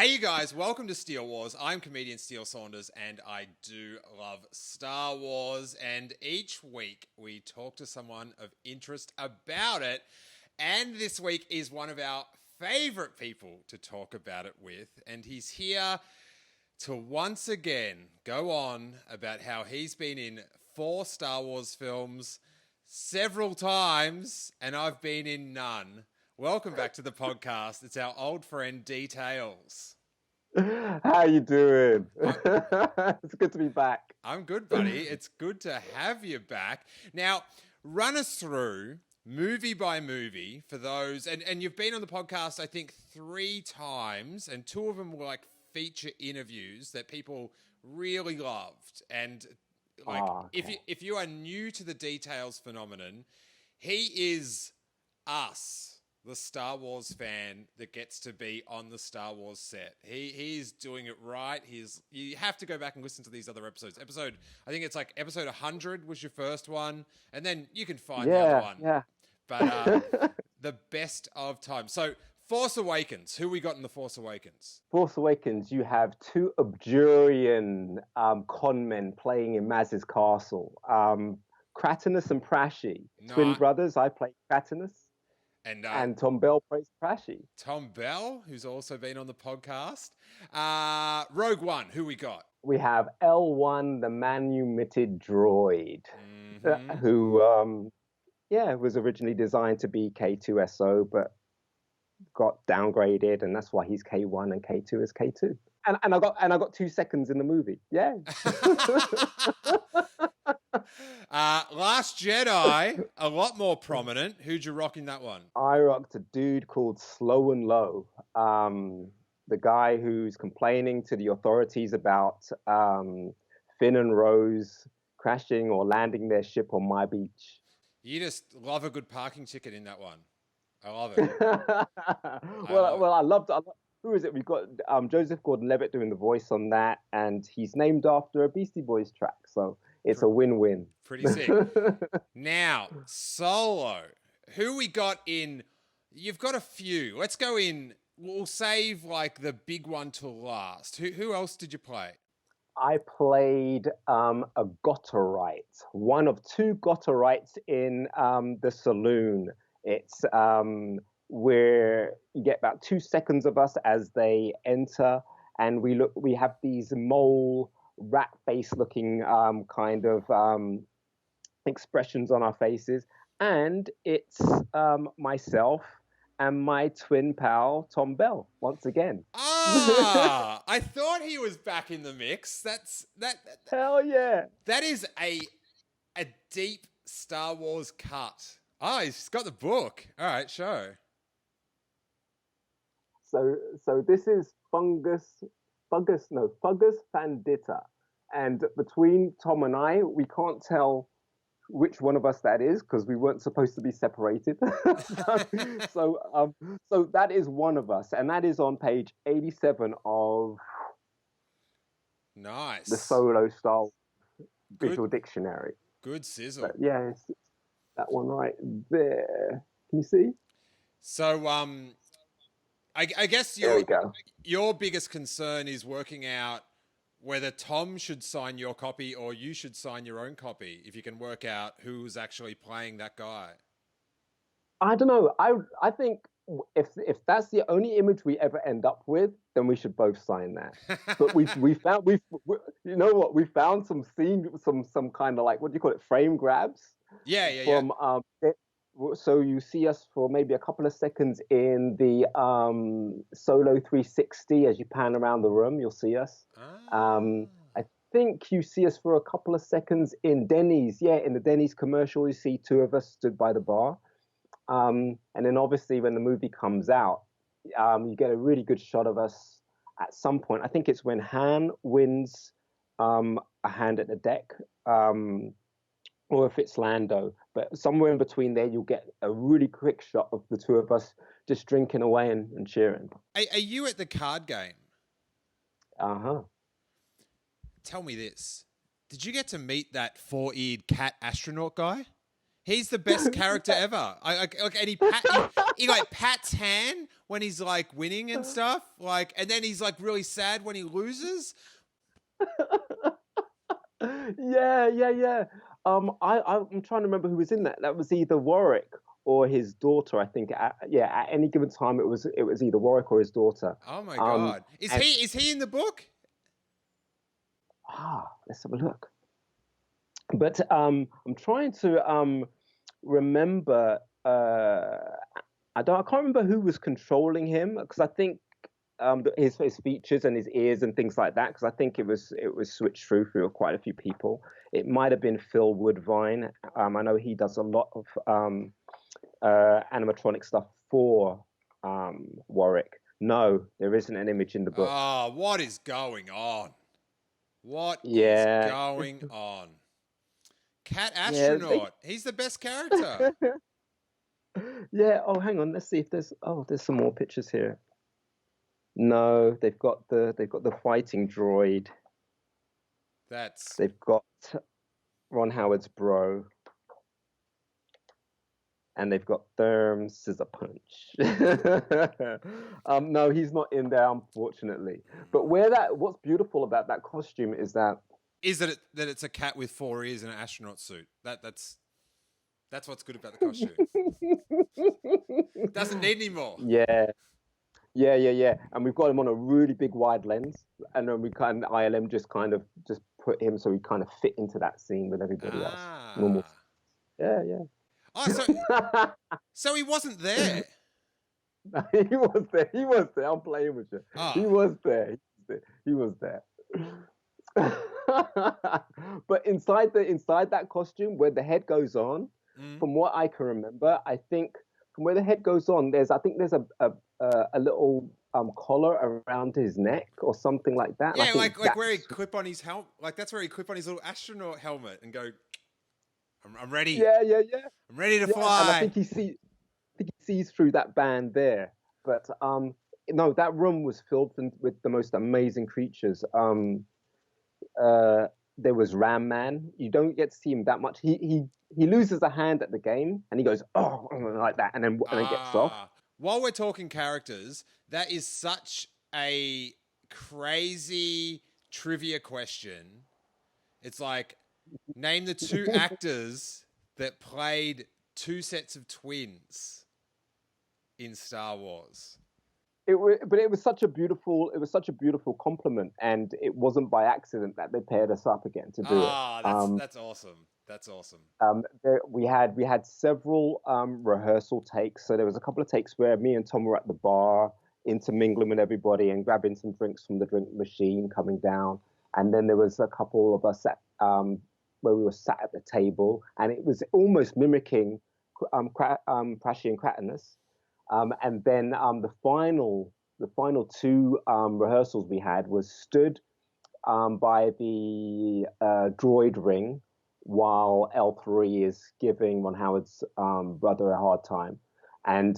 Hey you guys, welcome to Steele Wars. I'm comedian Steele Saunders and I do love Star Wars, and each week we talk to someone of interest about it, and this week is one of our favourite people to talk about it with, and he's here to once again go on about how he's been in 4 Star Wars films several times and I've been in none. Welcome back to the podcast. It's our old friend Dee Tails. How you doing? It's good to be back. I'm good, buddy. It's good to have you back. Now, run us through movie by movie for those, and you've been on the podcast, I think, 3 times, and 2 of them were like feature interviews that people really loved. And like, if you are new to the Dee Tails phenomenon, he is us, the Star Wars fan that gets to be on the Star Wars set. He's doing it right. You have to go back and listen to these other episodes. I think it's like episode 100 was your first one, and then you can find the other one. Yeah. But the best of times. So Force Awakens. Who we got in the Force Awakens? Force Awakens, you have 2 Abjurian con men playing in Maz's castle. Kratinus and Prashi, twin brothers. I play Kratinus. And Tom Bell plays Prashi. Tom Bell, who's also been on the podcast. Rogue One, who we got? We have L1, the manumitted droid, who was originally designed to be K2SO, but got downgraded, and that's why he's K1 and K2 is K2. And I got 2 seconds in the movie. Yeah. Last Jedi, a lot more prominent. Who'd you rock in that one? I rocked a dude called Slow and Low. The guy who's complaining to the authorities about Finn and Rose crashing or landing their ship on my beach. You just love a good parking ticket in that one. I love it. I loved it. Who is it? We've got Joseph Gordon-Levitt doing the voice on that, and he's named after a Beastie Boys track, so it's a win-win. Pretty sick. Now, Solo. Who we got in? You've got a few. Let's go in. We'll save like the big one till last. Who else did you play? I played a Gotterite, one of 2 Gotterites in the saloon. It's where you get about 2 seconds of us as they enter, and we have these mole rat face looking kind of expressions on our faces, and it's myself and my twin pal Tom Bell once again. I thought he was back in the mix. That's Hell yeah. That is a deep Star Wars cut. He's got the book. All right, show. So this is Fungus Pandita. And between Tom and I, we can't tell which one of us that is because we weren't supposed to be separated. So that is one of us, and that is on page 87 of the Solo Star Visual Dictionary. Good sizzle. But yeah, it's that one right there. Can you see? So I guess your biggest concern is working out whether Tom should sign your copy or you should sign your own copy, if you can work out who's actually playing that guy. I don't know. I think if that's the only image we ever end up with, then we should both sign that. But we you know what? We found some kind of like, what do you call it, frame grabs. Yeah. So you see us for maybe a couple of seconds in the Solo 360 as you pan around the room. You'll see us. I think you see us for a couple of seconds in Denny's. Yeah, in the Denny's commercial, you see 2 of us stood by the bar. And then obviously when the movie comes out, you get a really good shot of us at some point. I think it's when Han wins a hand at the deck. Or if it's Lando, but somewhere in between there, you'll get a really quick shot of the 2 of us just drinking away and cheering. Are you at the card game? Tell me this. Did you get to meet that 4-eared cat astronaut guy? He's the best character ever. And he pats hand when he's like winning and stuff? Like, and then he's like really sad when he loses. Yeah. I'm trying to remember who was in that. That was either Warwick or his daughter. I think. At any given time, it was either Warwick or his daughter. Oh my God! Is he in the book? Let's have a look. But I'm trying to remember. I can't remember who was controlling him, because I think his features and his ears and things like that. Because I think it was switched through quite a few people. It might have been Phil Woodvine. I know he does a lot of animatronic stuff for Warwick. No, there isn't an image in the book. Oh, what is going on? What is going on? Cat Astronaut. He's the best character. Yeah. Oh, hang on. Let's see if there's some more pictures here. No, they've got the fighting droid. They've got Ron Howard's bro. And they've got Therm Scissor Punch. No, he's not in there, unfortunately. But what's beautiful about that costume is that it's a cat with 4 ears and an astronaut suit. That's what's good about the costume. Doesn't need any more. Yeah. And we've got him on a really big wide lens, and then ILM just put him so he kind of fit into that scene with everybody else. Normal. Yeah. Oh, so he wasn't there. He was there. I'm playing with you. Oh. He was there. But inside that costume, where the head goes on, from what I can remember, I think from where the head goes on, there's a little collar around his neck or something like that. Yeah, like where he clip on his helmet. Like that's where he clip on his little astronaut helmet and go, I'm ready. Yeah. I'm ready to fly. And I think he sees through that band there. But no, that room was filled with the most amazing creatures. There was Ram Man. You don't get to see him that much. He loses a hand at the game and he goes, oh, like that, and then gets off. While we're talking characters, that is such a crazy trivia question. It's like, name the 2 actors that played 2 sets of twins in Star Wars. It was such a beautiful compliment, and it wasn't by accident that they paired us up again to do it. That's awesome. That's awesome. We had several rehearsal takes. So there was a couple of takes where me and Tom were at the bar, intermingling with everybody and grabbing some drinks from the drink machine coming down. And then there was a couple of us where we were sat at the table, and it was almost mimicking Crashy and Cratinus. And then the final 2 rehearsals we had was stood by the droid ring while L3 is giving Ron Howard's brother a hard time, and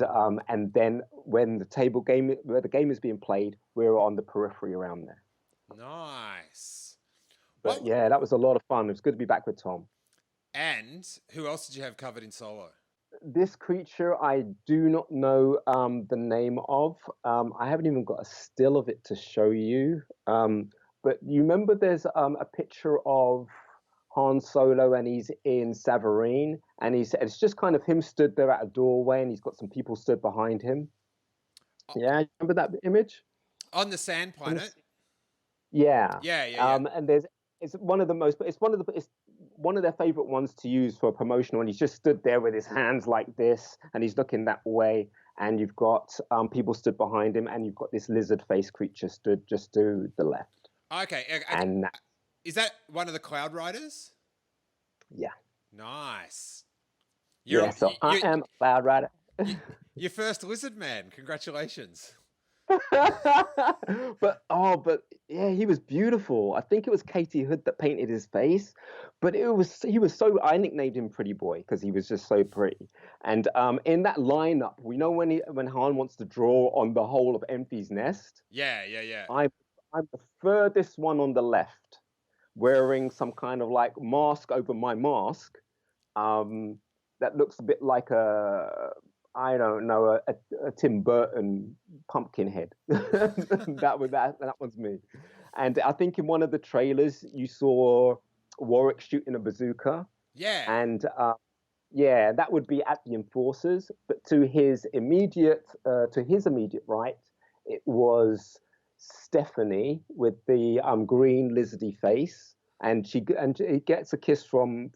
then when the game is being played, we're on the periphery around there. Nice. But yeah, that was a lot of fun. It was good to be back with Tom. And who else did you have covered in Solo? This creature I do not know the name of. I haven't even got a still of it to show you. But you remember there's a picture of Han Solo and he's in Savareen, and it's just kind of him stood there at a doorway, and he's got some people stood behind him. Yeah, remember that image? On the sand planet? Yeah. And it's one of their favorite ones to use for a promotional, and he's just stood there with his hands like this, and he's looking that way, and you've got people stood behind him, and you've got this lizard face creature stood just to the left. Okay. And is that one of the Cloud Riders? Yeah. Yeah. I am a Cloud Rider. Your first lizard man. Congratulations. but yeah, he was beautiful. I think it was Katie Hood that painted his face, but I nicknamed him Pretty Boy because he was just so pretty. And in that lineup, we know when Han wants to draw on the whole of Enfys Nest. Yeah. I'm the furthest one on the left, wearing some kind of like mask over my mask, that looks a bit like a I don't know, a Tim Burton pumpkin head. That one's me. And I think in one of the trailers you saw Warwick shooting a bazooka, Yeah. and yeah, that would be at the Enforcers. But to his immediate right, it was Stephanie with the green lizardy face, and he gets a kiss from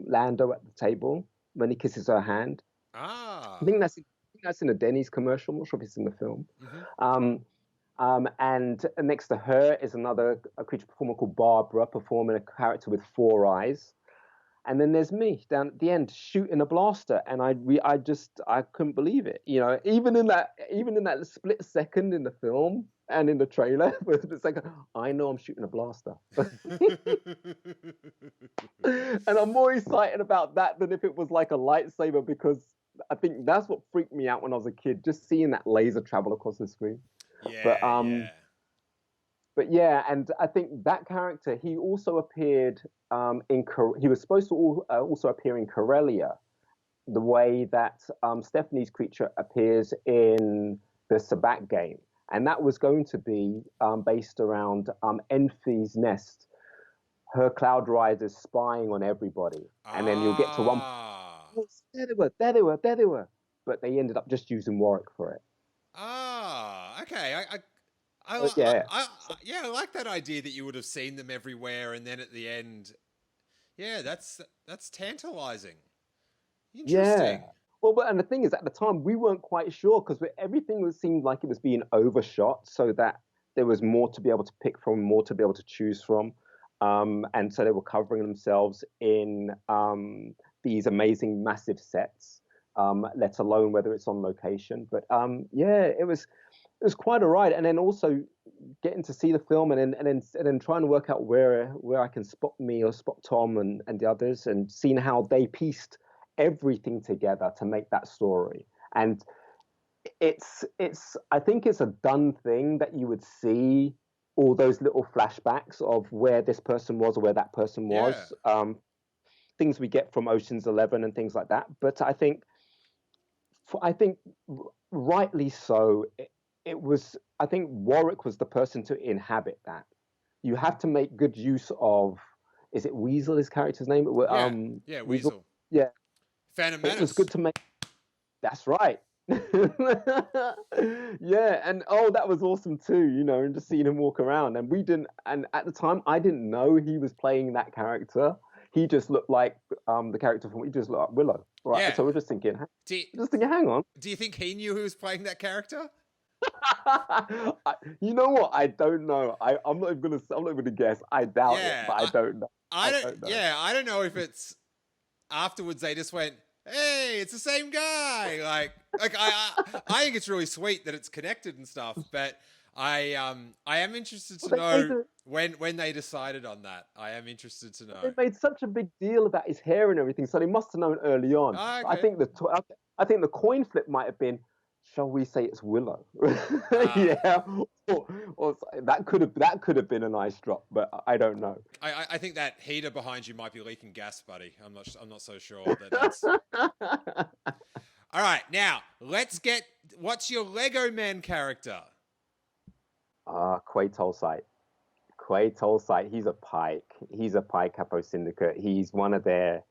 Lando at the table when he kisses her hand. Ah. I think that's in a Denny's commercial. I'm not sure if it's in the film. And next to her is a creature performer called Barbara, performing a character with 4 eyes. And then there's me down at the end shooting a blaster, and I couldn't believe it. You know, even in that split second in the film and in the trailer, it's like, I know I'm shooting a blaster. And I'm more excited about that than if it was like a lightsaber, because I think that's what freaked me out when I was a kid, just seeing that laser travel across the screen. Yeah. But yeah, and I think that character, he also appeared he was supposed to also appear in Corellia, the way that Stephanie's creature appears in the Sabacc game. And that was going to be based around Enfys Nest, her Cloud Riders spying on everybody. And then you'll get to one. Oh, there they were. But they ended up just using Warwick for it. Okay. I like that idea that you would have seen them everywhere, and then at the end, yeah, that's tantalizing. Interesting. Yeah. Well, and the thing is, at the time, we weren't quite sure, because everything seemed like it was being overshot, so that there was more to be able to pick from, more to be able to choose from. And so they were covering themselves in these amazing, massive sets, let alone whether it's on location. But yeah, it was quite a ride. And then also getting to see the film, and then trying to work out where I can spot me or spot Tom and the others, and seeing how they pieced everything together to make that story. And I think it's a done thing that you would see all those little flashbacks of where this person was or where that person was. Things we get from Ocean's 11 and things like that. But I think rightly so. I think Warwick was the person to inhabit that. You have to make good use of. Is it Weasel? His character's name? Yeah, Weasel. Yeah. Phantom Menace. It was good to make. That's right. Yeah, and that was awesome too, and just seeing him walk around. And at the time I didn't know he was playing that character. He just looked like the character he just looked like Willow, right? Yeah. So we're just thinking, hang on. Do you think he knew who was playing that character? You know what? I don't know. I'm not even gonna guess. I doubt it, but I don't know. I don't know. Yeah, I don't know if it's afterwards they just went, hey, it's the same guy. Like I think it's really sweet that it's connected and stuff, but I am interested to know when they decided on that. I am interested to know. They made such a big deal about his hair and everything, so they must have known early on. Okay. I think the coin flip might have been, shall we say it's Willow? Yeah. Or that could have been a nice drop, but I don't know. I think that heater behind you might be leaking gas, buddy. I'm not so sure that that's. All right, now what's your Lego Man character? Quay Tolsite. Quay Tolsite. He's a Pike. He's a Pike Capo Syndicate. He's one of their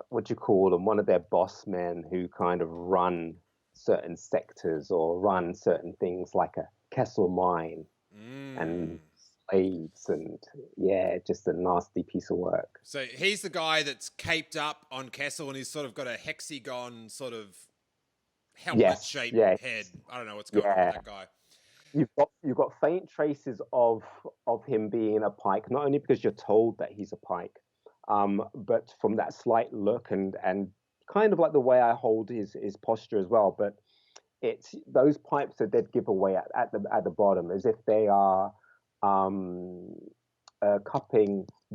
what do you call them? One of their boss men who kind of run certain sectors or run certain things, like a Kessel mine and slaves, and yeah, just a nasty piece of work. So he's the guy that's caped up on Kessel, and he's sort of got a hexagon sort of helmet-shaped head. I don't know what's going on with that guy. You've got faint traces of him being a Pike, not only because you're told that he's a Pike, but from that slight look and kind of like the way I hold his posture as well. But it's those pipes that they'd give away at the bottom, as if they are cupping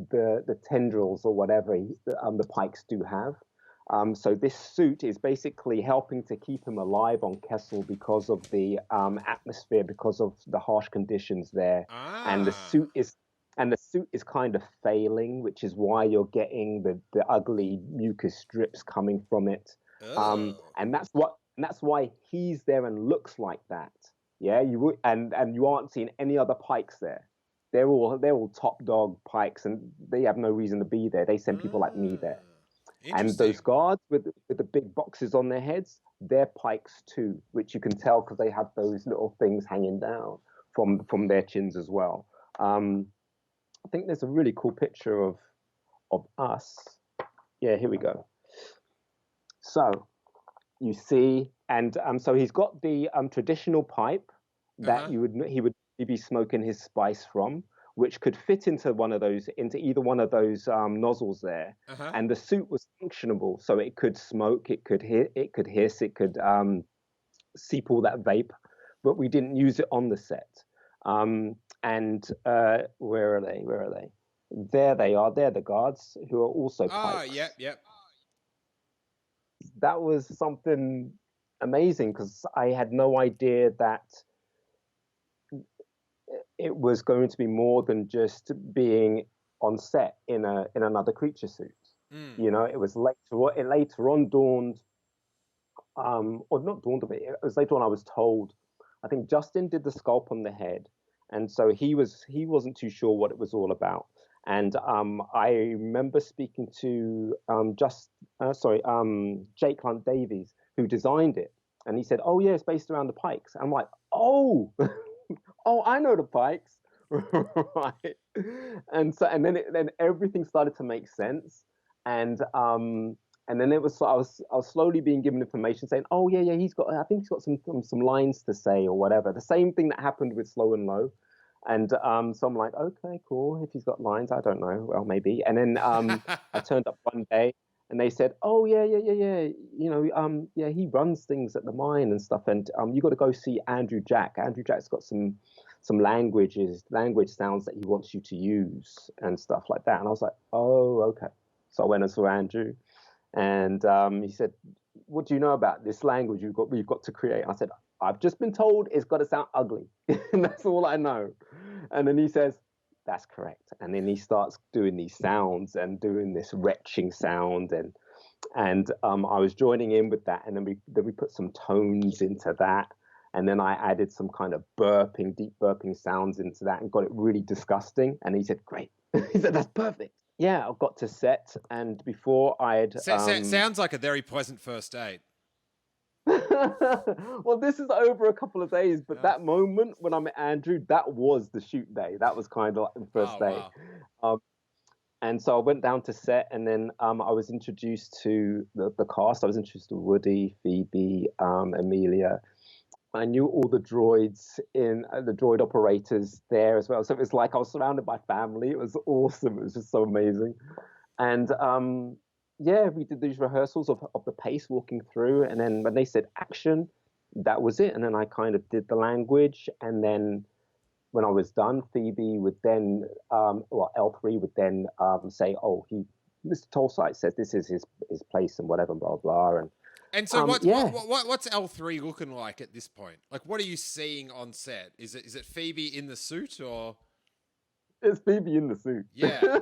the tendrils or whatever the Pikes do have. So this suit is basically helping to keep him alive on Kessel because of the atmosphere, because of the harsh conditions there. And the suit is and the suit is kind of failing, which is why you're getting the ugly mucus strips coming from it. And that's why he's there and looks like that. Yeah, and you aren't seeing any other Pikes there. They're all top dog Pikes, and they have no reason to be there. They send people like me there. And Interesting. those guards with the big boxes on their heads, they're Pikes too, which you can tell because they have those little things hanging down from their chins as well. I think there's a really cool picture of us. Yeah, here we go. So you see, and so he's got the traditional pipe that he would be smoking his spice from, which could fit into either one of those nozzles there. And the suit was functionable, so it could smoke, it could hiss, it could seep all that vape, but we didn't use it on the set. And where are they? There they are. They're the guards who are also Pikes. Oh, yep. That was something amazing because I had no idea that it was going to be more than just being on set in another creature suit. You know, it was later on dawned, or not dawned of it. It was later on I was told. I think Justin did the sculpt on the head, and so he wasn't too sure what it was all about. And I remember speaking to Jake Hunt Davies, who designed it, and he said, "Oh yeah, it's based around the Pikes." I'm like, "Oh, oh, I know the Pikes, right?" And then everything started to make sense, and then it was I was slowly being given information saying, "Oh yeah, I think he's got some lines to say or whatever." The same thing that happened with Slow and Low. And so I'm like, okay, cool. If he's got lines, I don't know. Well, maybe. And then I turned up one day, and they said, "Oh yeah. You know, yeah, he runs things at the mine and stuff. And you got to go see Andrew Jack. Andrew Jack's got some language sounds that he wants you to use and stuff like that." And I was like, "Oh, okay." So I went and saw Andrew, and he said, "What do you know about this language we've got to create?" I said, "I've just been told it's got to sound ugly." And that's all I know. And then he says, "That's correct." And then he starts doing these sounds and doing this retching sound, and I was joining in with that. And then we put some tones into that, and then I added some kind of deep burping sounds into that, and got it really disgusting. And he said, "Great." He said, "That's perfect." Yeah, I got to set, and before I had sounds like a very pleasant first date. Well, this is over a couple of days, but that moment when I met Andrew, that was the shoot day. That was kind of like the first day. Wow. And so I went down to set, and then I was introduced to the cast. I was introduced to Woody, Phoebe, Amelia. I knew all the droids the droid operators there as well. So it was like I was surrounded by family. It was awesome. It was just so amazing. And yeah, we did these rehearsals of the pace walking through, and then when they said action, that was it. And then I kind of did the language, and then when I was done, Phoebe would then, L3 would then say, "Oh, Mr. Tolsite says this is his place and whatever, blah blah." And so what's L3 looking like at this point? Like, what are you seeing on set? Is it Phoebe in the suit or? It's Phoebe in the suit. Yeah.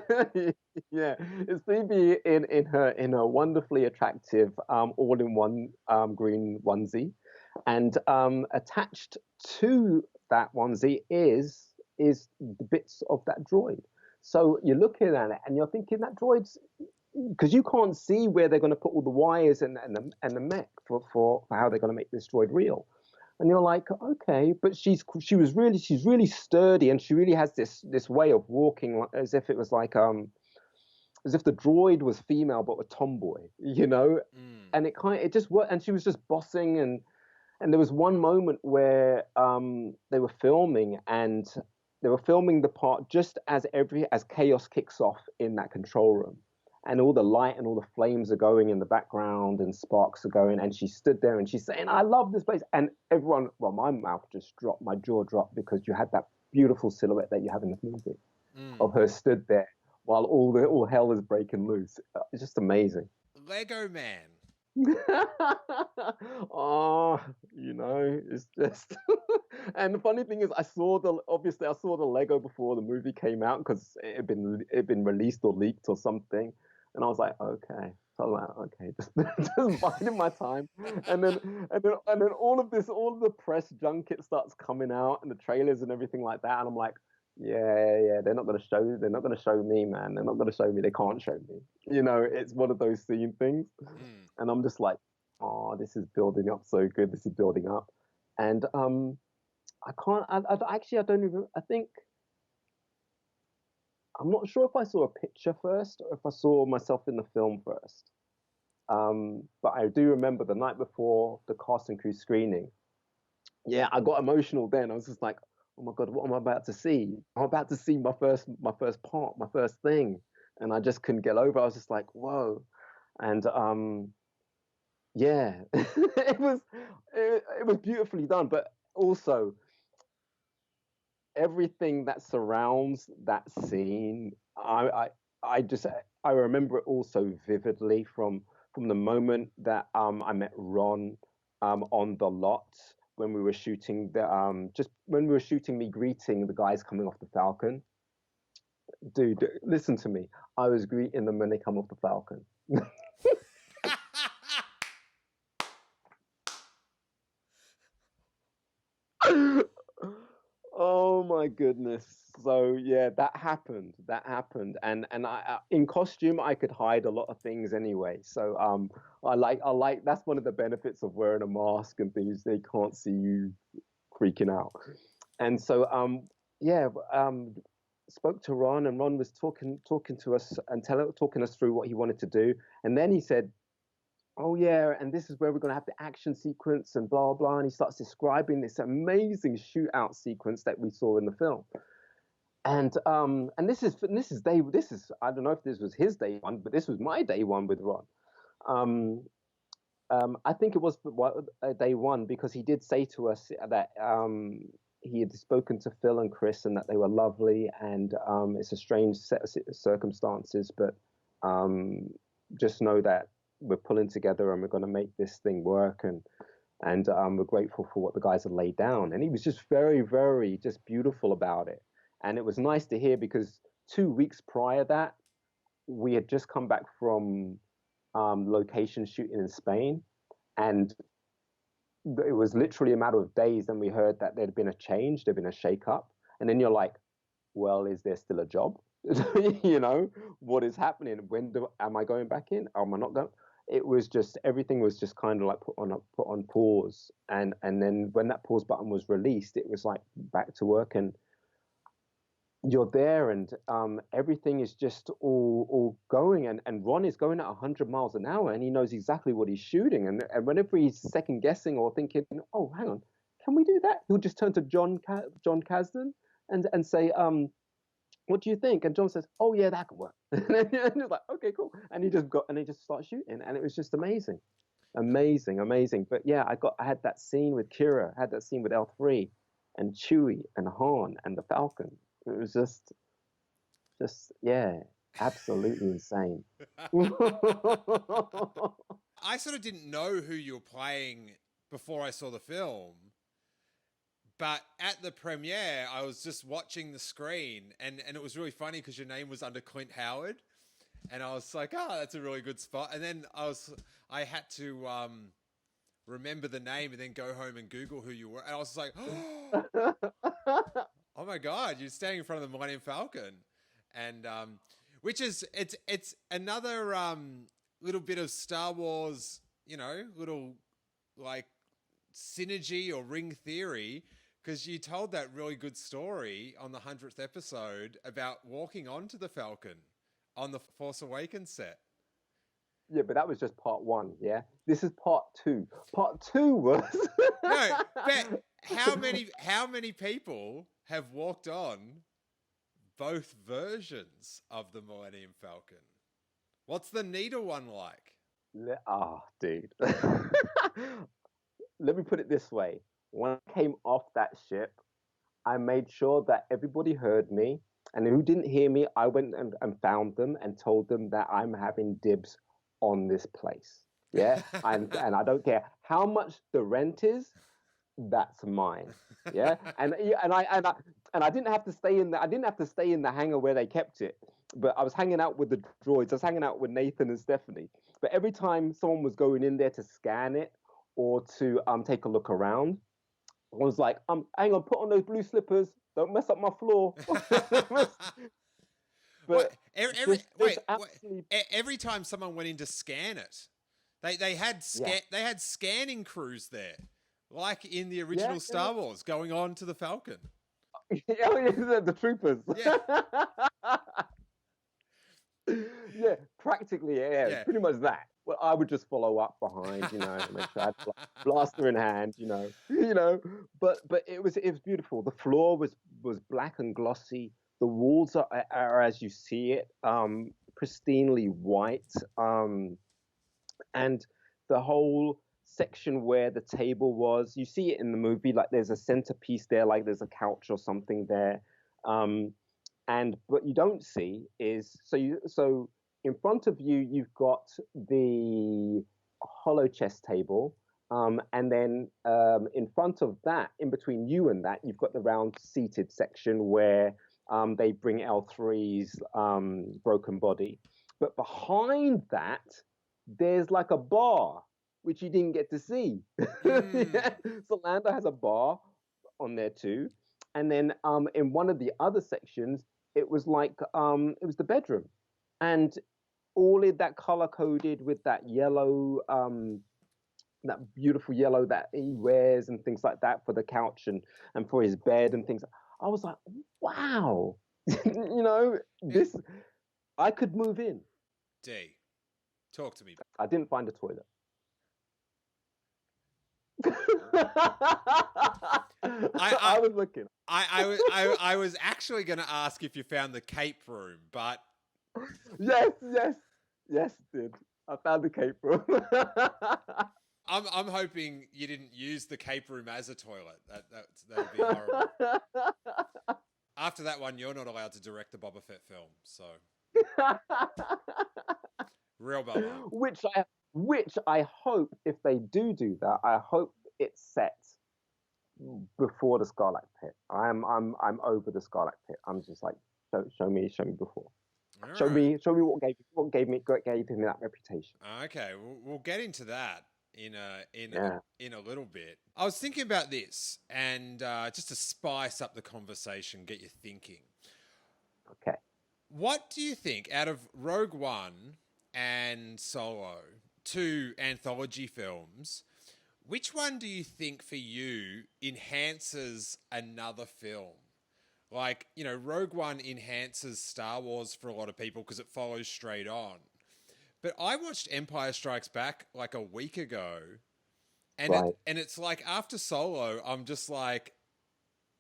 Yeah. It's Phoebe in her wonderfully attractive all-in-one green onesie. And attached to that onesie is the bits of that droid. So you're looking at it and you're thinking that droid's, because you can't see where they're going to put all the wires and the mech for how they're going to make this droid real. And you're like, okay, but she's really sturdy, and she really has this way of walking as if it was like as if the droid was female but a tomboy, you know. And it just worked, and she was just bossing, and there was one moment where they were filming, and they were filming the part just as chaos kicks off in that control room. And all the light and all the flames are going in the background and sparks are going. And she stood there and she's saying, "I love this place." And everyone, well, my mouth just dropped, my jaw dropped, because you had that beautiful silhouette that you have in the movie of her stood there while all hell is breaking loose. It's just amazing. Lego Man. Oh, it's just. And the funny thing is, obviously I saw the Lego before the movie came out because it had been released or leaked or something, and I was like, okay. So I'm like, okay, just biding my time, and then all of the press junket starts coming out and the trailers and everything like that, and I'm like, yeah, they're not gonna show me, man. They're not gonna show me. They can't show me. It's one of those scene things. Mm. And I'm just like, oh, this is building up so good. This is building up. And I can't, I don't even, I think, I'm not sure if I saw a picture first or if I saw myself in the film first. But I do remember the night before the cast and crew screening. Yeah, I got emotional then. I was just like, oh my God, what am I about to see? I'm about to see my first part, my first thing. And I just couldn't get over. I was just like, whoa. And yeah, it was beautifully done, but also everything that surrounds that scene, I remember it all so vividly from the moment that I met Ron on the lot when we were shooting just when we were shooting me greeting the guys coming off the Falcon. Dude, listen to me. I was greeting them when they come off the Falcon. Oh my goodness. So yeah, that happened. And in costume I could hide a lot of things anyway. So I like that's one of the benefits of wearing a mask and things. They can't see you freaking out. And so yeah, spoke to Ron, and Ron was talking to us and talking us through what he wanted to do. And then he said, oh yeah, and this is where we're going to have the action sequence and blah blah. And he starts describing this amazing shootout sequence that we saw in the film. And this is I don't know if this was his day one, but this was my day one with Ron. Um, I think it was day one because he did say to us that he had spoken to Phil and Chris and that they were lovely, and it's a strange set of circumstances, but just know that we're pulling together and we're going to make this thing work, and we're grateful for what the guys had laid down. And he was just very, very just beautiful about it. And it was nice to hear because 2 weeks prior that we had just come back from location shooting in Spain, and it was literally a matter of days. Then we heard that there'd been a change, there'd been a shake-up, and then you're like, well, is there still a job? What is happening? Am I going back in? Am I not going? It was just everything was just kind of like put on pause, and then when that pause button was released, it was like back to work, and you're there, and everything is just all going, and Ron is going at 100 miles an hour, and he knows exactly what he's shooting, and whenever he's second guessing or thinking, oh, hang on, can we do that? He'll just turn to John Kasdan and say, what do you think? And John says, oh yeah, that could work. And he's like, okay, cool. And he just starts shooting, and it was just amazing, amazing. But yeah, I had that scene with Kira, I had that scene with L3 and Chewie and Han and the Falcon. It was just yeah, absolutely insane. I sort of didn't know who you were playing before I saw the film. But at the premiere, I was just watching the screen, and it was really funny because your name was under Clint Howard, and I was like, oh, that's a really good spot. And then I had to remember the name and then go home and Google who you were, and I was like, oh my God, you're standing in front of the Millennium Falcon, and which is it's another little bit of Star Wars, little like synergy or ring theory. Because you told that really good story on the 100th episode about walking onto the Falcon on the Force Awakens set. Yeah, but that was just part one, yeah? This is part two. Part two was... No, but how many people have walked on both versions of the Millennium Falcon? What's the needle one like? Dude. Let me put it this way. When I came off that ship, I made sure that everybody heard me. And who didn't hear me, I went and found them and told them that I'm having dibs on this place. Yeah, and I don't care how much the rent is. That's mine. Yeah, and I didn't have to stay in the I didn't have to stay in the hangar where they kept it, but I was hanging out with the droids. I was hanging out with Nathan and Stephanie. But every time someone was going in there to scan it or to take a look around, I was like, hang on, put on those blue slippers. Don't mess up my floor. What? But just Wait. absolutely, Every time someone went in to scan it, yeah, they had scanning crews there, like in the yeah, original Star Wars, going on to the Falcon. oh, yeah, the troopers. Yeah, Yeah, practically, yeah, yeah. pretty much that. Well, I would just follow up behind, make sure I had blaster in hand, But it was beautiful. The floor was black and glossy. The walls are as you see it, pristinely white, and the whole section where the table was, you see it in the movie, like there's a centerpiece there, like there's a couch or something there. And what you don't see is so in front of you you've got the hollow chess table, and then in front of that, in between you and that, you've got the round seated section where they bring L3's broken body. But behind that, there's like a bar which you didn't get to see. Yeah. So Lando has a bar on there too, and then in one of the other sections it was like it was the bedroom, and all of that color coded with that yellow, that beautiful yellow that he wears and things like that for the couch and for his bed and things. I was like, wow, this, I could move in. D, talk to me. I didn't find a toilet. I was looking. I was actually going to ask if you found the cape room, but yes, did. I found the cape room. I'm hoping you didn't use the cape room as a toilet. That would be horrible. After that one, you're not allowed to direct the Boba Fett film, so real bummer. Which I hope, if they do that, I hope it's set before the Scarlet Pit. I'm over the Scarlet Pit. I'm just like, show me before. All show me what gave him that reputation. Okay, we'll get into that in a little bit. I was thinking about this, and just to spice up the conversation, get you thinking. Okay. What do you think, out of Rogue One and Solo, two anthology films, which one do you think for you enhances another film? Like, Rogue One enhances Star Wars for a lot of people because it follows straight on. But I watched Empire Strikes Back like a week ago, and right. It's like after Solo, I'm just like,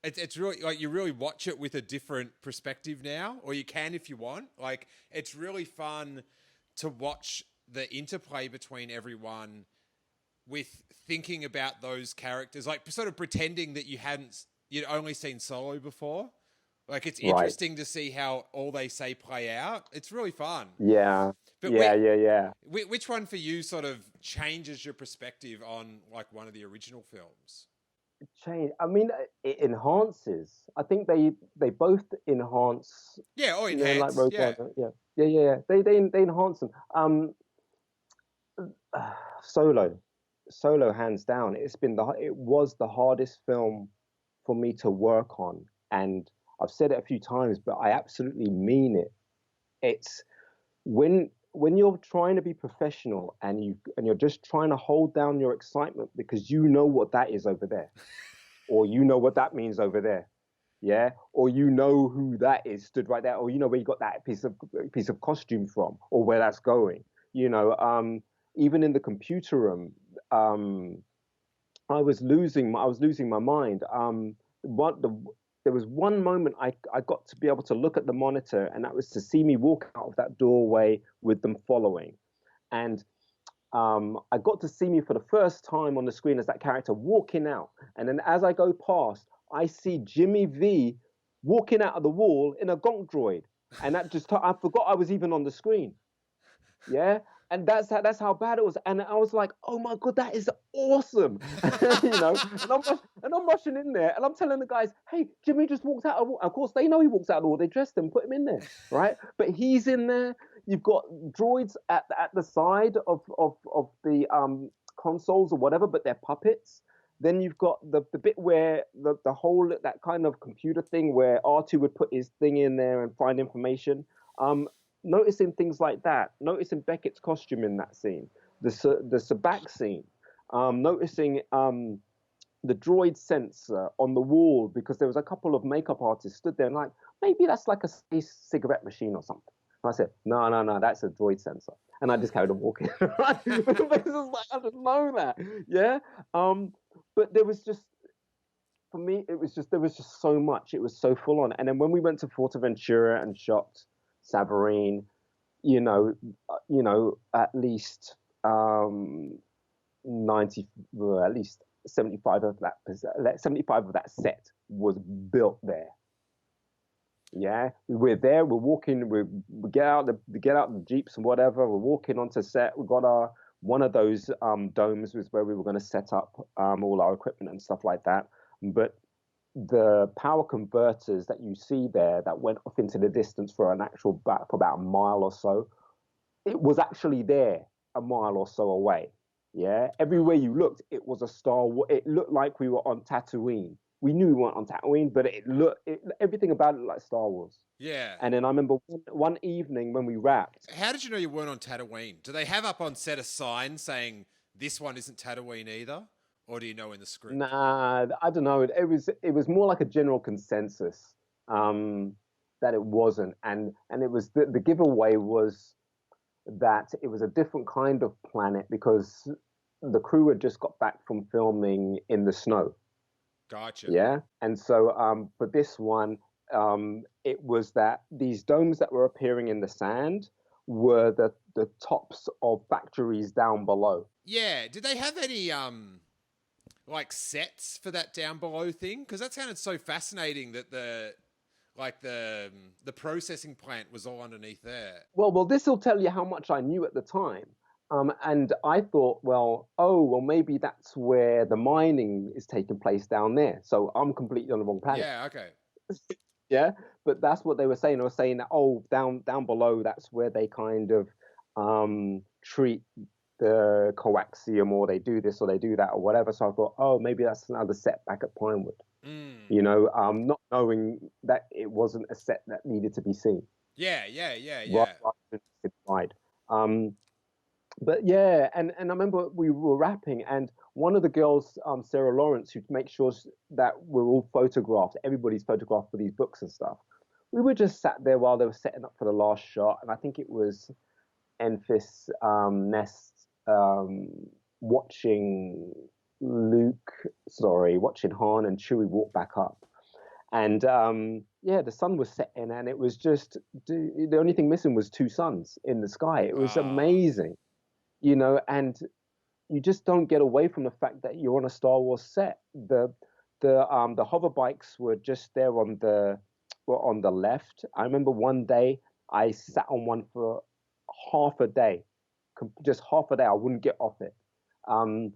it's really like you really watch it with a different perspective now, or you can if you want. Like, it's really fun to watch the interplay between everyone with thinking about those characters, like sort of pretending that you'd only seen Solo before. Like, it's interesting to see how all they say play out. It's really fun. Yeah. But yeah. Which one for you sort of changes your perspective on like one of the original films? I mean, it enhances. I think they both enhance. Yeah, or enhance. Like yeah. Yeah. They enhance them. Solo, hands down. It was the hardest film for me to work on, and I've said it a few times, but I absolutely mean it. It's when you're trying to be professional and you're just trying to hold down your excitement because you know what that is over there, or you know what that means over there, yeah, or you know who that is stood right there, or you know where you got that piece of costume from, or where that's going. Even in the computer room, I was losing my mind. There was one moment I got to be able to look at the monitor, and that was to see me walk out of that doorway with them following. And I got to see me for the first time on the screen as that character walking out. And then as I go past, I see Jimmy V walking out of the wall in a gonk droid. And that I forgot I was even on the screen. Yeah. and that's how bad it was. And I was like, oh my god, that is awesome, And I'm rushing in there, and I'm telling the guys, hey, Jimmy just walked out. Of course, they know he walks out of the wall. They dressed him, put him in there, right? But he's in there. You've got droids at the side of the consoles or whatever, but they're puppets. Then you've got the bit where the whole that kind of computer thing where R2 would put his thing in there and find information. Noticing things like that, noticing Beckett's costume in that scene, the Sabak scene, noticing the droid sensor on the wall, because there was a couple of makeup artists stood there and like, maybe that's like a space cigarette machine or something. And I said, no, that's a droid sensor. And I just carried on walking. Right? Like, I didn't know that. Yeah. But there was just, for me, there was just so much. It was so full on. And then when we went to Fortaventura and shot Savarine, at least 90, well, at least 75 of that set was built there. Yeah, we're there. We're walking. We get out the jeeps and whatever. We're walking onto set. We got one of those domes was where we were going to set up all our equipment and stuff like that. But the power converters that you see there that went off into the distance for about a mile or so, it was actually there a mile or so away. Yeah, everywhere you looked, it was a Star Wars. It looked like we were on Tatooine. We knew we weren't on Tatooine, but everything about it like Star Wars. Yeah. And then I remember one evening when we wrapped. How did you know you weren't on Tatooine? Do they have up on set a sign saying this one isn't Tatooine either? Or do you know in the script? Nah, I don't know. It was more like a general consensus that it wasn't, and it was the giveaway was that it was a different kind of planet because the crew had just got back from filming in the snow. Gotcha. Yeah, and so for this one, it was that these domes that were appearing in the sand were the tops of factories down below. Yeah. Did they have any like sets for that down below thing? Because that sounded so fascinating that the processing plant was all underneath there. Well, this will tell you how much I knew at the time. And I thought, maybe that's where the mining is taking place down there. So I'm completely on the wrong planet. Yeah, okay. Yeah, but that's what they were saying. They were saying that, down below, that's where they kind of treat the coaxium, or they do this or they do that or whatever. So I thought, maybe that's another set back at Pinewood. Not knowing that it wasn't a set that needed to be seen. Yeah. But yeah, and I remember we were rapping, and one of the girls, Sarah Lawrence, who makes sure that we're all photographed, everybody's photographed for these books and stuff. We were just sat there while they were setting up for the last shot, and I think it was Enfys Nest watching Han and Chewie walk back up. And the sun was setting, and it was just the only thing missing was two suns in the sky. It was amazing, and you just don't get away from the fact that you're on a Star Wars set. The hover bikes were just there on the left. I remember one day I sat on one for half a day, just half a day. I wouldn't get off it. And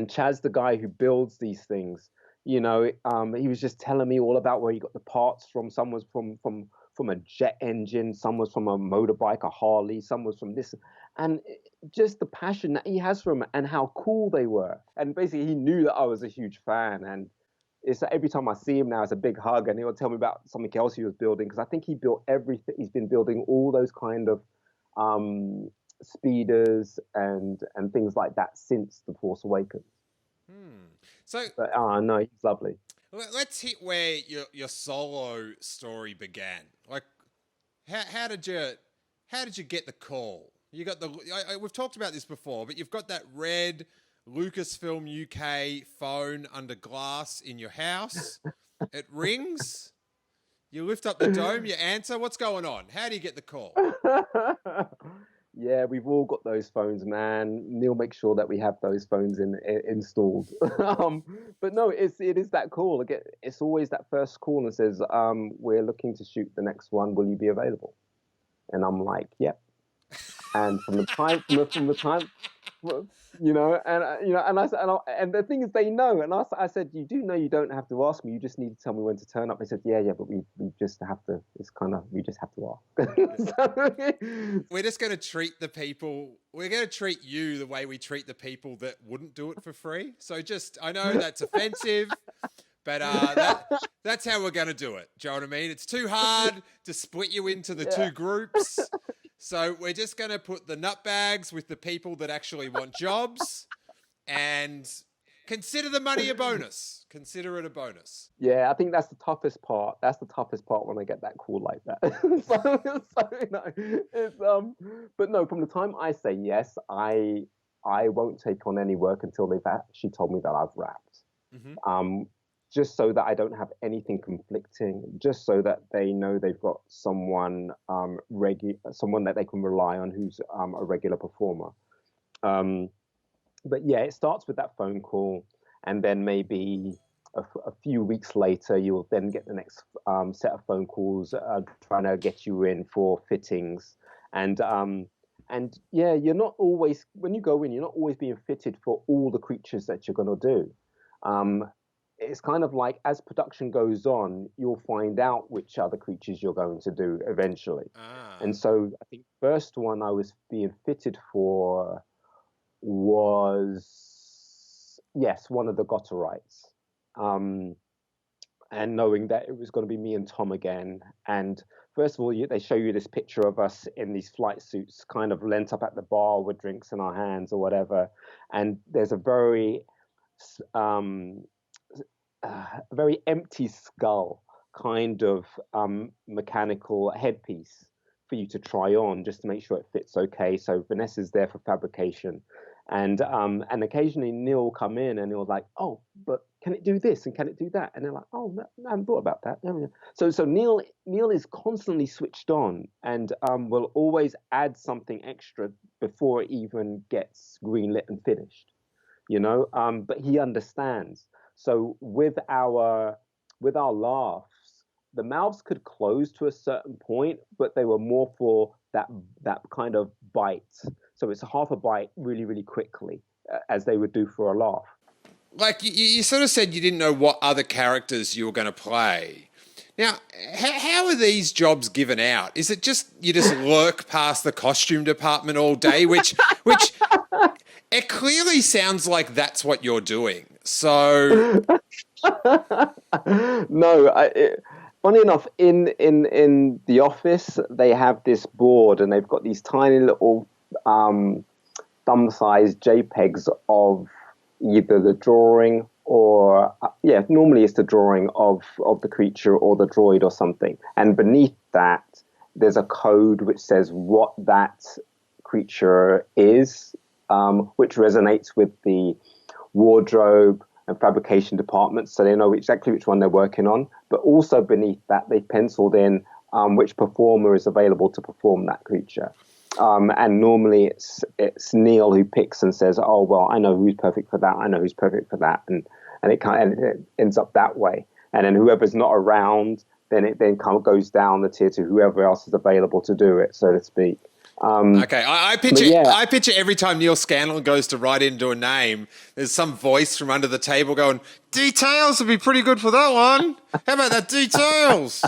Chaz, the guy who builds these things, he was just telling me all about where he got the parts from. Some was from a jet engine, some was from a motorbike, a Harley, some was from this, and just the passion that he has for them and how cool they were. And basically, he knew that I was a huge fan, and it's like every time I see him now, it's a big hug, and he'll tell me about something else he was building, because I think he built everything. He's been building all those kind of speeders and things like that since The Force Awakens. No, he's lovely. Let's hit where your solo story began. Like, how did you get the call? You got we've talked about this before, but you've got that red Lucasfilm UK phone under glass in your house. It rings. You lift up the dome. You answer. What's going on? How do you get the call? Yeah, we've all got those phones, man. Neil makes sure that we have those phones installed. But no, it is that call. Again, it's always that first call that says, we're looking to shoot the next one. Will you be available? And I'm like, yep. And from the time, and the thing is, they know. And I said, you do know you don't have to ask me. You just need to tell me when to turn up. They said, yeah, but we just have to. We just have to ask. We're just going to treat the people. We're going to treat you the way we treat the people that wouldn't do it for free. So I know that's offensive. But that's how we're going to do it. Do you know what I mean? It's too hard to split you into the two groups. So we're just going to put the nutbags with the people that actually want jobs and consider the money a bonus. Consider it a bonus. Yeah, I think that's the toughest part. That's the toughest part when I get that call like that. But no, from the time I say yes, I won't take on any work until they've actually told me that I've wrapped. Mm-hmm. Just so that I don't have anything conflicting, just so that they know they've got someone someone that they can rely on who's a regular performer. But yeah, it starts with that phone call, and then maybe a few weeks later, you'll then get the next set of phone calls trying to get you in for fittings. And yeah, you're not always, when you go in, you're not always being fitted for all the creatures that you're going to do. It's kind of like as production goes on, you'll find out which other creatures you're going to do eventually. And so I think the first one I was being fitted for was, yes, one of the Gotterites. And knowing that it was going to be me and Tom again. And first of all, they show you this picture of us in these flight suits, kind of lent up at the bar with drinks in our hands or whatever. And there's a very empty skull kind of mechanical headpiece for you to try on just to make sure it fits okay. So Vanessa's there for fabrication. And occasionally Neil will come in and he'll like, oh, but can it do this and can it do that? And they're like, oh, no, I haven't thought about that. So Neil is constantly switched on and will always add something extra before it even gets greenlit and finished, but he understands. So with our laughs, the mouths could close to a certain point, but they were more for that kind of bite. So it's a half a bite really, really quickly, as they would do for a laugh. Like you sort of said you didn't know what other characters you were going to play. Now, how are these jobs given out? Is it just you just lurk past the costume department all day, which it clearly sounds like that's what you're doing. So no, funny enough, in the office they have this board and they've got these tiny little thumb-sized JPEGs of either the drawing or normally it's the drawing of the creature or the droid or something. And beneath that, there's a code which says what that creature is, which resonates with the wardrobe and fabrication departments, so they know exactly which one they're working on. But also beneath that, they penciled in which performer is available to perform that creature. And normally it's Neil who picks and says, oh, well, I know who's perfect for that. I know who's perfect for that. And it ends up that way. And then whoever's not around, then it kind of goes down the tier to whoever else is available to do it, so to speak. Okay, I picture every time Neil Scanlon goes to write into a name, there's some voice from under the table going, Dee Tails would be pretty good for that one. How about that Dee Tails?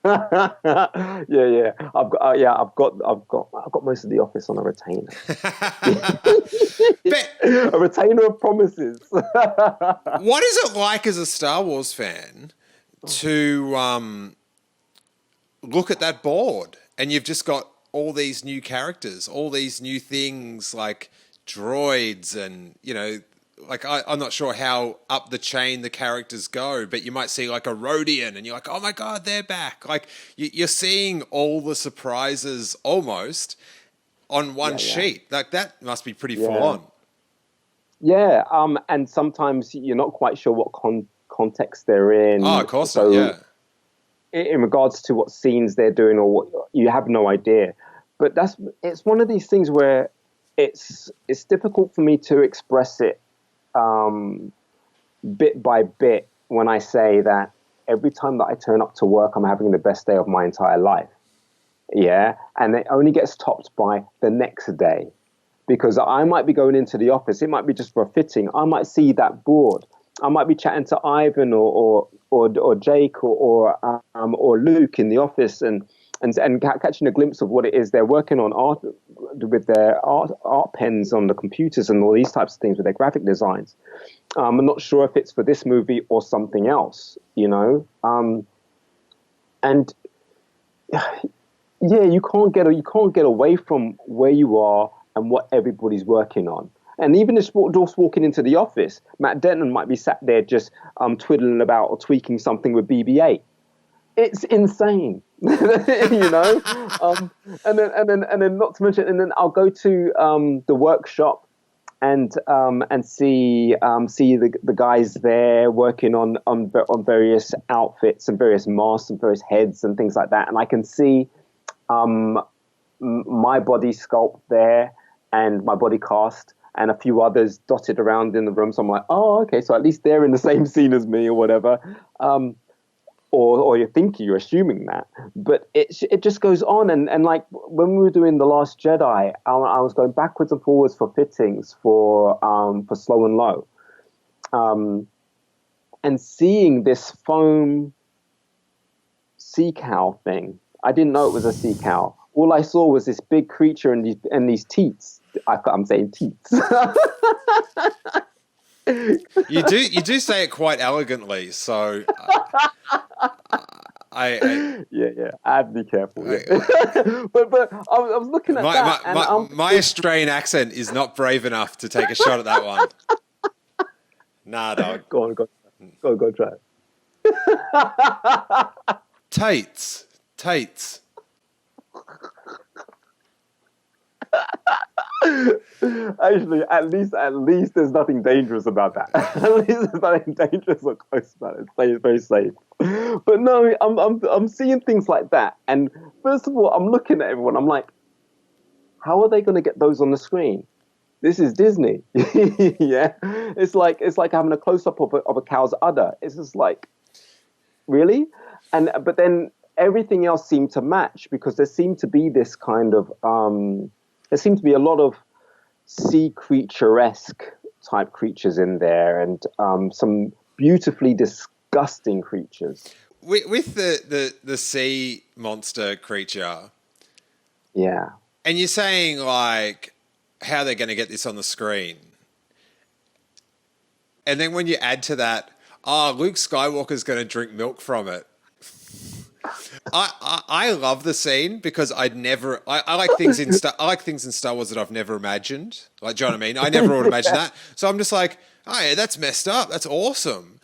Yeah. I've got most of the office on a retainer. A retainer of promises. What is it like as a Star Wars fan to look at that board and you've just got all these new characters, all these new things like droids and, like I'm not sure how up the chain the characters go, but you might see like a Rodian and you're like, oh my God, they're back. Like you're seeing all the surprises almost on one sheet. Like that must be pretty full on. Yeah. And sometimes you're not quite sure what context they're in. Oh, of course. So, yeah. In regards to what scenes they're doing or what, you have no idea. But it's one of these things where it's difficult for me to express it bit by bit when I say that every time that I turn up to work, I'm having the best day of my entire life. yeah, and it only gets topped by the next day. Because I might be going into the office, it might be just for a fitting. I might see that board. I might be chatting to Ivan or Jake or Luke in the office and catching a glimpse of what it is they're working on art with their art pens on the computers and all these types of things with their graphic designs. I'm not sure if it's for this movie or something else, you know. And yeah, you can't get away from where you are and what everybody's working on. And even just walking into the office, Matt Denton might be sat there just twiddling about or tweaking something with BB-8. It's insane, you know. And then not to mention, and then I'll go to the workshop and see the guys there working on various outfits and various masks and various heads and things like that, and I can see my body sculpt there and my body cast and a few others dotted around in the room. So I'm like, oh, okay, so at least they're in the same scene as me or whatever. Or you're assuming that. But it just goes on. And like when we were doing The Last Jedi, I was going backwards and forwards for fittings for Slow and Low. And seeing this foam sea cow thing, I didn't know it was a sea cow. All I saw was this big creature and these teats. I'm saying teats. You do say it quite elegantly, so I have to be careful. But I was looking at that. My Australian accent is not brave enough to take a shot at that one. Nah, dog. Go on, try it. Tates. Actually, at least there's nothing dangerous about that. At least there's nothing dangerous or close about it. It's very safe. But no, I'm seeing things like that, and first of all, I'm looking at everyone. I'm like, how are they going to get those on the screen? This is Disney. Yeah, it's like having a close up of a cow's udder. It's just like, really, but then everything else seemed to match because there seemed to be this kind of there seemed to be a lot of sea creature-esque type creatures in there, and some beautifully disgusting creatures. With the sea monster creature. Yeah. And you're saying, like, how they're going to get this on the screen. And then when you add to that, Luke Skywalker's going to drink milk from it. I love the scene because I like things in Star Wars that I've never imagined. Like, do you know what I mean? I never would imagine that. So I'm just like, oh yeah, that's messed up. That's awesome.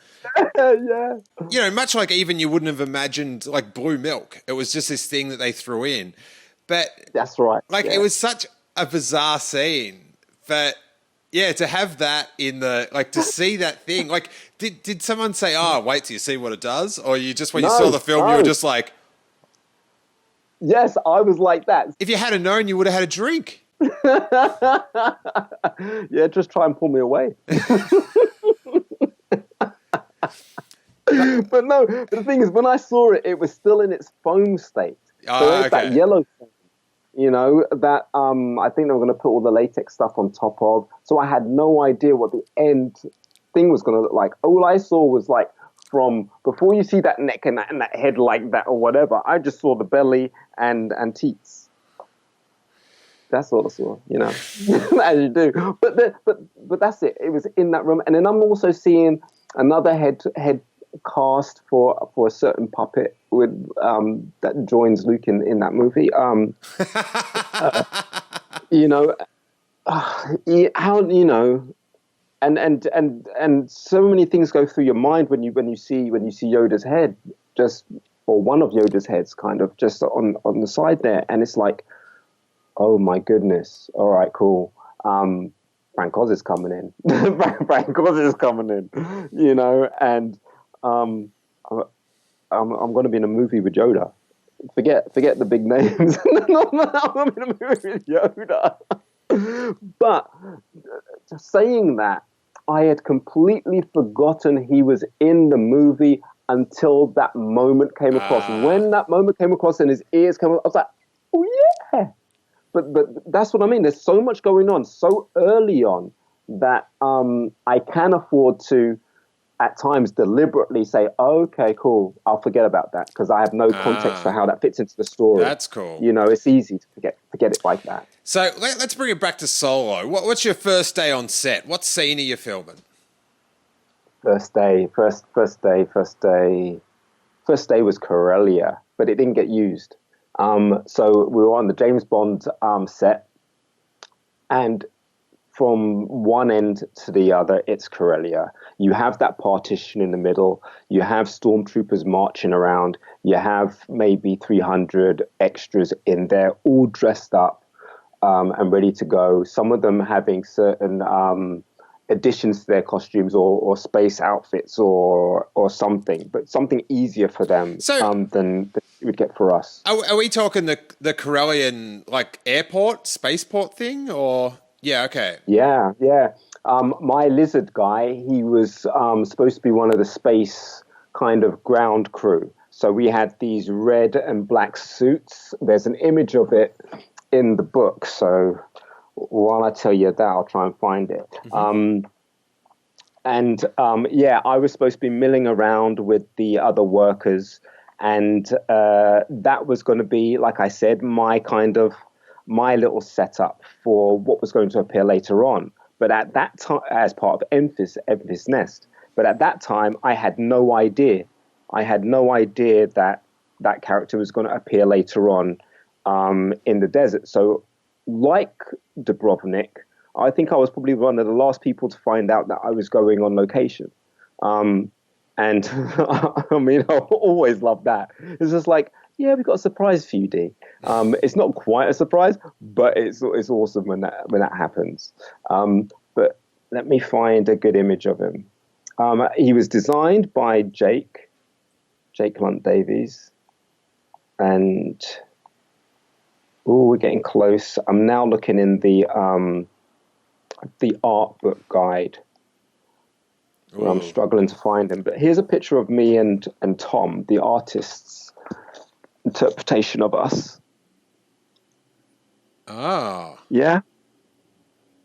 Yeah. You know, much like even you wouldn't have imagined like blue milk. It was just this thing that they threw in. But that's right. Like it was such a bizarre scene. But yeah, to have that in the to see that thing. Like, did someone say, "Oh, wait till you see what it does," or you just when you saw the film, you were just like, "Yes, I was like that." If you had known, you would have had a drink. Yeah, just try and pull me away. But no, the thing is, when I saw it, it was still in its foam state. So it's that yellow foam, you know, that I think they were going to put all the latex stuff on top of. So I had no idea what the end thing was going to look like. All I saw was like from before you see that neck and that head like that or whatever, I just saw the belly and teats. That's all I saw, you know, as you do. But that's it. It was in that room, and then I'm also seeing another head cast for a certain puppet with that joins Luke in that movie. You know, how you know, and so many things go through your mind when you see Yoda's head, just or one of Yoda's heads, kind of just on the side there, and it's like, oh my goodness! All right, cool. Frank Oz is coming in. Frank Oz is coming in. You know, and I'm going to be in a movie with Yoda. Forget the big names. I'm going to be in a movie with Yoda. But saying that, I had completely forgotten he was in the movie until that moment came across. When that moment came across and his ears came, I was like, oh yeah. But that's what I mean. There's so much going on so early on that I can afford to, at times, deliberately say, okay, cool, I'll forget about that because I have no context for how that fits into the story. That's cool. It's easy to forget it like that. So let's bring it back to Solo. What's your first day on set? What scene are you filming? First day was Corellia, but it didn't get used. So we were on the James Bond set, and from one end to the other, it's Corellia. You have that partition in the middle. You have stormtroopers marching around. You have maybe 300 extras in there, all dressed up and ready to go. Some of them having certain additions to their costumes or space outfits or something, but something easier for them than you would get for us. Are we talking the Corellian like airport, spaceport thing, or? Yeah, okay. Yeah. My lizard guy, he was supposed to be one of the space kind of ground crew. So we had these red and black suits. There's an image of it in the book. So while I tell you that, I'll try and find it. Mm-hmm. I was supposed to be milling around with the other workers. And that was going to be, like I said, my little setup for what was going to appear later on. But at that time, as part of Enfys Nest, but at that time, I had no idea. I had no idea that that character was going to appear later on in the desert. So like Dubrovnik, I think I was probably one of the last people to find out that I was going on location. And I mean, I always loved that. It's just like, yeah, we've got a surprise for you, Dee. It's not quite a surprise, but it's awesome when that happens. But let me find a good image of him. He was designed by Jake Lunt Davies, and we're getting close. I'm now looking in the art book guide. Where I'm struggling to find him, but here's a picture of me and Tom, the artist's interpretation of us. Yeah.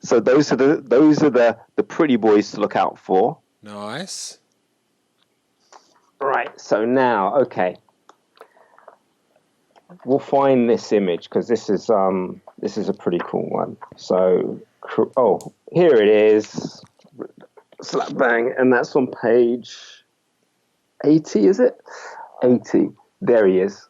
So those are the pretty boys to look out for. Nice. Right. So now, okay, we'll find this image because this is a pretty cool one. So, here it is. Slap bang, and that's on page 80, is it? 80. There he is.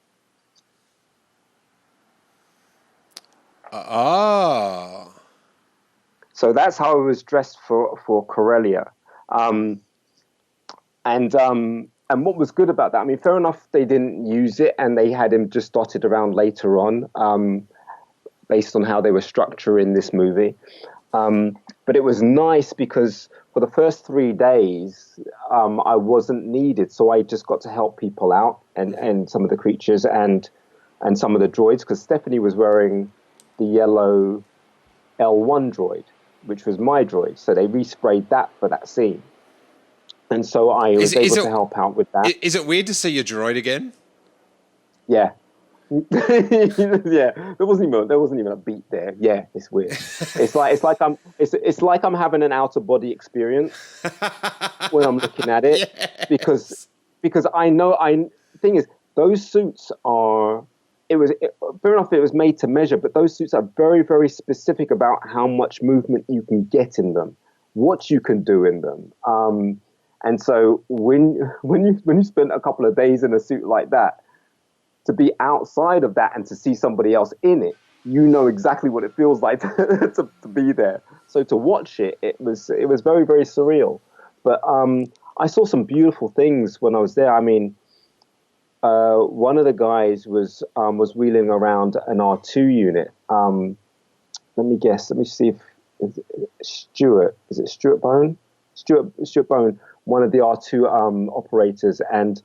So that's how I was dressed for Corellia. And what was good about that, I mean, fair enough, they didn't use it and they had him just dotted around later on, based on how they were structuring this movie. But it was nice because for the first 3 days, I wasn't needed. So I just got to help people out and some of the creatures and some of the droids, because Stephanie was wearing the yellow L1 droid, which was my droid. So they resprayed that for that scene. And so I was able to help out with that. Is it weird to see your droid again? Yeah. Yeah, there wasn't even a beat there. Yeah, it's weird. It's like I'm having an out of body experience when I'm looking at it. Yes. because I know thing is, those suits are fair enough, it was made to measure, but those suits are very, very specific about how much movement you can get in them, what you can do in them. And so when you spend a couple of days in a suit like that, to be outside of that and to see somebody else in it, you know exactly what it feels like to be there. So to watch it, it was very, very surreal. But I saw some beautiful things when I was there. I mean, one of the guys was wheeling around an R2 unit. Let me guess. Let me see if Stuart. Is it Stuart Bone? Stuart Bone, one of the R2 operators, and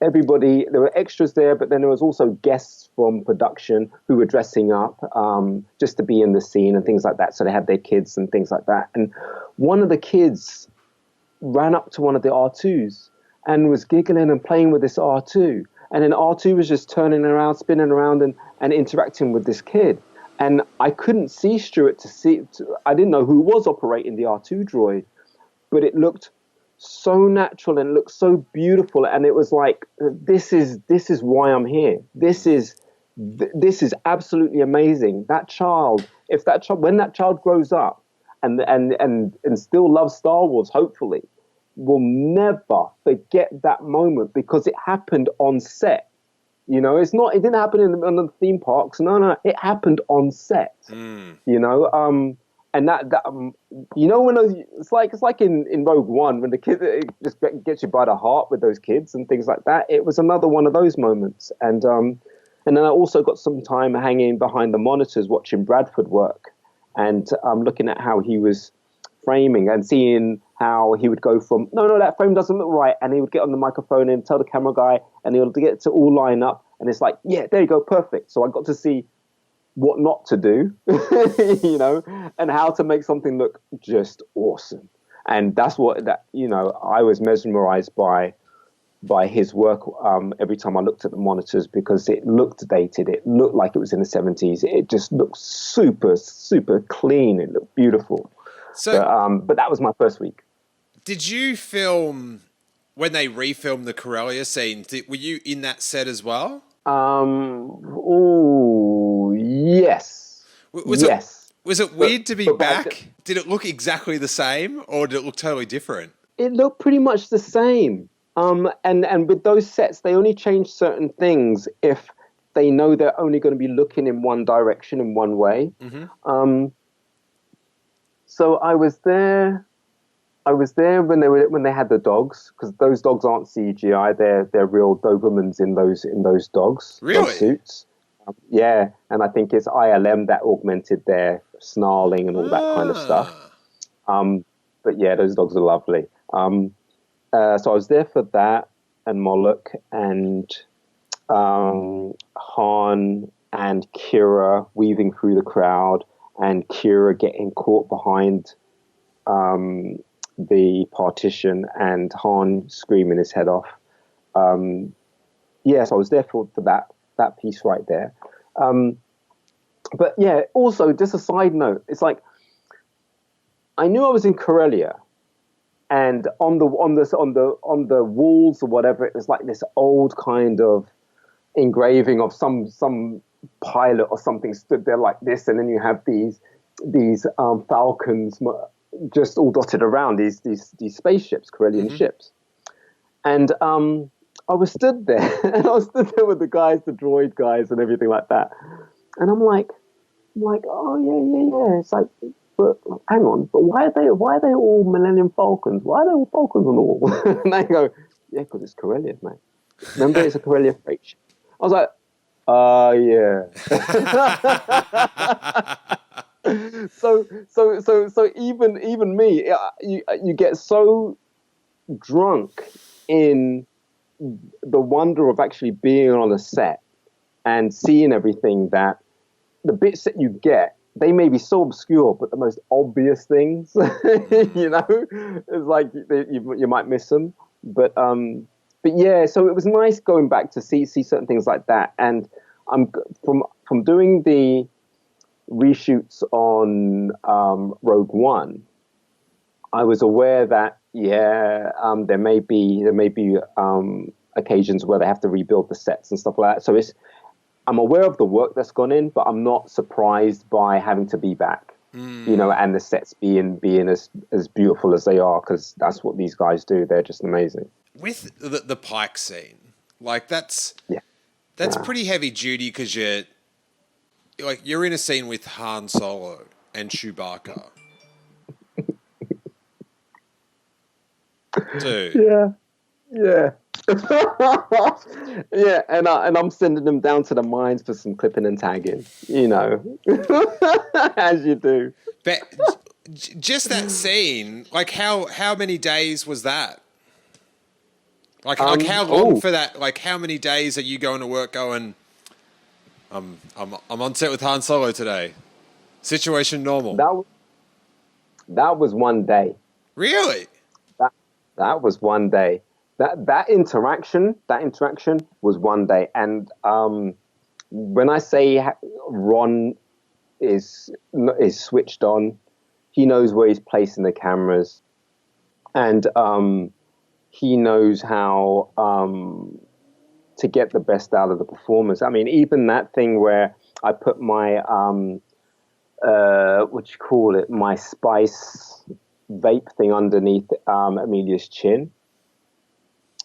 everybody, there were extras there, but then there was also guests from production who were dressing up just to be in the scene and things like that. So they had their kids and things like that. And one of the kids ran up to one of the R2s and was giggling and playing with this R2. And then R2 was just turning around, spinning around, and interacting with this kid. And I couldn't see Stuart I didn't know who was operating the R2 droid, but it looked so natural and it looked so beautiful. And it was like, this is why I'm here. This is absolutely amazing. That child, when that child grows up and still loves Star Wars, hopefully, will never forget that moment because it happened on set. You know, it didn't happen in the theme parks. No, it happened on set. You know, and that you know, it's like in Rogue One when the kid just gets you by the heart with those kids and things like that. It was another one of those moments, and then I also got some time hanging behind the monitors watching Bradford work, and looking at how he was framing and seeing how he would go from, no, that frame doesn't look right. And he would get on the microphone and tell the camera guy, and he'll get to all line up. And it's like, yeah, there you go, perfect. So I got to see what not to do, you know, and how to make something look just awesome. And that's you know, I was mesmerized by his work every time I looked at the monitors, because it looked dated. It looked like it was in the 70s. It just looked super, super clean. It looked beautiful. So, but that was my first week. Did you film when they refilmed the Corellia scene? Were you in that set as well? Oh, yes. Yes. Was it weird to be back? Did it look exactly the same, or did it look totally different? It looked pretty much the same. And with those sets, they only change certain things if they know they're only going to be looking in one direction in one way. Mm-hmm. So I was there when they had the dogs, because those dogs aren't CGI. They're real Dobermans in those dogs. Really? Those suits. Yeah, and I think it's ILM that augmented their snarling and all that kind of stuff. But yeah, those dogs are lovely. So I was there for that, and Moloch and Han and Kira weaving through the crowd, and Kira getting caught behind the partition, and Han screaming his head off. Yes, I was there for that piece right there. But yeah, also just a side note, it's like I knew I was in Corellia, and on the walls or whatever, it was like this old kind of engraving of some pilot or something stood there like this, and then you have these falcons just all dotted around, these spaceships, Corellian mm-hmm. ships. And I was stood there, and I was stood there with the droid guys and everything like that. And I'm like, oh yeah. It's like, but hang on, but why are they all Millennium Falcons? Why are they all Falcons on the wall? And they go, yeah, because it's Corellia, mate. Remember, it's a Corellia freight ship. I was like, yeah. So even me, you get so drunk in the wonder of actually being on a set and seeing everything, that the bits that you get, they may be so obscure, but the most obvious things, you know, it's like you might miss them. But yeah, so it was nice going back to see certain things like that. And I'm from doing the reshoots on Rogue One, I was aware that there may be occasions where they have to rebuild the sets and stuff like that. So I'm aware of the work that's gone in, but I'm not surprised by having to be back, you know, and the sets being as beautiful as they are, because that's what these guys do. They're just amazing. With the Pike scene, like that's pretty heavy duty, because you're in a scene with Han Solo and Chewbacca. Dude. Yeah. Yeah, and I'm sending them down to the mines for some clipping and tagging, you know, as you do. But just that scene, like how many days was that? Like how long for that? Like how many days are you going to work going, I'm on set with Han Solo today. Situation normal. That was one day. Really? That was one day. that interaction was one day. And when I say Ron is switched on, he knows where he's placing the cameras, and he knows how to get the best out of the performance. I mean, even that thing where I put my what you call it, my spice vape thing underneath Amelia's chin.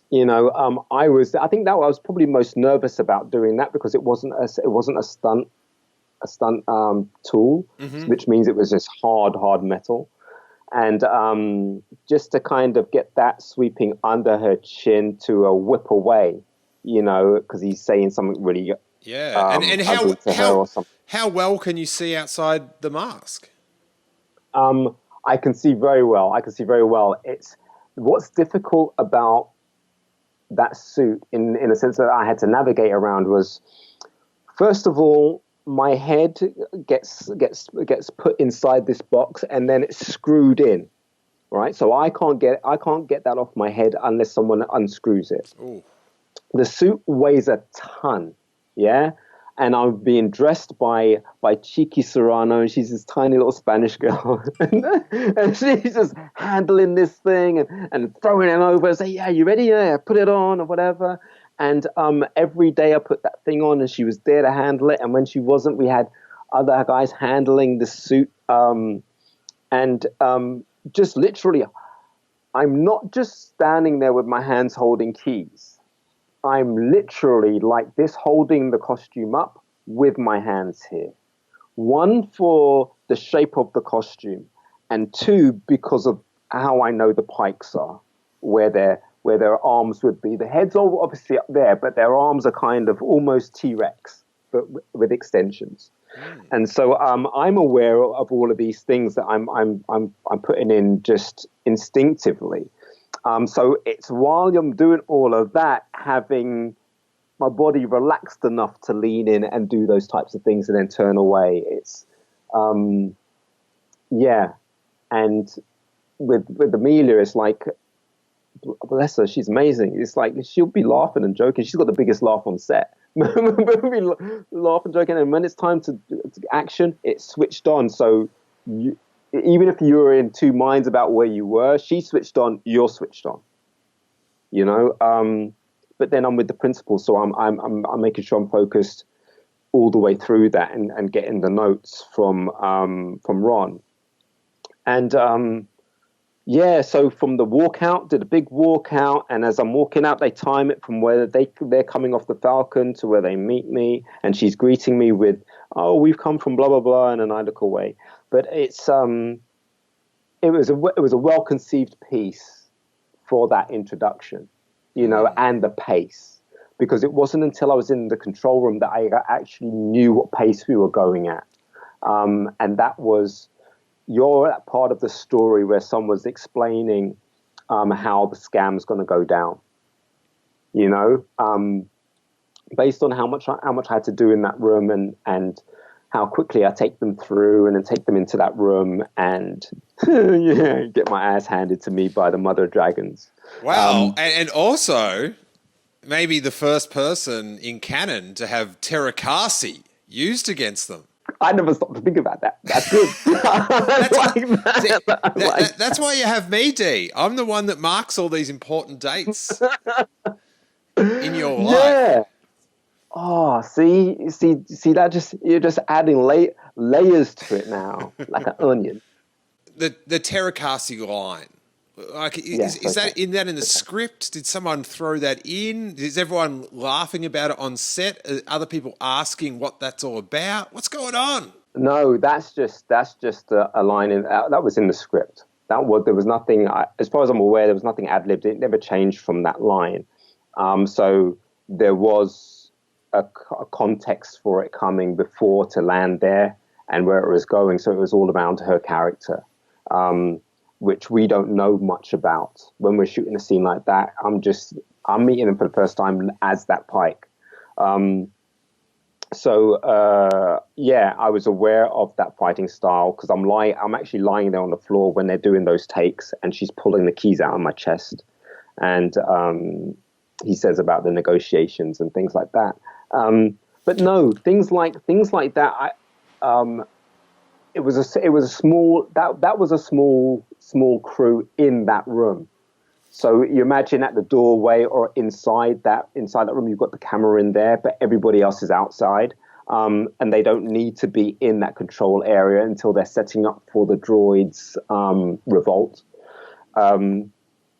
You know, I think that I was probably most nervous about doing that because it wasn't a stunt tool, which means it was just hard metal. And just to kind of get that sweeping under her chin to a whip away, you know, because he's saying something really and how well can you see outside the mask? I can see very well. It's what's difficult about that suit in a sense that I had to navigate around was, first of all, my head gets put inside this box and then it's screwed in, right? So I can't get that off my head unless someone unscrews it. Ooh. The suit weighs a ton, yeah. And I'm being dressed by Chiqui Serrano, and she's this tiny little Spanish girl, and she's just handling this thing and throwing it over and say, "Yeah, you ready? Yeah, put it on," or whatever. And every day I put that thing on, and she was there to handle it. And when she wasn't, we had other guys handling the suit. And just literally, I'm not just standing there with my hands holding keys. I'm literally like this, holding the costume up with my hands here. One, for the shape of the costume, and two, because of how I know the pikes are, where their arms would be. The head's obviously up there, but their arms are kind of almost T-Rex, but with extensions. And so I'm aware of all of these things that I'm putting in just instinctively. So it's while I'm doing all of that, having my body relaxed enough to lean in and do those types of things and then turn away. It's, yeah. And with Amelia, it's like, bless her, she's amazing. It's like she'll be laughing and joking. She's got the biggest laugh on set. We'll be laughing and joking, and when it's time to action, it's switched on. So even if you were in two minds about where you were, she switched on, you're switched on. You know, but then I'm with the principal, so I'm making sure I'm focused all the way through that and getting the notes from Ron. And yeah, so from the walkout, did a big walkout, and as I'm walking out, they time it from where they're coming off the Falcon to where they meet me, and she's greeting me with, "Oh, we've come from blah blah blah," and then I look away. But it was a well conceived piece for that introduction, you know, and the pace, because it wasn't until I was in the control room that I actually knew what pace we were going at, and that was. You're at part of the story where someone's explaining how the scam's going to go down. You know, based on how much I had to do in that room and how quickly I take them through and then take them into that room and yeah, get my ass handed to me by the Mother Dragons. Wow, and also maybe the first person in canon to have Terakasi used against them. I never stopped to think about that. That's good. That's why you have me, Dee. I'm the one that marks all these important dates in your life. Yeah. Oh, see, that you're just adding layers to it now, like an onion. The Terakasi line. Like, is that in the script? Did someone throw that in? Is everyone laughing about it on set? Are other people asking what that's all about? What's going on? No, that's just a line that was in the script. There was nothing, as far as I'm aware, there was nothing ad-libbed. It never changed from that line. So there was a context for it coming before to land there and where it was going. So it was all around her character. Which we don't know much about when we're shooting a scene like that. I'm meeting them for the first time as that Pike. Yeah, I was aware of that fighting style because I'm actually lying there on the floor when they're doing those takes, and she's pulling the keys out of my chest, and he says about the negotiations and things like that. But no, things like that. It was a small crew in that room. So you imagine at the doorway or inside that room, you've got the camera in there, but everybody else is outside, and they don't need to be in that control area until they're setting up for the droids' revolt.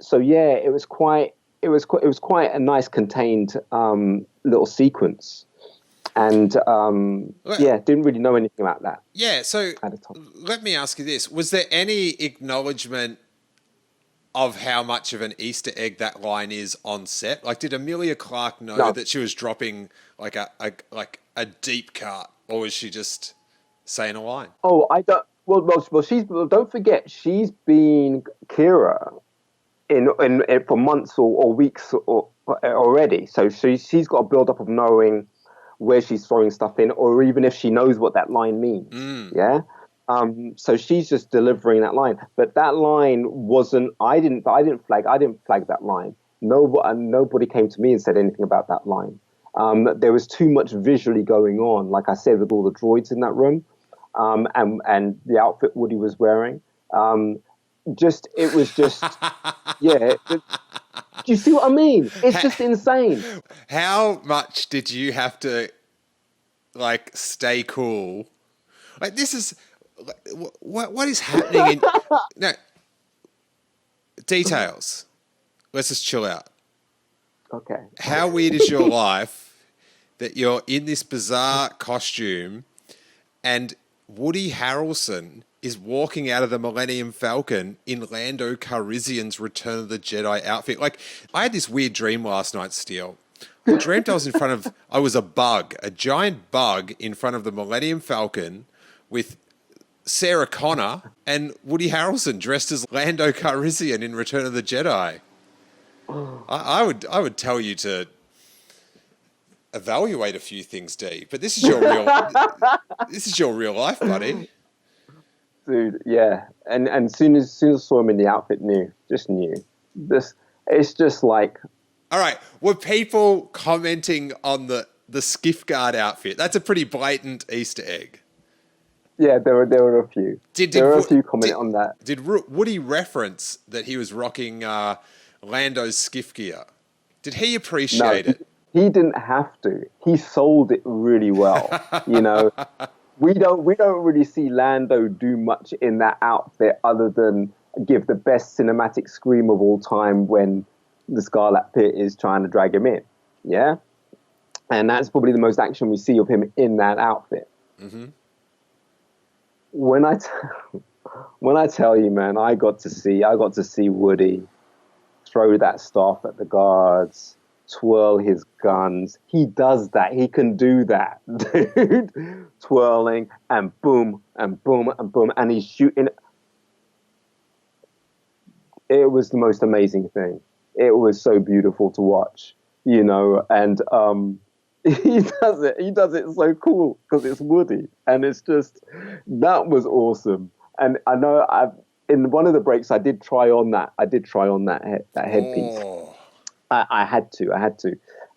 So yeah, it was quite a nice contained little sequence, and didn't really know anything about that. Yeah, so let me ask you this: was there any acknowledgement of how much of an Easter egg that line is on set? Like, did Emilia Clarke know that she was dropping like a deep cut, or was she just saying a line? Oh, I don't. Well, don't forget, she's been Kira in for months or weeks already. So she's got a build up of knowing where she's throwing stuff in, or even if she knows what that line means. Yeah. So she's just delivering that line, but that line wasn't. I didn't flag that line. Nobody came to me and said anything about that line. There was too much visually going on, like I said, with all the droids in that room, and the outfit Woody was wearing. It was just, yeah. Do you see what I mean? It's just insane. How much did you have to, like, stay cool? Like, this is. What is happening in no Dee Tails? Let's just chill out. Okay. How weird is your life that you're in this bizarre costume and Woody Harrelson is walking out of the Millennium Falcon in Lando Calrissian's Return of the Jedi outfit? Like, I had this weird dream last night, Steele. I dreamt I was a bug, a giant bug in front of the Millennium Falcon with Sarah Connor and Woody Harrelson dressed as Lando Calrissian in Return of the Jedi. I would tell you to evaluate a few things, Dee, but this is your real life, buddy. Dude, yeah, and soon as I saw him in the outfit, knew. This, it's just like. All right, were people commenting on the skiff guard outfit? That's a pretty blatant Easter egg. Yeah, there were a few. There were a few commenting on that. Did Woody reference that he was rocking Lando's skiff gear? Did he appreciate it? He didn't have to. He sold it really well. You know, we don't really see Lando do much in that outfit other than give the best cinematic scream of all time when the Scarlet Pit is trying to drag him in. Yeah, and that's probably the most action we see of him in that outfit. Mm-hmm. When I tell you, man, I got to see Woody throw that staff at the guards, twirl his guns. He does that. He can do that, dude. Twirling and boom and boom and boom, and he's shooting. It was the most amazing thing. It was so beautiful to watch, you know, and he does it so cool because it's Woody, and it's just, that was awesome. And I know in one of the breaks I did try on that headpiece. Oh. I had to,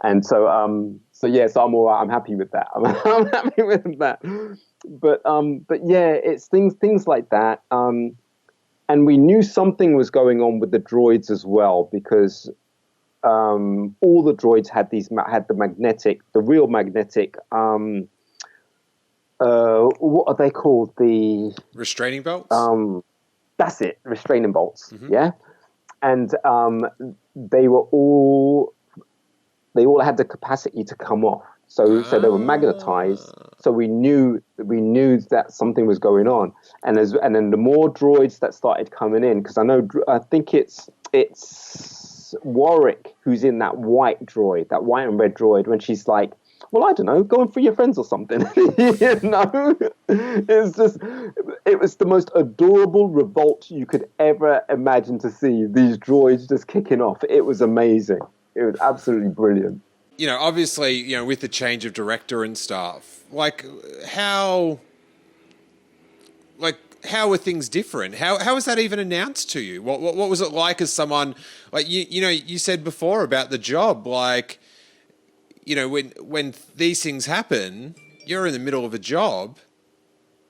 and so I'm all right. I'm happy with that. I'm happy with that. But yeah, it's things like that. And we knew something was going on with the droids as well, because all the droids had the real magnetic. What are they called? The restraining bolts. That's it, restraining bolts. Mm-hmm. Yeah, and they all had the capacity to come off. So they were magnetized. So we knew that something was going on. And then the more droids that started coming in, because I think it's Warwick who's in that white droid, that white and red droid, when she's like, well, I don't know, going for your friends or something. You know, it was the most adorable revolt you could ever imagine to see. These droids just kicking off. It was amazing. It was absolutely brilliant. You know, obviously, you know, with the change of director and stuff, like how, like how were things different? How was that even announced to you? What was it like as someone, like, you said before about the job, like, when these things happen, you're in the middle of a job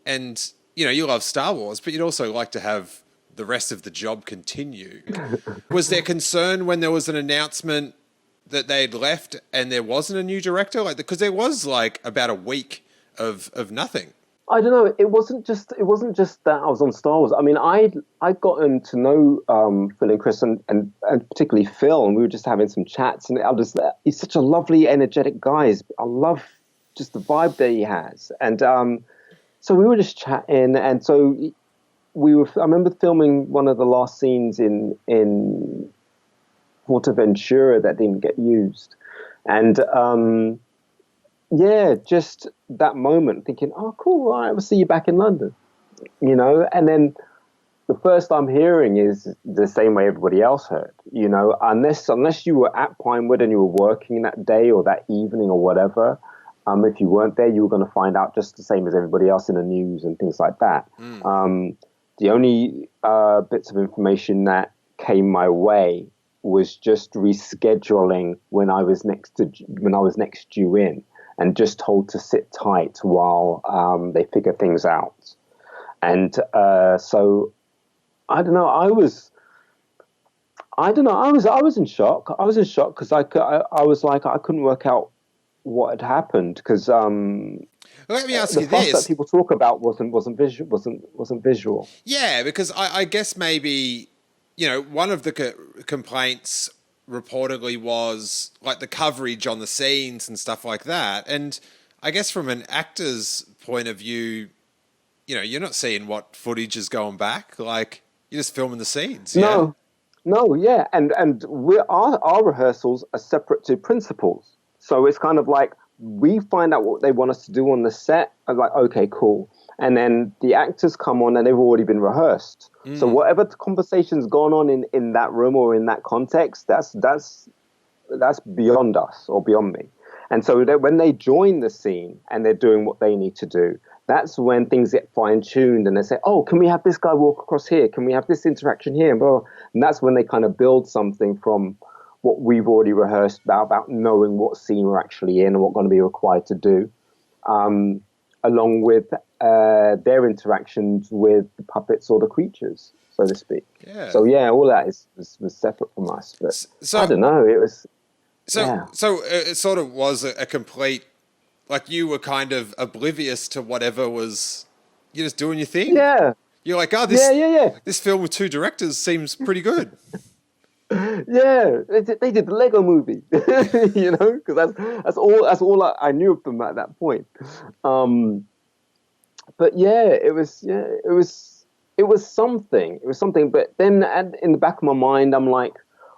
and, you love Star Wars, but you'd also like to have the rest of the job continue. Was there concern when there was an announcement that they'd left and there wasn't a new director? Like, because there was like about a week of nothing. I don't know. It wasn't just that I was on Star Wars. I mean, I'd gotten to know Phil and Chris and particularly Phil, and we were just having some chats. And he's such a lovely, energetic guy. I love just the vibe that he has. And so we were just chatting, and so I remember filming one of the last scenes in Ventura that didn't get used, and just that moment thinking, oh, cool, all right, we'll see you back in London, and then the first I'm hearing is the same way everybody else heard, unless you were at Pinewood and you were working that day or that evening or whatever. If you weren't there, you were going to find out just the same as everybody else in the news and things like that. The only bits of information that came my way was just rescheduling when I was next due in, and just told to sit tight while they figure things out. And so I don't know. I was in shock. I was in shock because I was like, I couldn't work out what had happened, because let me ask you the this: fuss that people talk about wasn't visual. Yeah, because I guess maybe one of the complaints reportedly was like the coverage on the scenes and stuff like that. And I guess from an actor's point of view, you're not seeing what footage is going back. Like, you're just filming the scenes. Yeah? No, yeah, and our rehearsals are separate to principals. So it's kind of like we find out what they want us to do on the set. I'm like, okay, cool. And then the actors come on and they've already been rehearsed. So whatever the conversation's gone on in that room or in that context, that's beyond us or beyond me. And so when they join the scene and they're doing what they need to do, that's when things get fine-tuned and they say, oh, can we have this guy walk across here? Can we have this interaction here? And that's when they kind of build something from what we've already rehearsed about knowing what scene we're actually in and what we're going to be required to do, along with their interactions with the puppets or the creatures, so to speak. Yeah. So yeah, all that was separate from us. But so, I don't know. It was. So it sort of was a complete, like, you were kind of oblivious to whatever was. You're just doing your thing. Yeah. You're like, oh, this film with two directors seems pretty good. Yeah, they did the Lego movie, because that's all I knew of them at that point. But yeah, it was something. It was something. But then in the back of my mind, I'm like,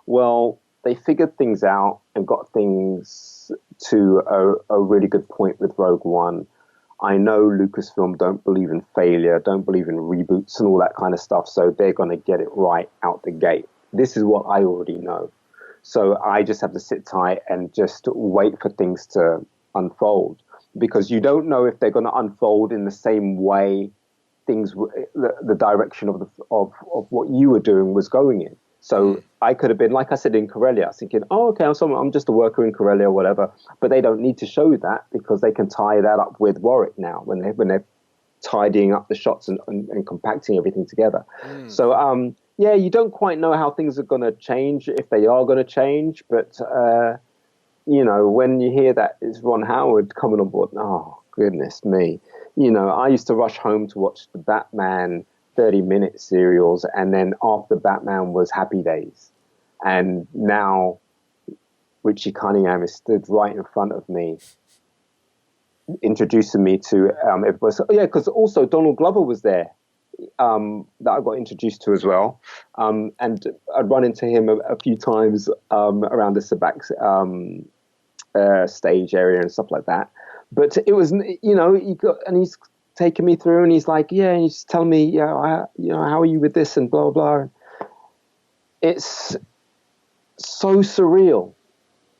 well, they figured things out and got things to a really good point with Rogue One. I know Lucasfilm don't believe in failure, don't believe in reboots and all that kind of stuff, so they're going to get it right out the gate. This is what I already know. So I just have to sit tight and just wait for things to unfold, because you don't know if they're going to unfold in the same way the direction of what you were doing was going in. So I could have been, like I said, in Corellia, thinking, oh, okay, I'm just a worker in Corellia or whatever. But they don't need to show that, because they can tie that up with Warwick now when they're tidying up the shots and compacting everything together. So, yeah, you don't quite know how things are going to change, if they are going to change. But, when you hear that it's Ron Howard coming on board, oh, goodness me. I used to rush home to watch the Batman 30-minute serials, and then after Batman was Happy Days. And now Richie Cunningham is stood right in front of me, introducing me to everybody. So, yeah, because also Donald Glover was there, that I got introduced to as well. And I'd run into him a few times around the Sabak stage area and stuff like that. But it was, he's taking me through, and he's like, yeah, and he's telling me, how are you with this and blah, blah. It's so surreal.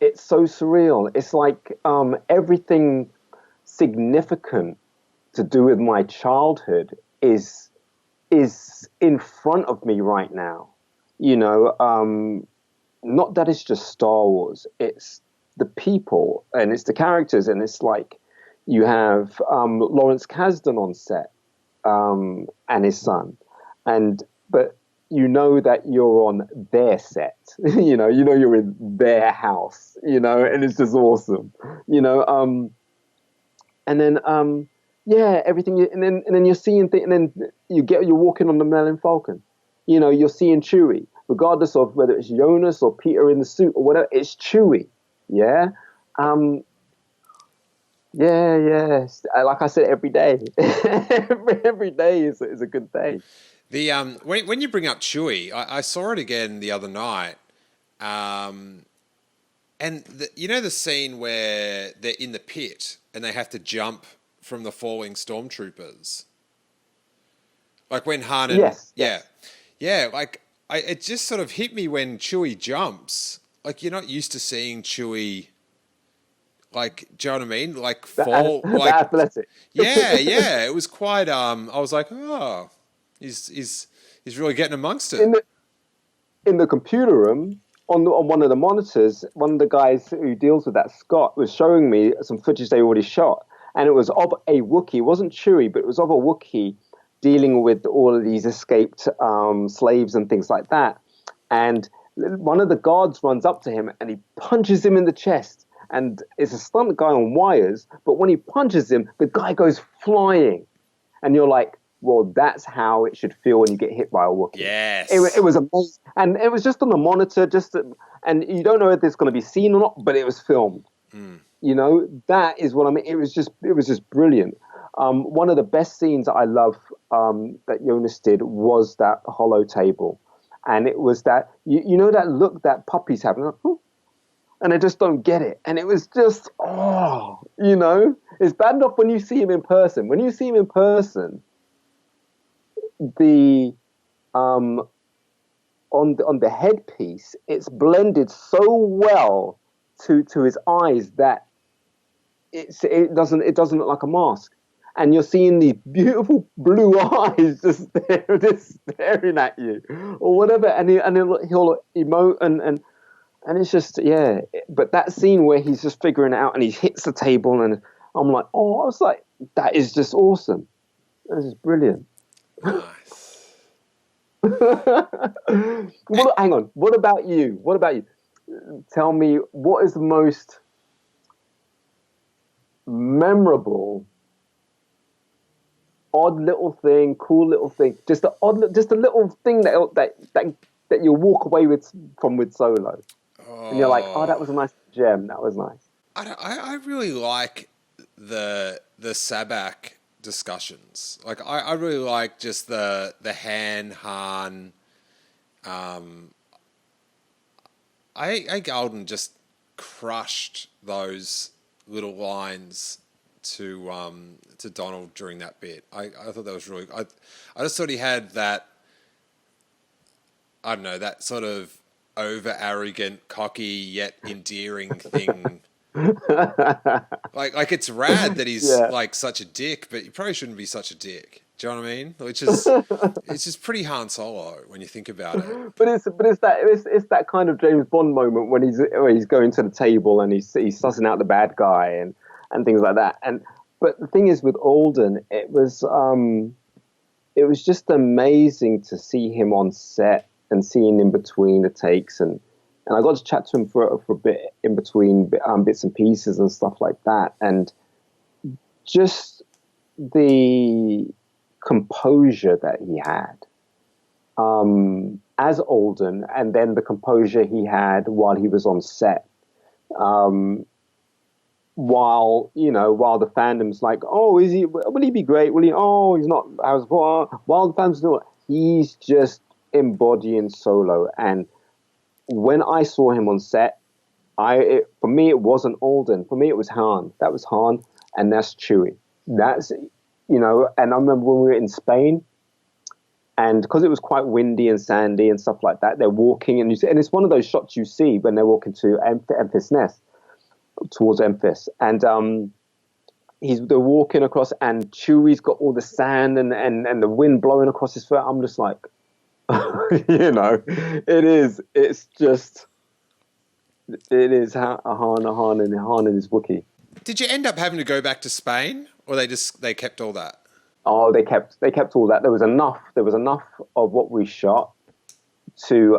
It's like everything significant to do with my childhood is is in front of me right now. You know, not that it's just Star Wars, it's the people and it's the characters, and it's like you have Lawrence Kasdan on set and his son, but you know that you're on their set, you know you're in their house, and it's just awesome, and then yeah, everything, and then you're seeing things, and then you're walking on the Millennium Falcon, you're seeing Chewie, regardless of whether it's Jonas or Peter in the suit or whatever, it's Chewie, yeah. Yeah. Like I said, every day, every day is a good day. The when you bring up Chewie, I saw it again the other night, and the scene where they're in the pit and they have to jump from the falling stormtroopers, like when Han and like it just sort of hit me when Chewie jumps. Like, you're not used to seeing Chewie. Like, do you know what I mean? Like, fall, like athletic. Yeah. It was quite. I was like, oh, he's really getting amongst it. In the computer room, on one of the monitors, one of the guys who deals with that, Scott, was showing me some footage they already shot, and it was of a Wookiee. It wasn't Chewie, but it was of a Wookiee dealing with all of these escaped slaves and things like that. And one of the guards runs up to him and he punches him in the chest. And it's a stunt guy on wires, but when he punches him, the guy goes flying. And you're like, well, that's how it should feel when you get hit by a Wookiee. Yes. It was amazing. And it was just on the monitor, and you don't know if it's going to be seen or not, but it was filmed. That is what I mean. It was just brilliant. One of the best scenes I love that Jonas did was that holo table. And it was that, you know that look that puppies have, and I just don't get it. And it was just, it's bad enough when you see him in person. When you see him in person, the on the headpiece, it's blended so well to his eyes that it doesn't look like a mask. And you're seeing these beautiful blue eyes just staring at you, or whatever. And he'll emote and it's just, yeah. But that scene where he's just figuring it out and he hits the table, and I'm like, I was like, that is just awesome. That is brilliant. Nice. Hang on. What about you? Tell me, what is the most memorable, odd little thing, cool little thing, just a little thing that you walk away from Solo, and you're like, oh, that was a nice gem. That was nice. I really like the Sabak discussions. Like, I really like just the Han. I Golden just crushed those little lines to Donald during that bit. I thought that was really. I just thought he had that. I don't know, that sort of over arrogant, cocky yet endearing thing. like it's rad that he's like such a dick, but you probably shouldn't be such a dick. Do you know what I mean? Which is it's just pretty Han Solo when you think about it. But it's that kind of James Bond moment when he's going to the table and he's sussing out the bad guy and things like that. But the thing is, with Alden, it was just amazing to see him on set and seeing in between the takes, and I got to chat to him for a bit in between bits and pieces and stuff like that, and just the composure that he had as Alden, and then the composure he had while he was on set. While the fandom's like, oh, will he be great? Will he? Oh, he's not. While the fandom's not, he's just embodying Solo. And when I saw him on set, for me it wasn't Alden. For me it was Han. That was Han, and that's Chewie. That's and I remember when we were in Spain, and because it was quite windy and sandy and stuff like that, they're walking, and it's one of those shots you see when they're walking to Enfys Nest, towards Enfys, and they're walking across, and Chewie's got all the sand and the wind blowing across his foot. I'm just like, it is Han and his Wookiee. Did you end up having to go back to Spain, or they kept all that? Oh, they kept all that. There was enough of what we shot to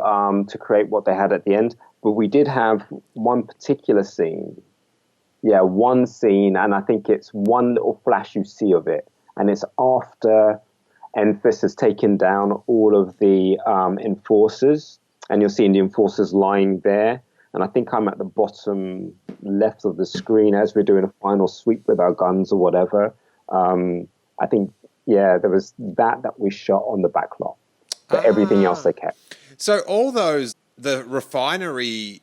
create what they had at the end. But we did have one particular scene. Yeah, one scene, and I think it's one little flash you see of it, and it's after Enfys has taken down all of the enforcers, and you're seeing the enforcers lying there. And I think I'm at the bottom left of the screen as we're doing a final sweep with our guns or whatever. I think, there was that we shot on the back lot, but everything else they kept. So the refinery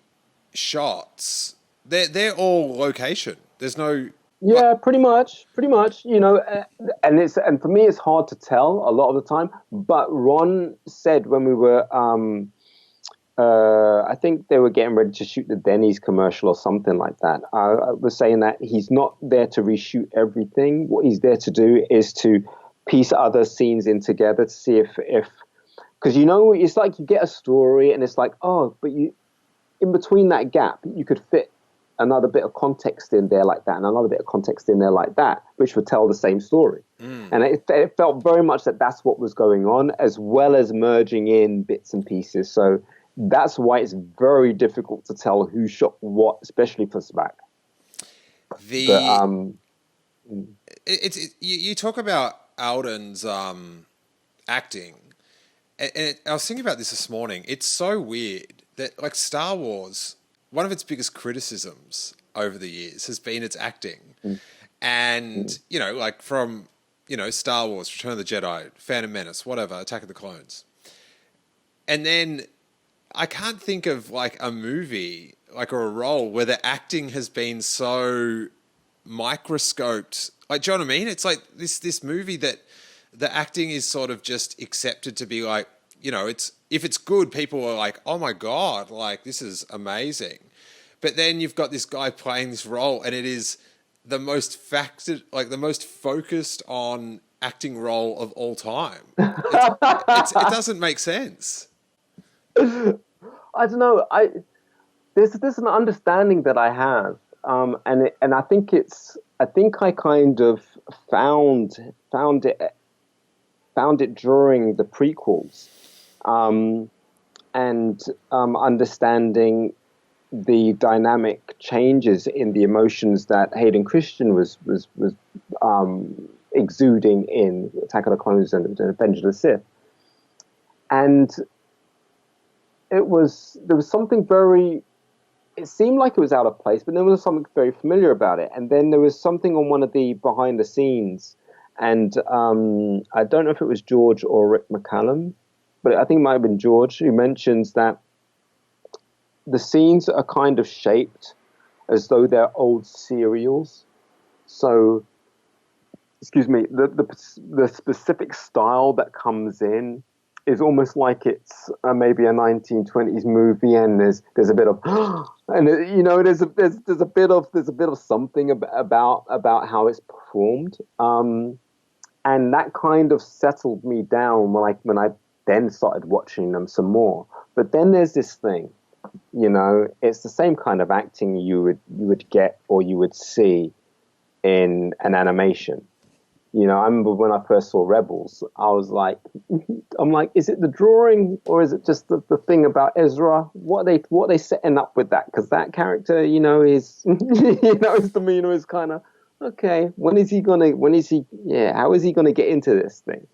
shots, they're all location. There's no... Yeah, pretty much. And for me, it's hard to tell a lot of the time. But Ron said when we were, I think they were getting ready to shoot the Denny's commercial or something like that. I was saying that he's not there to reshoot everything. What he's there to do is to piece other scenes in together to see if because it's like you get a story and it's like, but in between that gap, you could fit another bit of context in there like that and another bit of context in there like that, which would tell the same story. And it felt very much that that's what was going on, as well as merging in bits and pieces. So that's why it's very difficult to tell who shot what, especially for SPAC. You talk about Alden's acting, and I was thinking about this morning. It's so weird that, like, Star Wars, one of its biggest criticisms over the years has been its acting. And, like from, Star Wars, Return of the Jedi, Phantom Menace, whatever, Attack of the Clones. And then I can't think of like a movie, like, or a role where the acting has been so microscoped. Like, do you know what I mean? It's like this movie that the acting is sort of just accepted to be like, if it's good, people are like, oh my God, like, this is amazing. But then you've got this guy playing this role, and it is the most the most focused on acting role of all time. It doesn't make sense. I don't know. There's an understanding that I have, and I think I kind of found it during the prequels, and understanding the dynamic changes in the emotions that Hayden Christensen was exuding in Attack of the Clones and Revenge of the Sith, and there was something it seemed like it was out of place, but there was something very familiar about it. And then there was something on one of the behind the scenes, and I don't know if it was George or Rick McCallum, but I think it might have been George, who mentions that the scenes are kind of shaped as though they're old serials. So, excuse me, the specific style that comes in is almost like it's maybe a 1920s movie, and there's a bit of and there's a bit of something about how it's performed, and that kind of settled me down when I then started watching them some more. But then there's this thing, it's the same kind of acting you would get or you would see in an animation. I remember when I first saw Rebels, I'm like, is it the drawing or is it just the thing about Ezra? What are they setting up with that? Because that character, his demeanor is kind of, okay, how is he gonna get into this thing?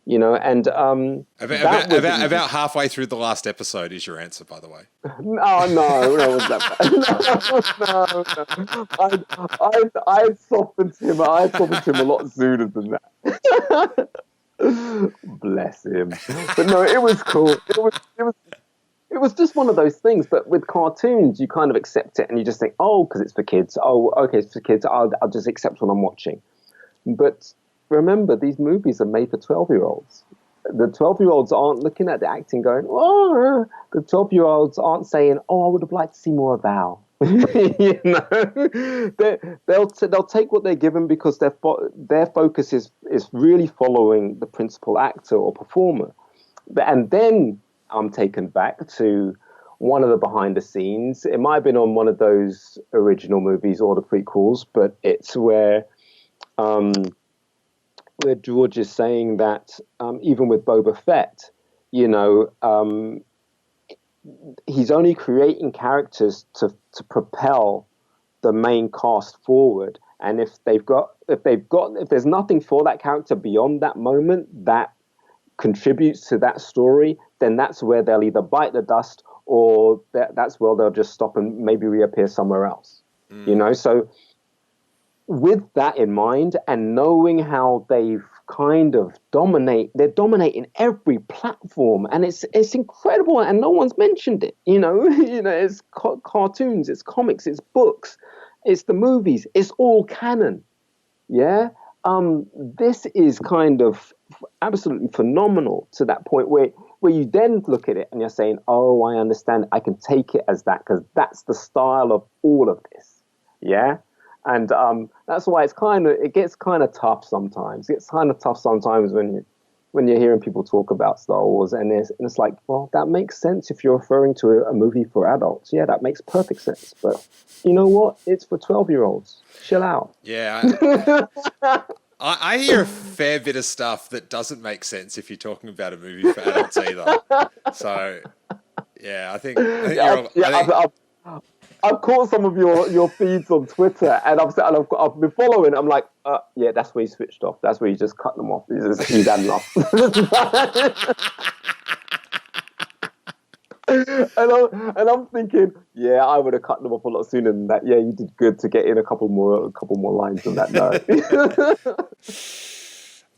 And about halfway through the last episode is your answer, by the way. No, it wasn't that bad. No. I softened him a lot sooner than that. Bless him. But no, it was cool. It was just one of those things. But with cartoons, you kind of accept it and you just think, because it's for kids. Oh, okay, it's for kids. I'll just accept what I'm watching. But remember, these movies are made for 12-year-olds. The 12-year-olds aren't looking at the acting going, oh. The 12-year-olds aren't saying, I would have liked to see more of Val. You know, they'll take what they're given because their focus is really following the principal actor or performer. And then I'm taken back to one of the behind the scenes. It might have been on one of those original movies or the prequels, but it's where George is saying that even with Boba Fett, you know, he's only creating characters to propel the main cast forward. And if there's nothing for that character beyond that moment that contributes to that story, then that's where they'll either bite the dust or that's where they'll just stop and maybe reappear somewhere else. You know, so with that in mind and knowing how they've kind of they're dominating every platform, and it's incredible, and no one's mentioned it. You know, it's cartoons, it's comics, it's books, it's the movies, it's all canon. Yeah, this is kind of absolutely phenomenal to that point where you then look at it and you're saying, oh, I understand, I can take it as that because that's the style of all of this. Yeah. And that's why it gets kind of tough sometimes. It gets kind of tough sometimes when you're hearing people talk about Star Wars, and it's like, well, that makes sense if you're referring to a movie for adults. Yeah, that makes perfect sense. But you know what? It's for 12-year-olds. Chill out. Yeah. I hear a fair bit of stuff that doesn't make sense if you're talking about a movie for adults either. So, yeah, I think I've caught some of your feeds on Twitter, and I've been following. I'm like, yeah, that's where you switched off. That's where you just cut them off. He's had enough. and I'm thinking, yeah, I would have cut them off a lot sooner than that. Yeah, you did good to get in a couple more lines on that note.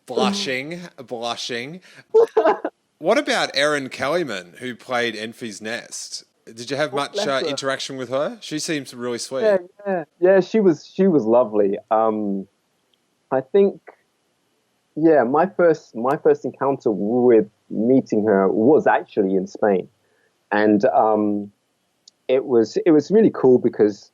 Blushing. What about Erin Kellyman, who played Enfys Nest? Did you have much interaction with her? She seems really sweet. Yeah. She was lovely. I think, yeah, my first encounter with meeting her was actually in Spain, and it was really cool because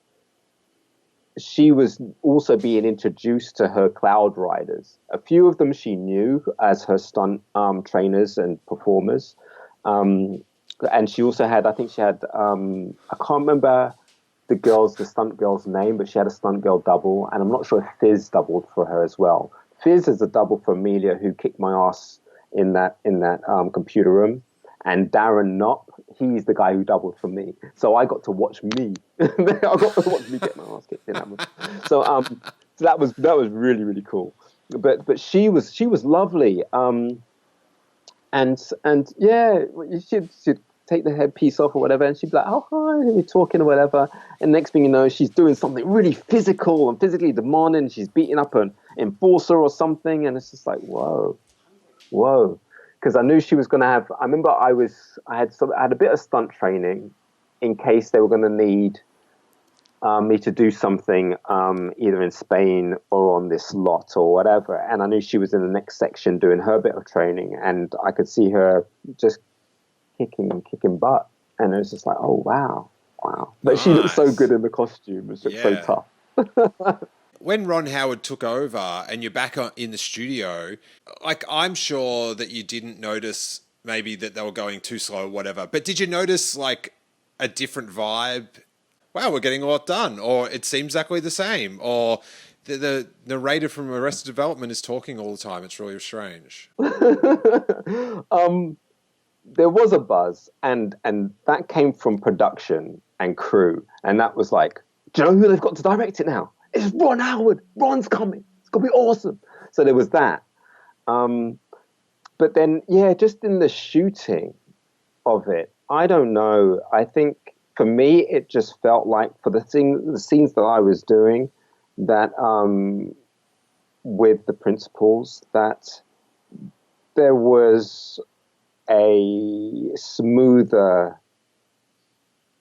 she was also being introduced to her cloud riders. A few of them she knew as her stunt trainers and performers. And she also had, I can't remember the stunt girl's name, but she had a stunt girl double, and I'm not sure if Fizz doubled for her as well. Fizz is a double for Amelia, who kicked my ass in that computer room, and Darren Knopp, he's the guy who doubled for me. So I got to watch me. I got to watch me get my ass kicked in that movie. So that was really, really cool. But she was lovely. And yeah, you should take the headpiece off or whatever, and she'd be like, oh, hi, and we're talking or whatever. And next thing you know, she's doing something really physical and physically demanding. She's beating up an enforcer or something, and it's just like, whoa. Because I knew she was going to have. I remember I had a bit of stunt training in case they were going to need me to do something either in Spain or on this lot or whatever. And I knew she was in the next section doing her bit of training, and I could see her just kicking butt. And it was just like, oh, wow. But she looked so good in the costume. It looked so tough. When Ron Howard took over and you're back in the studio, like, I'm sure that you didn't notice maybe that they were going too slow or whatever, but did you notice like a different vibe? Wow, we're getting a lot done, or it seems exactly the same, or the narrator from Arrested Development is talking all the time. It's really strange. There was a buzz, and that came from production and crew, and that was like, do you know who they've got to direct it now? It's Ron Howard. Ron's coming. It's gonna be awesome. So there was that. But then, yeah, just in the shooting of it, I don't know. I think for me, it just felt like for the scenes that I was doing, that with the principals, that there was a smoother.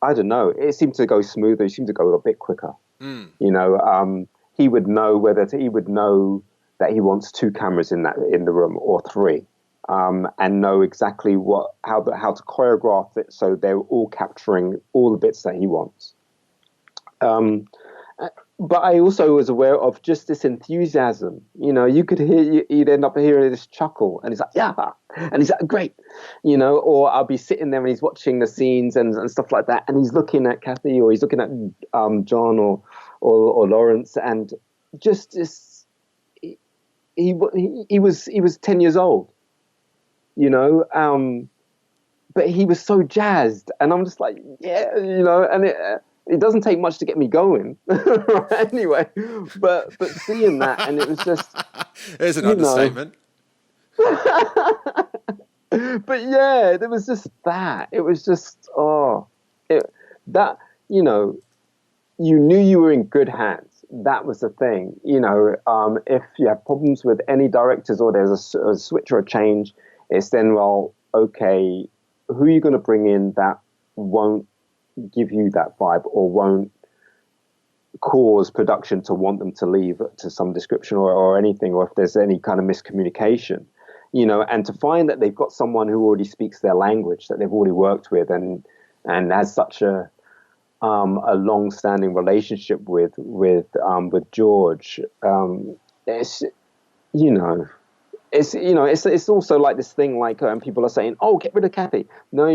I don't know. It seemed to go smoother. It seemed to go a bit quicker. You know, he would know that he wants 2 cameras in the room or 3. And know exactly how to choreograph it so they're all capturing all the bits that he wants. But I also was aware of just this enthusiasm. You could hear, you'd end up hearing this chuckle, and he's like, yeah, and he's like, great, or I'll be sitting there and he's watching the scenes and stuff like that, and he's looking at Kathy, or he's looking at John or Lawrence, and just he was 10 years old, but he was so jazzed, and I'm just like, yeah, and it doesn't take much to get me going, anyway. But seeing that, and it was just, there's an understatement. But yeah, there was just that. It was just you knew you were in good hands. That was the thing. If you have problems with any directors or there's a switch or a change, it's then, well, okay, who are you going to bring in that won't give you that vibe or won't cause production to want them to leave to some description or anything, or if there's any kind of miscommunication, and to find that they've got someone who already speaks their language, that they've already worked with and has such a long-standing relationship with George. It's also like this thing, like people are saying, "Oh, get rid of Kathy." No,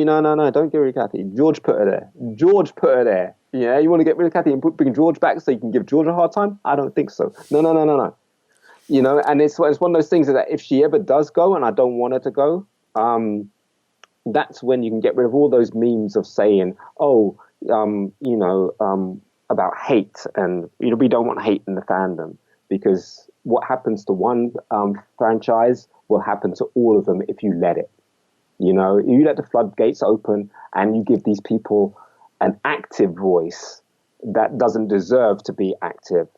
don't get rid of Kathy. George put her there. Yeah, you want to get rid of Kathy and bring George back so you can give George a hard time? I don't think so. No. And it's one of those things that if she ever does go, and I don't want her to go, that's when you can get rid of all those memes of saying, about hate, and we don't want hate in the fandom, because what happens to one franchise will happen to all of them if you let it. You let the floodgates open and you give these people an active voice that doesn't deserve to be active.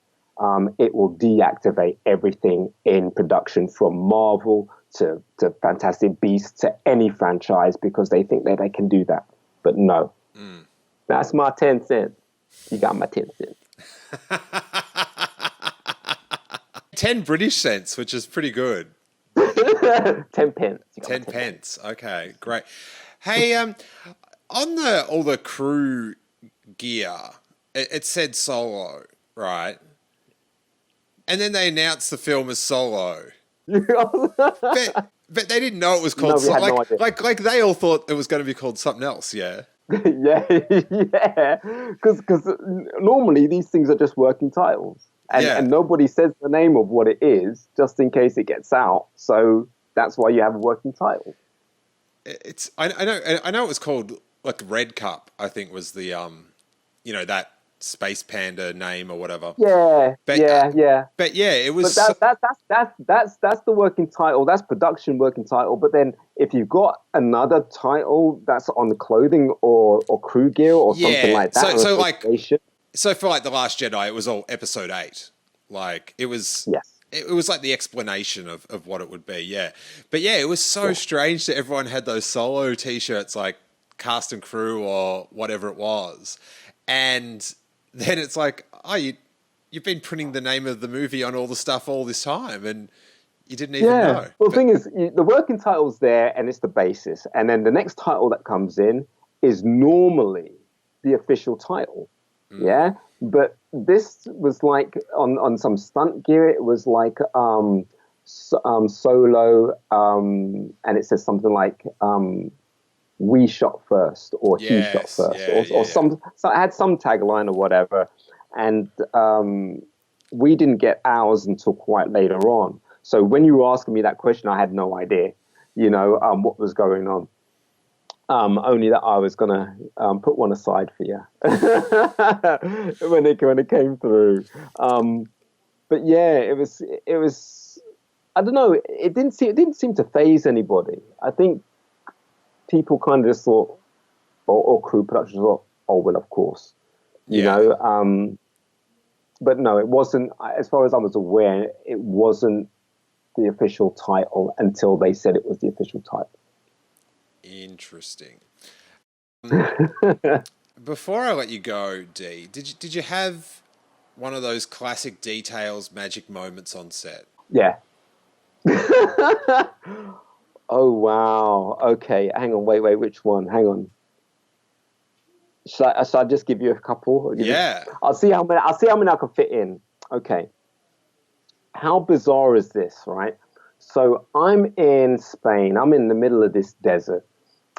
It will deactivate everything in production, from Marvel to Fantastic Beasts to any franchise, because they think that they can do that. But no. That's my 10 cents. You got my 10 cents. 10 British cents, which is pretty good. 10 pence. 10 pence. Okay, great. Hey, on all the crew gear, it said Solo, right? And then they announced the film as Solo. but they didn't know it was called Solo. No idea. Like they all thought it was going to be called something else, yeah. yeah. Because normally these things are just working titles. And nobody says the name of what it is, just in case it gets out. So that's why you have a working title. I know it was called like Red Cup, I think was the that Space Panda name or whatever. Yeah. But yeah, it was. But that's the working title. That's production working title. But then if you've got another title that's on the clothing or crew gear or something like that, so for like The Last Jedi, it was all Episode 8. Like it was. Yes. It was like the explanation of what it would be, yeah. But yeah, it was so strange that everyone had those Solo T-shirts, like cast and crew or whatever it was. And then it's like, oh, you've been printing the name of the movie on all the stuff all this time, and you didn't even know. Well, the thing is, the working title's there, and it's the basis. And then the next title that comes in is normally the official title, yeah? But this was like, on some stunt gear, it was like Solo, and it says something like, we shot first, or he shot first, or some, so it had some tagline or whatever. And we didn't get ours until quite later on. So when you were asking me that question, I had no idea, what was going on. Only that I was gonna put one aside for you when it came through. But yeah, it was. I don't know. It didn't seem to faze anybody. I think people kind of just thought, or crew production thought, oh well, of course, you know. But no, it wasn't. As far as I was aware, it wasn't the official title until they said it was the official title. Interesting. Before I let you go, Dee, did you have one of those classic Dee Tails magic moments on set? Yeah. Oh wow. Okay, hang on. Wait. Which one? Hang on. Shall I just give you a couple? Yeah. I'll see how many I can fit in. Okay. How bizarre is this, right? So I'm in Spain. I'm in the middle of this desert.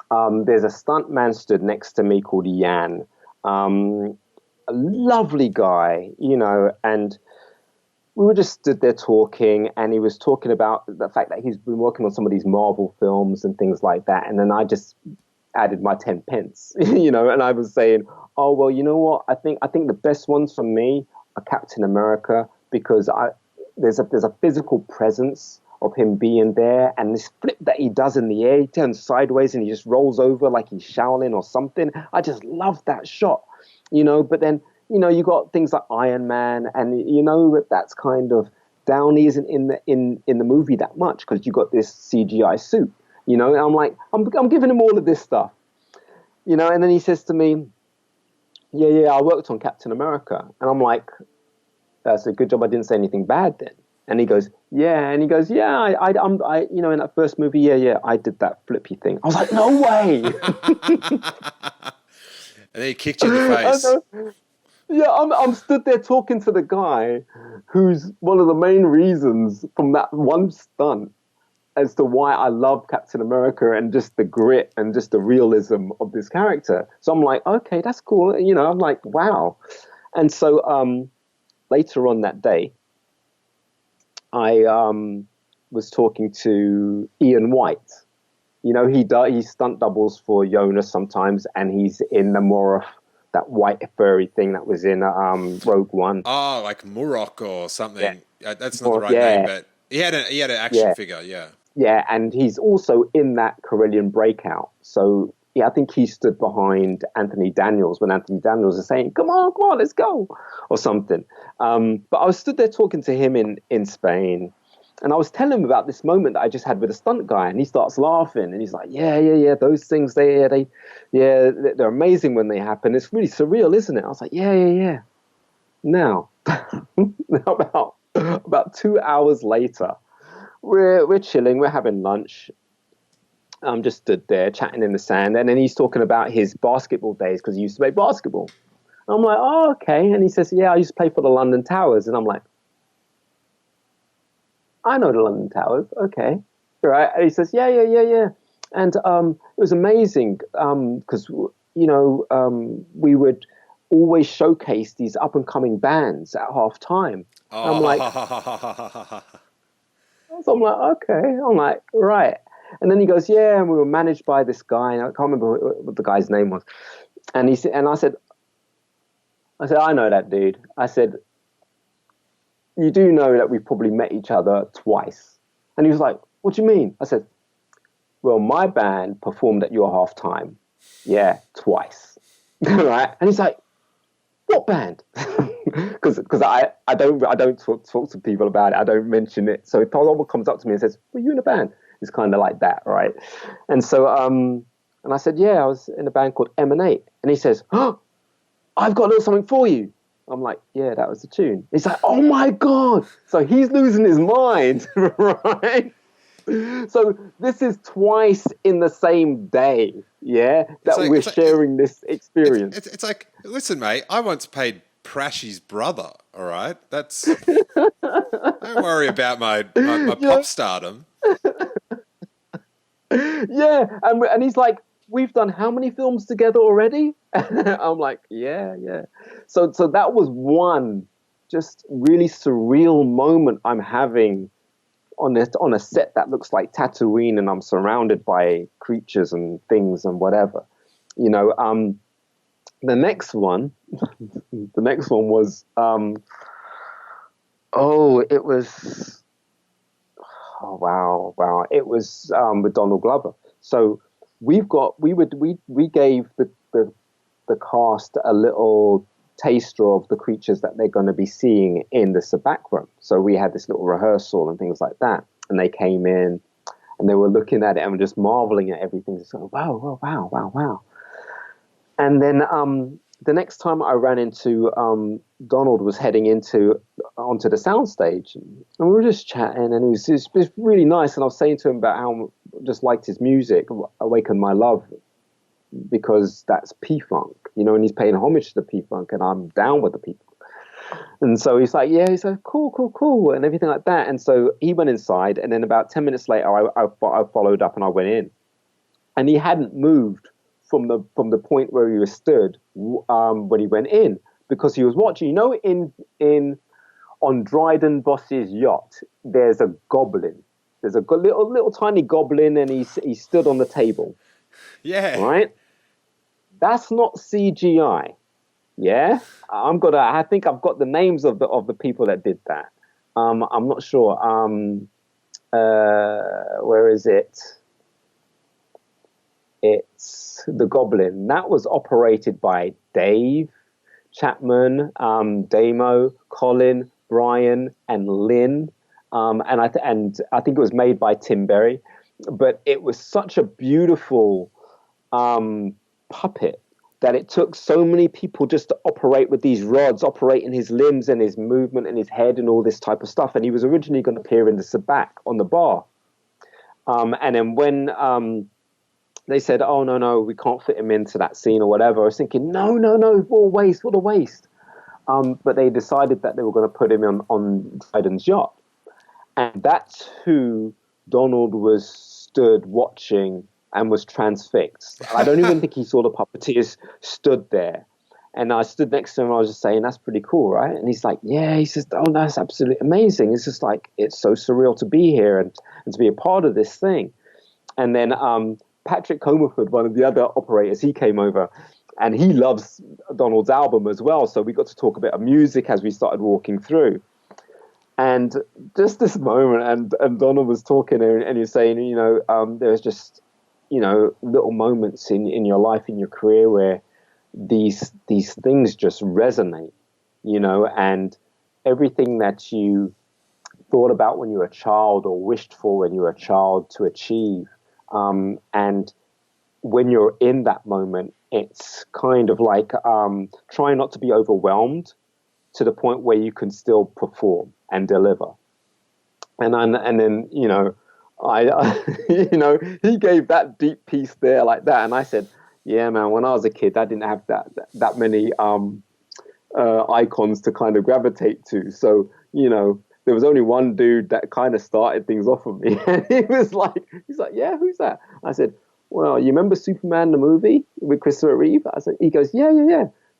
There's a stuntman stood next to me called Jan. A lovely guy, and we were just stood there talking, and he was talking about the fact that he's been working on some of these Marvel films and things like that. And then I just added my 10 pence, and I was saying, oh, well, you know what? I think the best ones for me are Captain America, because there's a physical presence of him being there, and this flip that he does in the air, he turns sideways and he just rolls over like he's Shaolin or something. I just love that shot, but then, you got things like Iron Man, and that's kind of Downey isn't in the movie that much because you got this CGI suit, and I'm like, I'm giving him all of this stuff, and then he says to me, yeah, I worked on Captain America, and I'm like, that's a good job I didn't say anything bad then. And he goes, yeah, I in that first movie, yeah, I did that flippy thing. I was like, no way. And then he kicked you in the face. Yeah, I'm stood there talking to the guy who's one of the main reasons from that one stunt as to why I love Captain America and just the grit and just the realism of this character. So I'm like, okay, that's cool. I'm like, wow. And so later on that day, I was talking to Ian White. He stunt doubles for Jonas sometimes, and he's in the more that white furry thing that was in Rogue One. Oh, like Murok or something. Yeah. That's not the right yeah. name, but he had an action figure. Yeah. Yeah, and he's also in that Corellian Breakout. So yeah, I think he stood behind Anthony Daniels when Anthony Daniels is saying, come on, let's go, or something. But I was stood there talking to him in Spain, and I was telling him about this moment that I just had with a stunt guy, and he starts laughing, and he's like, yeah, those things, they're amazing when they happen. It's really surreal, isn't it? I was like, yeah. Now about 2 hours later, we're chilling, we're having lunch. I'm just stood there chatting in the sand, and then he's talking about his basketball days because he used to play basketball. I'm like, oh, okay. And he says, yeah, I used to play for the London Towers. And I'm like, I know the London Towers. Okay. Right. And he says, yeah. And it was amazing because, we would always showcase these up-and-coming bands at half-time. Oh. I'm like, so I'm like, okay. I'm like, right. And then he goes, yeah, and we were managed by this guy. And I can't remember what the guy's name was. And I said, I know that dude. I said, you do know that we've probably met each other twice. And he was like, what do you mean? I said, well, my band performed at your halftime. Yeah, twice. Right? And he's like, what band? Because I don't talk to people about it. I don't mention it. So if someone comes up to me and says, were you in a band? It's kind of like that, right? And so, and I said, yeah, I was in a band called Emanate. And he says, oh, I've got a little something for you. I'm like, yeah, that was the tune. He's like, oh my God. So he's losing his mind, right? So this is twice in the same day, yeah, that we're sharing this experience. It's like, listen, mate, I once paid Prashy's brother, all right? Don't worry about my pop stardom. Yeah, and he's like, we've done how many films together already? I'm like, yeah. So that was one just really surreal moment I'm having on a set that looks like Tatooine, and I'm surrounded by creatures and things and whatever. The next one was wow. It was with Donald Glover. So we gave the cast a little taster of the creatures that they're going to be seeing in the Sabacc room. So we had this little rehearsal and things like that. And they came in and they were looking at it and were just marveling at everything. Just going, wow. And then the next time I ran into Donald was heading onto the soundstage, and we were just chatting, and it was really nice. And I was saying to him about how I just liked his music, Awaken My Love, because that's P-Funk, you know, and he's paying homage to the P-Funk, and I'm down with the P-Funk. And so he's like, yeah, he's like, cool, and everything like that. And so he went inside, and then about 10 minutes later, I followed up and I went in, and he hadn't moved from the point where he was stood when he went in, because he was watching. You know, on Dryden Boss's yacht, there's a goblin. There's a little tiny goblin, and he stood on the table. Yeah. Right? That's not CGI. Yeah? I think I've got the names of the people that did that. I'm not sure. Where is it? It's the Goblin. That was operated by Dave Chapman, Damo, Colin, Brian, and Lynn. And I think it was made by Tim Berry. But it was such a beautiful puppet that it took so many people just to operate with these rods, operating his limbs and his movement and his head and all this type of stuff. And he was originally going to appear in the sabacc on the bar. And then when they said, oh, no, we can't fit him into that scene or whatever, I was thinking, no, what a waste. But they decided that they were going to put him on Dryden's yacht. And that's who Donald was stood watching and was transfixed. I don't even think he saw the puppeteers stood there. And I stood next to him, and I was just saying, that's pretty cool, right? And he's like, yeah, he says, oh, that's absolutely amazing. It's just like, it's so surreal to be here and to be a part of this thing. And then Patrick Comerford, one of the other operators, he came over, and he loves Donald's album as well. So we got to talk a bit of music as we started walking through. And just this moment, and Donald was talking, and he was saying, you know, there's just, you know, little moments in your life, in your career, where these things just resonate, you know, and everything that you thought about when you were a child or wished for when you were a child to achieve. And when you're in that moment, it's kind of like trying not to be overwhelmed to the point where you can still perform and deliver. And then, you know, you know, he gave that deep piece there like that. And I said, yeah, man, when I was a kid, I didn't have that many icons to kind of gravitate to. So, you know, there was only one dude that kind of started things off for me. And he's like, yeah, who's that? I said, well, you remember Superman, the movie with Christopher Reeve? He goes, yeah.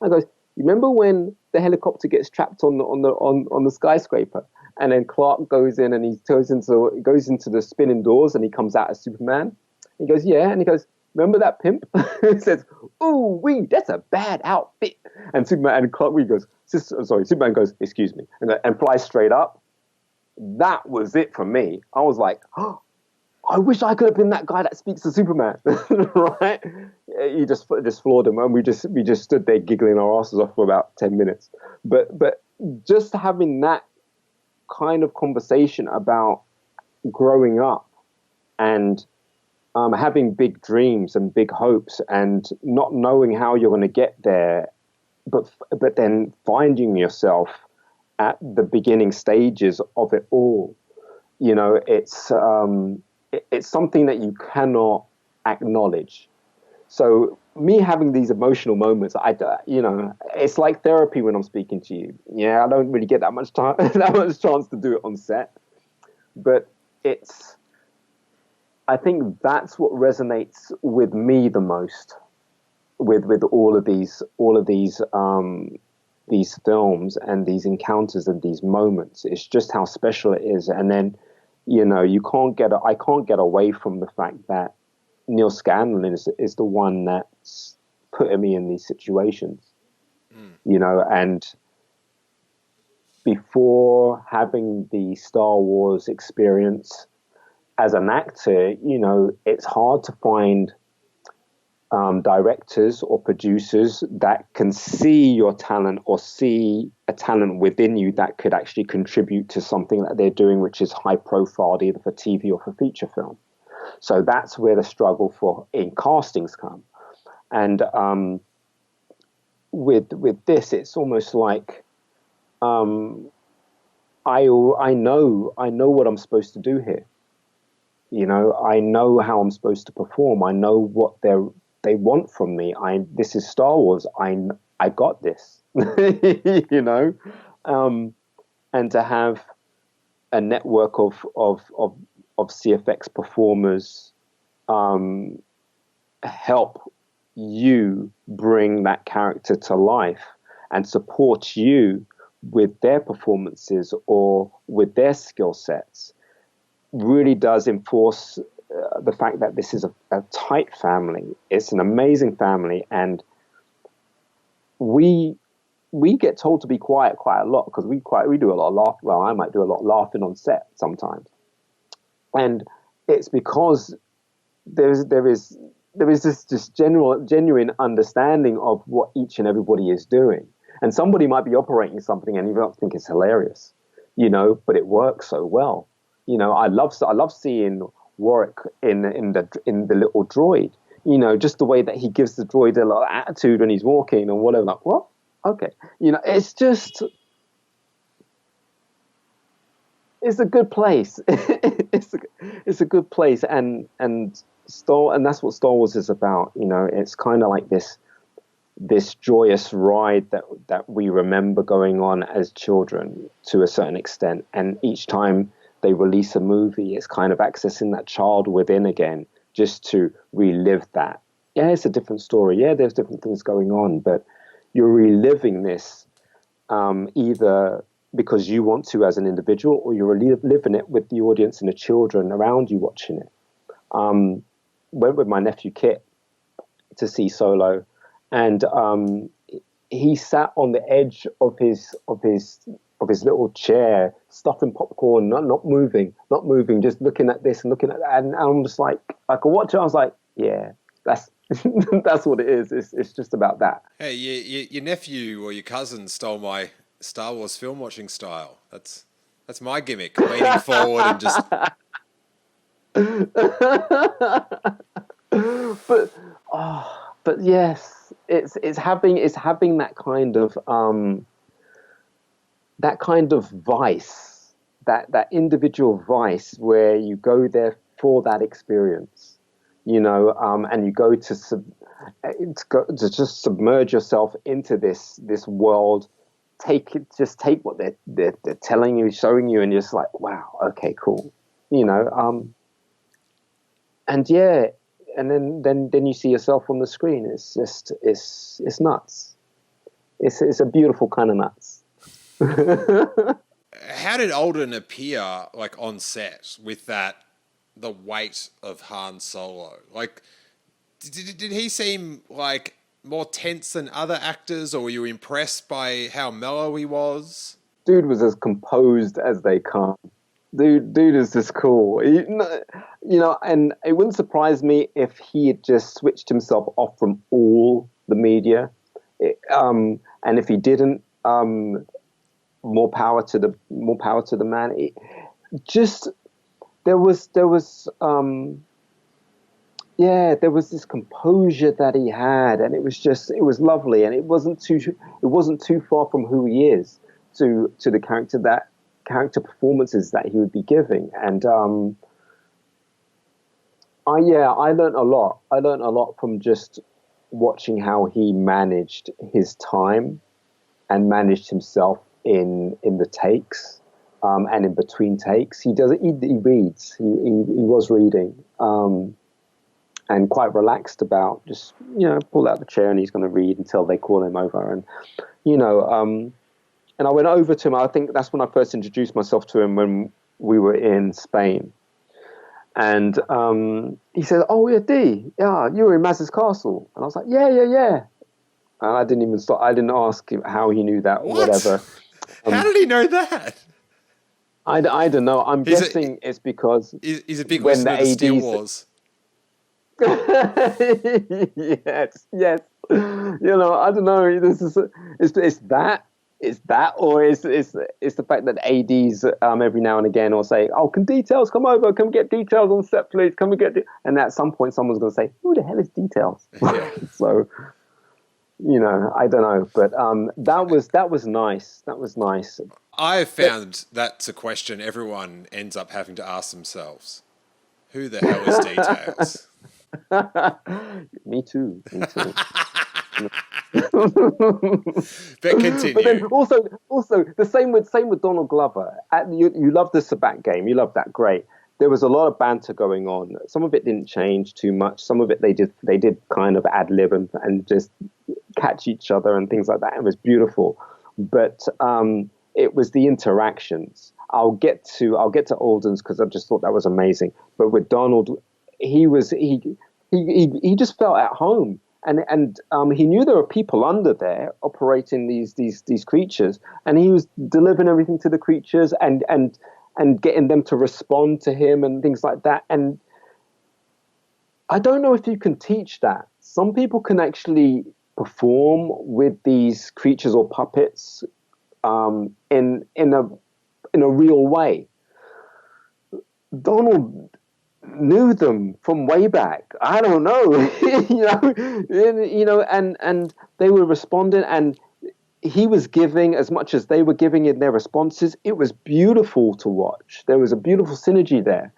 I goes, you remember when the helicopter gets trapped on the skyscraper? And then Clark goes in and he goes into the spinning doors and he comes out as Superman. He goes, yeah. And he goes, remember that pimp? He says, ooh, that's a bad outfit. And Superman and Clark, Superman goes, excuse me, and flies straight up. That was it for me. I was like, oh, I wish I could have been that guy that speaks to Superman, right? He just floored him, and we just stood there giggling our asses off for about 10 minutes. But just having that kind of conversation about growing up and having big dreams and big hopes and not knowing how you're going to get there, but then finding yourself at the beginning stages of it all, you know, it's something that you cannot acknowledge. So me having these emotional moments, you know, it's like therapy when I'm speaking to you. Yeah, I don't really get that much time, that much chance to do it on set, but I think that's what resonates with me the most, with all of these films and these encounters and these moments. It's just how special it is. And then, you know, I can't get away from the fact that Neil Scanlon is the one that's putting me in these situations, you know, and before having the Star Wars experience as an actor, you know, it's hard to find directors or producers that can see your talent or see a talent within you that could actually contribute to something that they're doing, which is high profile, either for TV or for feature film. So that's where the struggle in castings come. And with this, it's almost like I know what I'm supposed to do here. You know, I know how I'm supposed to perform. I know what they're they want from me. This is Star Wars. I got this, you know, and to have a network of CFX performers help you bring that character to life and support you with their performances or with their skill sets really does enforce the fact that this is a tight family. It's an amazing family, and we get told to be quiet quite a lot because we do a lot of laughing. Well, I might do a lot of laughing on set sometimes, and it's because there is this genuine understanding of what each and everybody is doing. And somebody might be operating something and you don't think it's hilarious, you know, but it works so well. You know, I love seeing Warwick in the little droid. You know, just the way that he gives the droid a lot of attitude when he's walking and whatever. Like, what? Okay, you know, it's a good place. it's a good place, and that's what Star Wars is about. You know, it's kind of like this joyous ride that we remember going on as children to a certain extent, and each time they release a movie, it's kind of accessing that child within again, just to relive that. Yeah, it's a different story. Yeah, there's different things going on, but you're reliving this either because you want to as an individual, or you're reliving it with the audience and the children around you watching it. Went with my nephew Kit to see Solo, and he sat on the edge of his little chair, stuffing popcorn, not moving, just looking at this and looking at that. And I'm just like, I could watch it. I was like, yeah, that's that's what it is. It's just about that. Hey, your nephew or your cousin stole my Star Wars film watching style. That's my gimmick, leaning forward and just. But yes, it's having that kind of vice, that individual vice where you go there for that experience, you know, and you go to just submerge yourself into this world. Take what they're telling you, showing you, and you're just like, wow, okay, cool, you know, and yeah. And then you see yourself on the screen. It's just it's nuts. It's a beautiful kind of nuts. How did Alden appear like on set with the weight of Han Solo? Like, did he seem like more tense than other actors, or were you impressed by how mellow he was? Dude was as composed as they come. Dude is just cool. You know, and it wouldn't surprise me if he had just switched himself off from all the media. And if he didn't, more power to the man. There was this composure that he had, and it was lovely, and it wasn't too far from who he is to the character performances that he would be giving. And I learned a lot. I learned a lot from just watching how he managed his time and managed himself in the takes, and in between takes. He reads. He was reading, and quite relaxed about just, you know, pull out the chair and he's going to read until they call him over. And, you know, and I went over to him. I think that's when I first introduced myself to him, when we were in Spain. And he said, "Oh, yeah, Dee, yeah, you were in Maz's castle." And I was like, "Yeah." And I didn't even stop. I didn't ask him how he knew that or whatever. How did he know that? I don't know. I'm guessing it's because he's a big listener to Steele Wars. Yes. You know, I don't know. It's that, or it's the fact that ADs every now and again will say, "Oh, can Dee Tails come over? Come get Dee Tails on set, please. Come and get." And at some point, someone's going to say, "Who the hell is Dee Tails?" Yeah. So, you know, I don't know, but that was nice. That was nice. I have found that's a question everyone ends up having to ask themselves: who the hell is Dee Tails? Me too. But continue. But then also the same with Donald Glover. You love the Sabat game. You love that. Great. There was a lot of banter going on. Some of it didn't change too much. Some of it they did kind of ad lib and just catch each other and things like that. It was beautiful. But it was the interactions. I'll get to Alden's because I just thought that was amazing. But with Donald, he just felt at home. And he knew there were people under there operating these creatures, and he was delivering everything to the creatures and getting them to respond to him and things like that. And I don't know if you can teach that. Some people can actually perform with these creatures or puppets in a real way. Donald knew them from way back. I don't know, and they were responding, and he was giving as much as they were giving in their responses. It was beautiful to watch. There was a beautiful synergy there.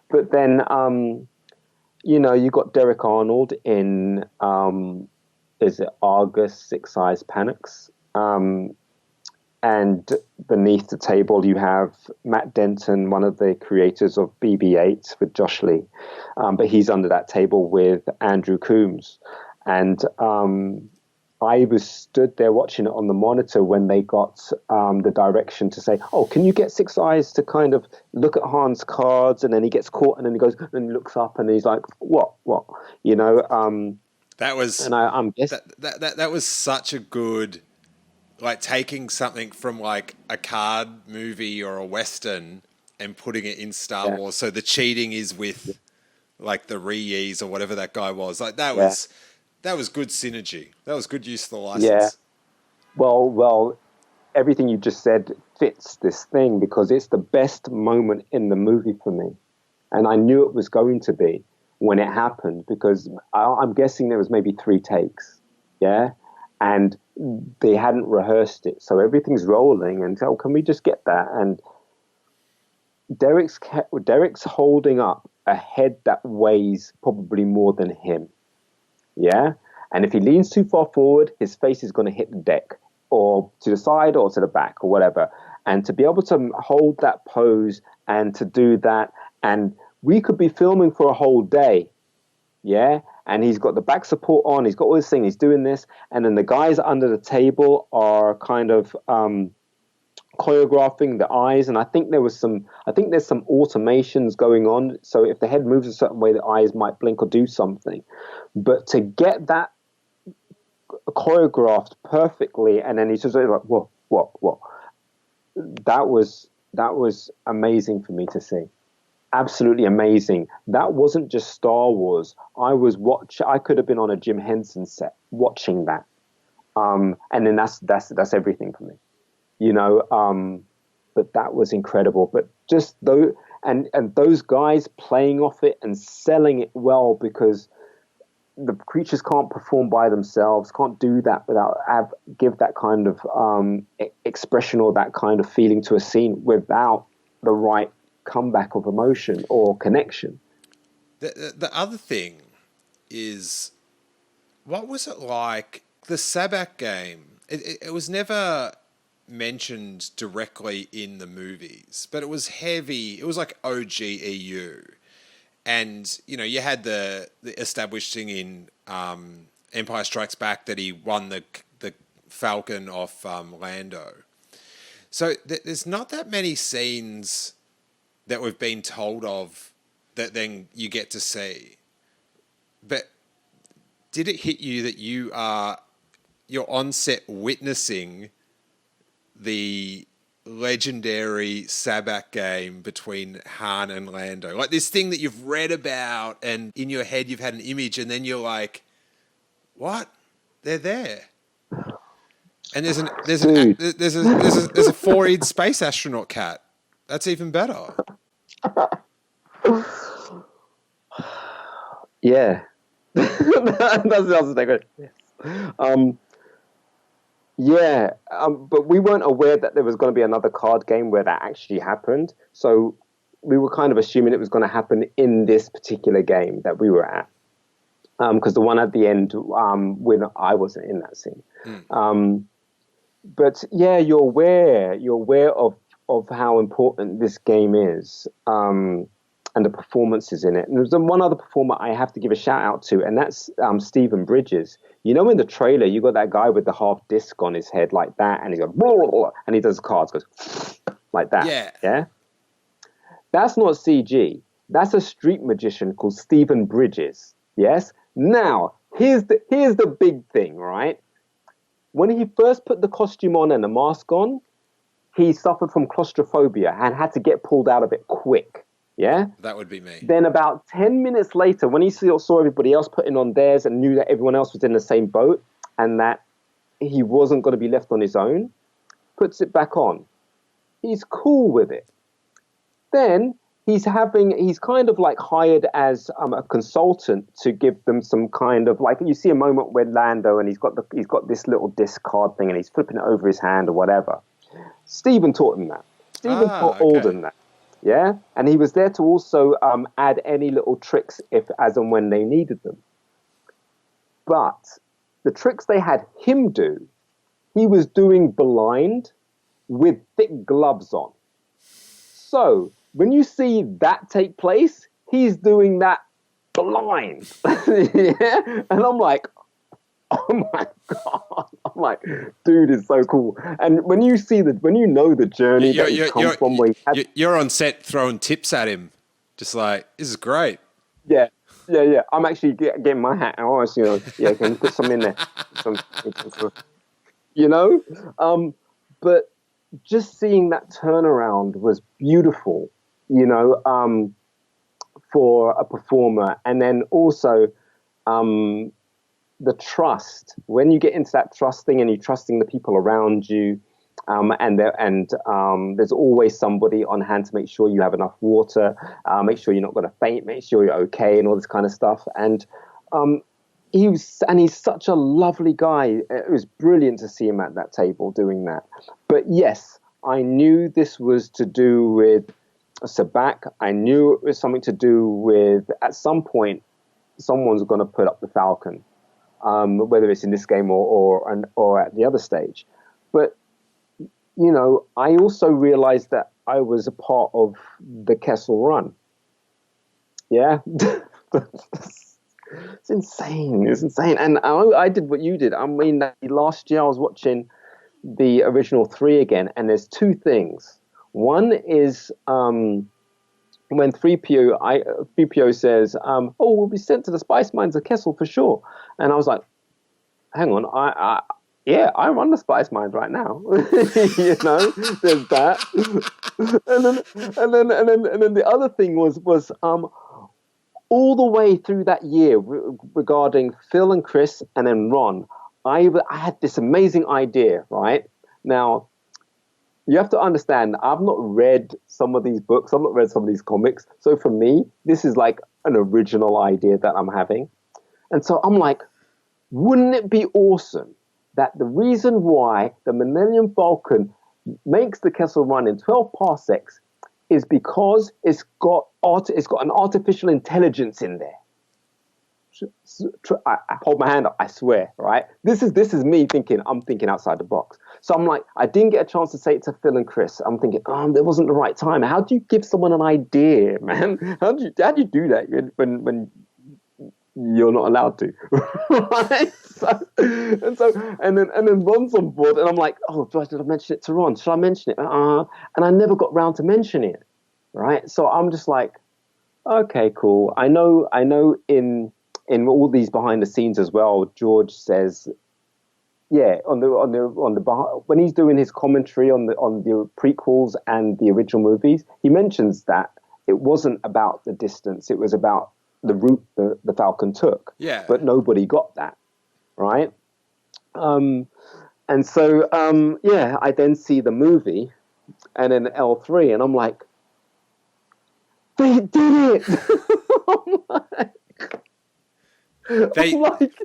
But then, you got Derek Arnold in, is it Argus Six Eyes Panics? And beneath the table, you have Matt Denton, one of the creators of BB-8 with Josh Lee. But he's under that table with Andrew Coombs. And I was stood there watching it on the monitor when they got the direction to say, oh, can you get Six Eyes to kind of look at Han's cards? And then he gets caught and then he goes and looks up and he's like, what? That was, and I'm guessing that was such a good, like taking something from like a card movie or a Western and putting it in Star Wars. So the cheating is with like the Reid or whatever that guy was. Like that was good synergy. That was good use of the license. Yeah. Well, everything you just said fits this thing because it's the best moment in the movie for me. And I knew it was going to be when it happened because I'm guessing there was maybe 3 takes. Yeah. And they hadn't rehearsed it. So everything's rolling and so can we just get that? And Derek's holding up a head that weighs probably more than him. Yeah. And if he leans too far forward, his face is going to hit the deck or to the side or to the back or whatever. And to be able to hold that pose and to do that, and we could be filming for a whole day. Yeah. And he's got the back support on, he's got all this thing, he's doing this. And then the guys under the table are kind of choreographing the eyes. And I think there's some automations going on. So if the head moves a certain way, the eyes might blink or do something. But to get that choreographed perfectly, and then he's just like, whoa. That was amazing for me to see. Absolutely amazing. That wasn't just Star Wars. I could have been on a Jim Henson set watching that. And then that's everything for me. But that was incredible. But just and those guys playing off it and selling it well because the creatures can't perform by themselves, can't do that without give that kind of expression or that kind of feeling to a scene without the right comeback of emotion or connection. The other thing is, what was it like? The Sabak game, it was never mentioned directly in the movies, but it was heavy. It was like OG EU. And, you had the established thing in Empire Strikes Back that he won the Falcon off Lando. So there's not that many scenes that we've been told of that then you get to see. But did it hit you that you're on set witnessing the legendary Sabak game between Han and Lando? Like this thing that you've read about and in your head you've had an image and then you're like, what? They're there. And there's a 4-eyed space astronaut cat. That's even better. Yeah. That's good. But we weren't aware that there was going to be another card game where that actually happened. So we were kind of assuming it was going to happen in this particular game that we were at. because the one at the end, when I wasn't in that scene. But yeah, you're aware of how important this game is, and the performances in it. And there's one other performer I have to give a shout out to, and that's Stephen Bridges. You know, in the trailer, you got that guy with the half disc on his head like that, and he goes, blah, blah, blah, and he does cards, goes like that. Yeah. That's not CG. That's a street magician called Stephen Bridges. Yes. Now, here's the big thing, right? When he first put the costume on and the mask on, he suffered from claustrophobia and had to get pulled out of it quick. Yeah? That would be me. Then about 10 minutes later, when he saw everybody else putting on theirs and knew that everyone else was in the same boat and that he wasn't going to be left on his own, puts it back on. He's cool with it. Then he's kind of like hired as a consultant to give them some kind of, like, you see a moment where Lando and he's got this little disc card thing and he's flipping it over his hand or whatever. Stephen taught him that. Stephen taught Alden that. Yeah, and he was there to also add any little tricks if, as and when they needed them. But the tricks they had him do, he was doing blind with thick gloves on. So when you see that take place, he's doing that blind. Yeah? And I'm like, oh my God. I'm like, dude, it's so cool. And when you know the journey that he's come from where you're on set throwing tips at him, just like, this is great. Yeah. I'm actually getting my hat out. Can you put some in there? But just seeing that turnaround was beautiful, for a performer. And then also, the trust, when you get into that trusting and you're trusting the people around you, and there's always somebody on hand to make sure you have enough water, make sure you're not going to faint, make sure you're okay, and all this kind of stuff. And he's such a lovely guy. It was brilliant to see him at that table doing that. But yes, I knew this was to do with Sabak. I knew it was something to do with, at some point, someone's going to put up the Falcon. Whether it's in this game or at the other stage. But, I also realized that I was a part of the Kessel Run. Yeah? It's insane. It's insane. And I did what you did. I mean, last year I was watching the original 3 again, and there's 2 things. One is when 3PO says, we'll be sent to the spice mines of Kessel for sure. And I was like, hang on, I run the spice mines right now. There's that. And then the other thing was all the way through that year regarding Phil and Chris and then Ron, I had this amazing idea, right? Now, you have to understand, I've not read some of these books, I've not read some of these comics. So for me, this is like an original idea that I'm having. And so I'm like, wouldn't it be awesome that the reason why the Millennium Falcon makes the Kessel Run in 12 parsecs is because it's got an artificial intelligence in there. I hold my hand up, I swear, right? This is me thinking, I'm thinking outside the box. So I'm like, I didn't get a chance to say it to Phil and Chris. I'm thinking, there wasn't the right time. How do you give someone an idea, man? How do you do that when you're not allowed to? Right? And then Ron's on board, and I'm like, should I mention it to Ron? Should I mention it? And I never got round to mentioning it, right? So I'm just like, okay, cool. I know in all these behind the scenes as well, George says, yeah, on the when he's doing his commentary on the prequels and the original movies, he mentions that it wasn't about the distance, it was about the route the Falcon took. Yeah. But nobody got that, right? And so I then see the movie and then L3, and I'm like, they did it.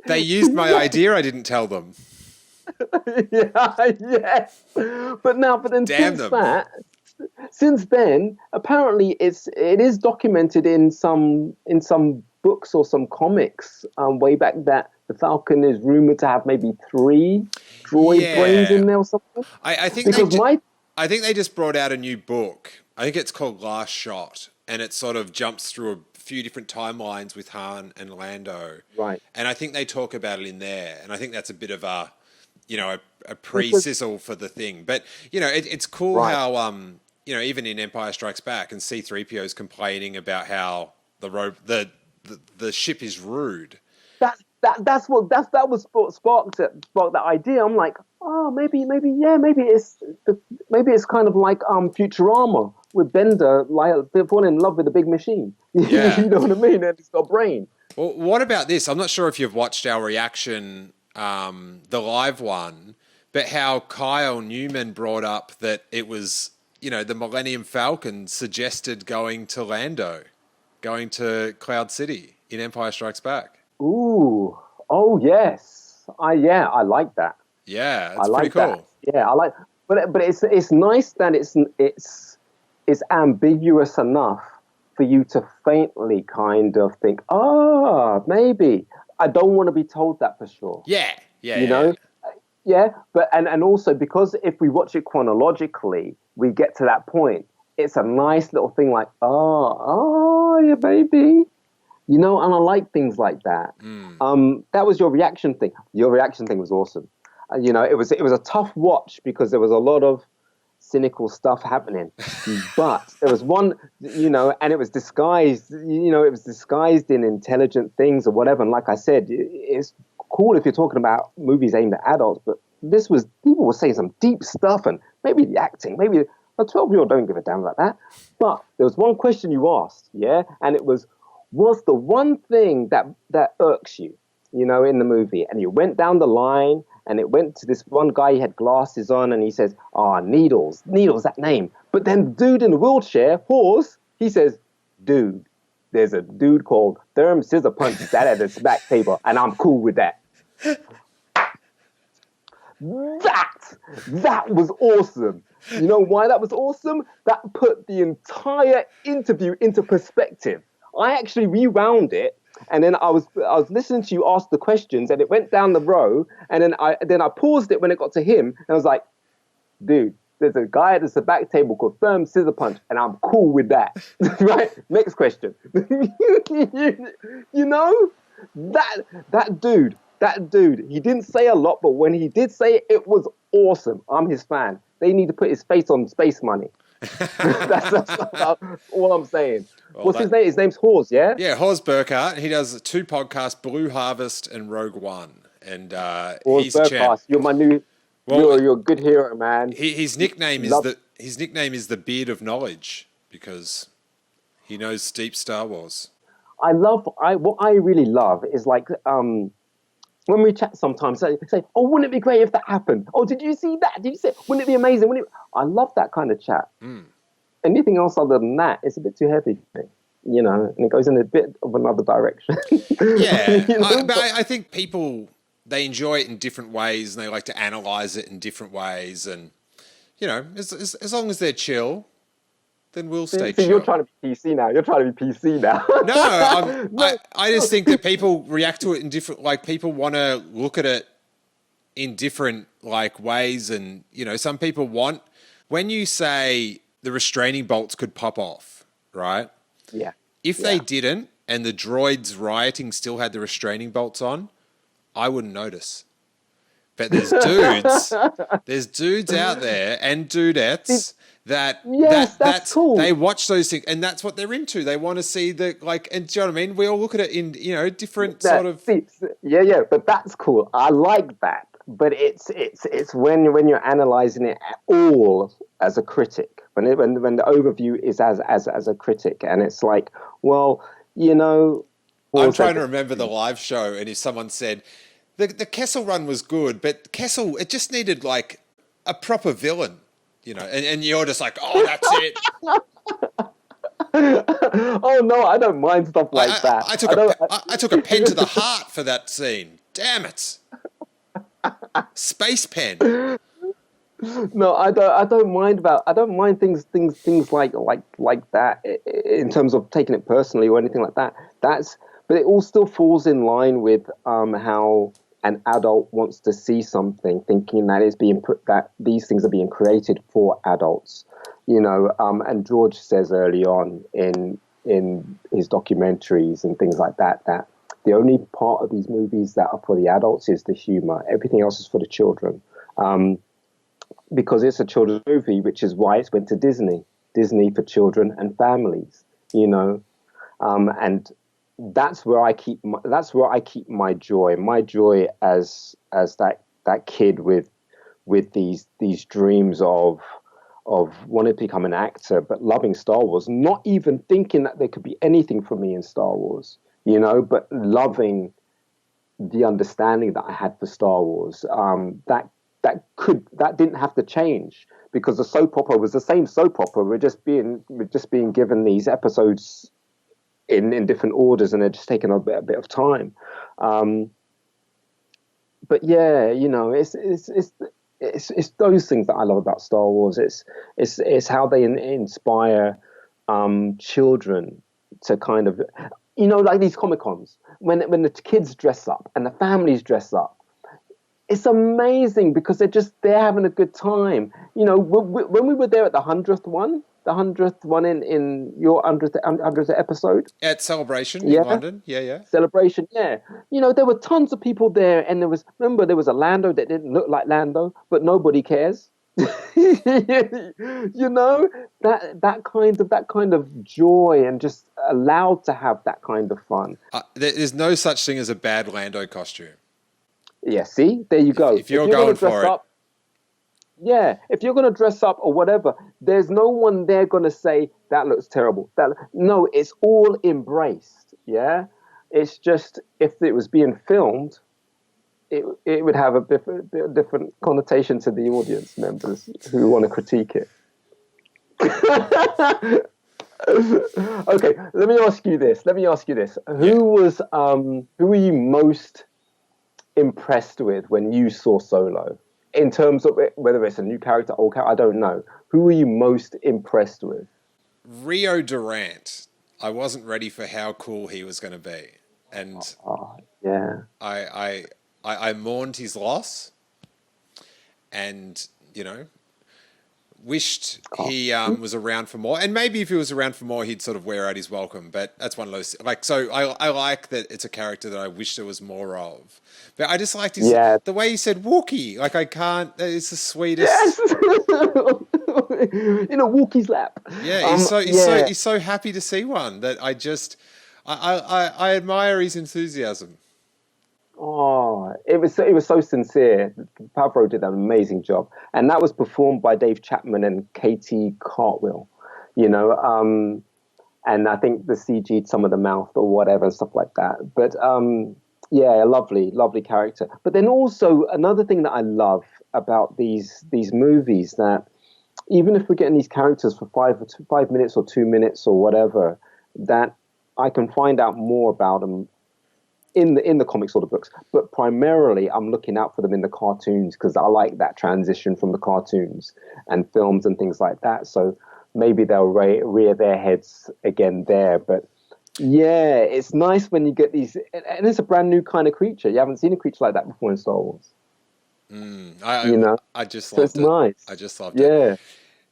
They used my idea. I didn't tell them. Yes. But then Damn them. Since then, apparently it is documented in some books or some comics way back that the Falcon is rumored to have maybe 3 droid brains in there or something. I think because I think they just brought out a new book. I think it's called Last Shot, and it sort of jumps through a few different timelines with Han and Lando. Right. And I think they talk about it in there, and I think that's a bit of a, a pre-sizzle for the thing. But, it's cool how, even in Empire Strikes Back, and C-3PO is complaining about how the ship is rude. That was what sparked that idea. I'm like, oh, maybe it's kind of like Futurama with Bender falling in love with a big machine. Yeah. You know what I mean? And it's got a brain. Well, what about this? I'm not sure if you've watched our reaction, the live one, but how Kyle Newman brought up that it was, the Millennium Falcon suggested going to Lando, going to Cloud City in Empire Strikes Back. Ooh, oh yes, I like that. Yeah, it's pretty cool. That. Yeah, I like, but it's nice that it's ambiguous enough for you to faintly kind of think, maybe. I don't want to be told that for sure. Yeah. Yeah, but and also because if we watch it chronologically, we get to that point. It's a nice little thing like, yeah, baby. And I like things like that. That was your reaction thing. Your reaction thing was awesome. It was a tough watch because there was a lot of cynical stuff happening. But there was one, and it was disguised, it was disguised in intelligent things or whatever. And like I said, it's cool if you're talking about movies aimed at adults, but people were saying some deep stuff, and maybe the acting, maybe a 12-year-old don't give a damn about that. But there was one question you asked, yeah? And it was, what's the one thing that irks you, in the movie? And you went down the line, and it went to this one guy, he had glasses on, and he says, Needles, that name. But then the dude in the wheelchair, Horse, he says, dude, there's a dude called Therm Scissor Punch that at the back table, and I'm cool with that. That was awesome. You know why that was awesome? That put the entire interview into perspective. I actually rewound it, and then I was listening to you ask the questions, and it went down the row, and then I paused it when it got to him, and I was like, dude, there's a guy at the back table called Therm Scissor Punch, and I'm cool with that. Right? Next question. That dude, he didn't say a lot, but when he did say it, it was awesome. I'm his fan. They need to put his face on Space Money. that's all I'm saying. Well, what's his name? His name's Hawes, yeah? Yeah, Hawes Burkhart. He does 2 podcasts, Blue Harvest and Rogue One. And he's champ. You're my new... you're a good hero, man. His nickname is the Beard of Knowledge because he knows deep Star Wars. What I really love is like when we chat sometimes, say, oh, wouldn't it be great if that happened? Oh, did you see that? Did you see? Wouldn't it be amazing? I love that kind of chat. Anything else other than that, it's a bit too heavy for me, and it goes in a bit of another direction. Yeah, but I think people, they enjoy it in different ways, and they like to analyze it in different ways, and as long as they're chill, then we'll stay chill. You're trying to be PC now. No, I just think that people react to it in different, like people want to look at it in different like ways, and some people want, when you say the restraining bolts could pop off, right? Yeah. If they didn't, and the droids rioting still had the restraining bolts on, I wouldn't notice. But there's dudes out there and dudettes that's cool. They watch those things, and that's what they're into. They want to see and do you know what I mean? We all look at it in different sort of. Yeah, but that's cool. I like that, but it's when you're analyzing it at all as a critic, when the overview is as a critic, and it's like, well, I'm trying to remember the live show, and if someone said the Kessel run was good, but Kessel, it just needed like a proper villain. And you're just like, oh, that's it. Oh no, I don't mind stuff like that. I took a pen to the heart for that scene. Damn it, space pen. No, I don't mind things like that in terms of taking it personally or anything like that. but it all still falls in line with how an adult wants to see something, thinking that it's being put, that these things are being created for adults, and George says early on in his documentaries and things like that, that the only part of these movies that are for the adults is the humor. Everything else is for the children. Because it's a children's movie, which is why it's went to Disney for children and families, and that's where I keep my joy as that kid with these dreams of wanting to become an actor, but loving Star Wars, not even thinking that there could be anything for me in Star Wars, but loving the understanding that I had for Star Wars. That didn't have to change, because the soap opera was the same soap opera. We're just being given these episodes in different orders, and they're just taking a bit of time. But yeah, it's those things that I love about Star Wars. It's how they inspire children to kind of, like these Comic-Cons, when the kids dress up and the families dress up. It's amazing because they're having a good time. When we were there at the 100th one in your 100th episode. At Celebration in London. Yeah. Celebration, yeah. There were tons of people there, and there was a Lando that didn't look like Lando, but nobody cares. That kind of joy, and just allowed to have that kind of fun. There's no such thing as a bad Lando costume. Yeah, see? There you go. If you're going for it. If you're going to dress up or whatever, there's no one there going to say, that looks terrible. No, it's all embraced, yeah? It's just, if it was being filmed, it would have a different connotation to the audience members who want to critique it. Okay, let me ask you this. Who were you most impressed with when you saw Solo, in terms of whether it's a new character, old character? I don't know. Who were you most impressed with? Rio Durant. I wasn't ready for how cool he was going to be, and yeah, I mourned his loss, and wished he was around for more. And maybe if he was around for more, he'd sort of wear out his welcome. But that's one of those, so I like that it's a character that I wish there was more of. But I just liked the way he said Wookiee. Like, I can't. It's the sweetest. Yes. In a Wookiee's lap. Yeah, he's so happy to see one that I admire his enthusiasm. Oh, it was so sincere. Favreau did an amazing job, and that was performed by Dave Chapman and Katie Cartwheel. And I think the CG'd some of the mouth or whatever and stuff like that. But yeah, a lovely character. But then also another thing that I love about these movies, that even if we're getting these characters for 5 minutes or 2 minutes or whatever, that I can find out more about them in the comics or the books. But primarily, I'm looking out for them in the cartoons, because I like that transition from the cartoons and films and things like that. So maybe they'll rear their heads again there. But yeah, it's nice when you get these, and it's a brand new kind of creature. You haven't seen a creature like that before in Star Wars. I just loved it. Nice. I just loved it.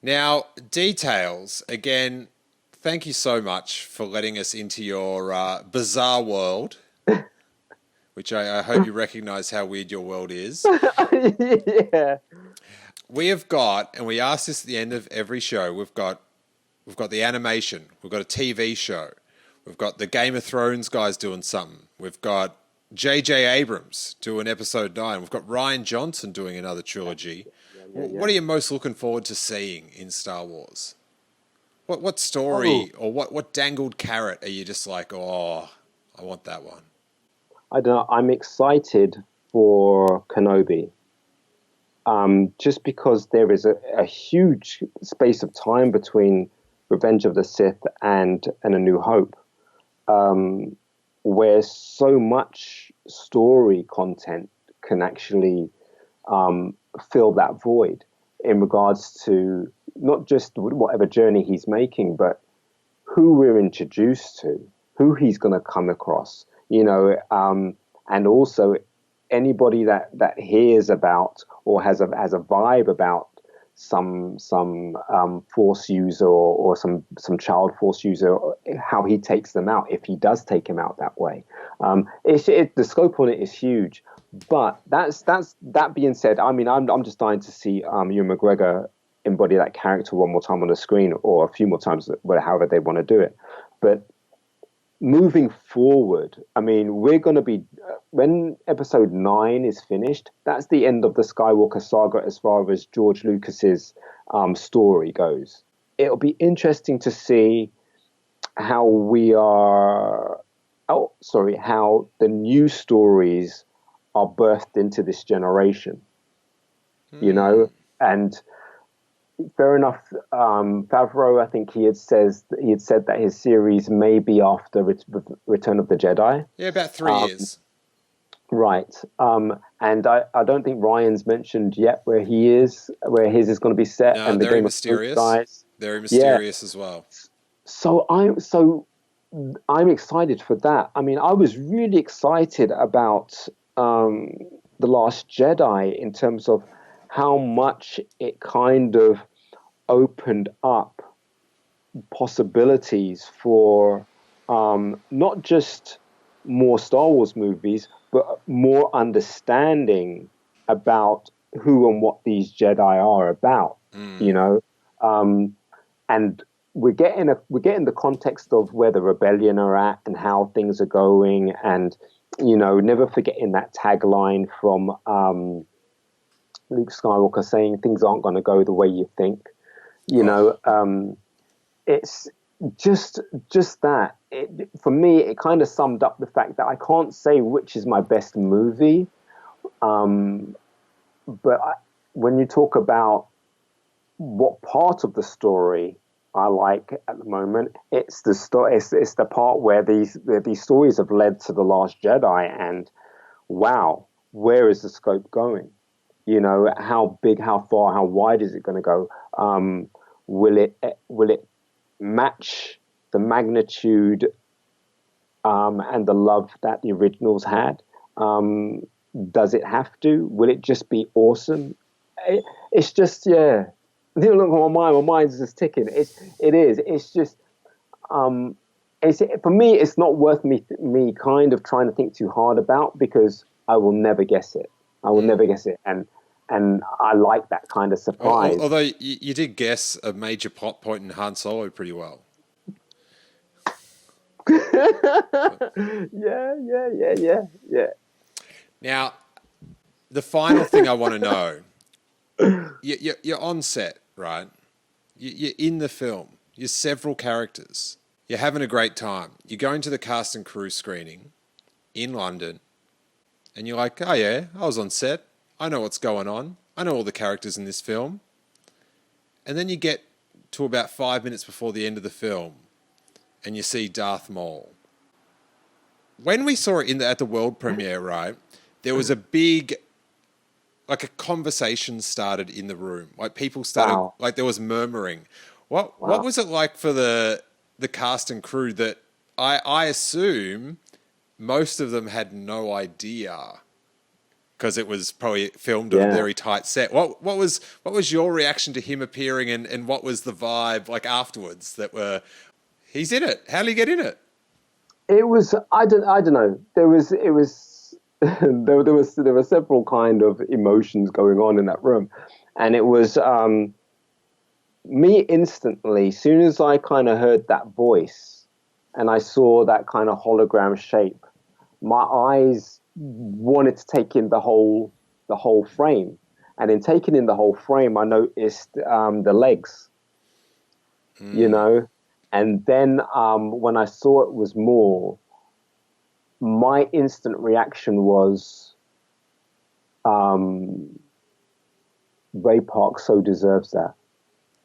Now, Dee Tails, again, thank you so much for letting us into your bizarre world, which I hope you recognize how weird your world is. Yeah. We have got, and we ask this at the end of every show, we've got the animation, we've got a TV show, we've got the Game of Thrones guys doing something, we've got J.J. Abrams doing episode 9, we've got Rian Johnson doing another trilogy. What are you most looking forward to seeing in Star Wars? What story or what dangled carrot are you just like, oh, I want that one? I don't know. I'm excited for Kenobi. Just because there is a huge space of time between Revenge of the Sith and A New Hope, where so much story content can actually fill that void in regards to not just whatever journey he's making, but who we're introduced to, who he's going to come across, and also anybody that hears about or has a vibe about some force user or some child force user, how he takes them out, if he does take him out that way. The scope on it is huge. But that being said, I mean, I'm just dying to see Ewan McGregor embody that character one more time on the screen, or a few more times, however they want to do it. But moving forward, I mean, we're going to be, when episode 9 is finished, that's the end of the Skywalker saga as far as George Lucas's story goes. It'll be interesting to see how how the new stories are birthed into this generation, and fair enough. Favreau, I think he had said that his series may be after Return of the Jedi. Yeah, about 3 years. Right. And I don't think Ryan's mentioned yet where his is going to be set. No, and the very Game mysterious. of Thrones guys. Very mysterious as well. So I'm excited for that. I mean, I was really excited about The Last Jedi in terms of how much it kind of opened up possibilities for not just more Star Wars movies, but more understanding about who and what these Jedi are about, and we're getting the context of where the rebellion are at and how things are going, and never forgetting that tagline from Luke Skywalker saying things aren't going to go the way you think. It's just that. For me, it kind of summed up the fact that I can't say which is my best movie, but when you talk about what part of the story I like at the moment, it's the story. It's the part where these stories have led to The Last Jedi, and wow, where is the scope going? How big, how far, how wide is it going to go? Will it match the magnitude and the love that the originals had? Does it have to? Will it just be awesome? It's just, yeah. Look at my mind's just ticking. It is. It's just, for me, it's not worth me kind of trying to think too hard about, because I will never guess it. And I like that kind of surprise. Although you did guess a major plot point in Han Solo pretty well. Yeah. Now, the final thing I want to know, you're on set, right? You're in the film. You're several characters. You're having a great time. You're going to the cast and crew screening in London, and you're like, oh yeah, I was on set. I know what's going on. I know all the characters in this film. And then you get to about 5 minutes before the end of the film, and you see Darth Maul. When we saw it at the world premiere, right, there was a big, like a conversation started in the room. Like people started, like there was murmuring. What was it like for the cast and crew that I assume most of them had no idea, because it was probably filmed on a very tight set. What was your reaction to him appearing, and what was the vibe like afterwards that were, he's in it. How did he get in it? It was, I don't know. There were several kind of emotions going on in that room, and it was me instantly. As soon as I kind of heard that voice and I saw that kind of hologram shape, my eyes wanted to take in the whole frame, and in taking in the whole frame, I noticed the legs, and then when I saw it was Maul, my instant reaction was, Ray Park so deserves that.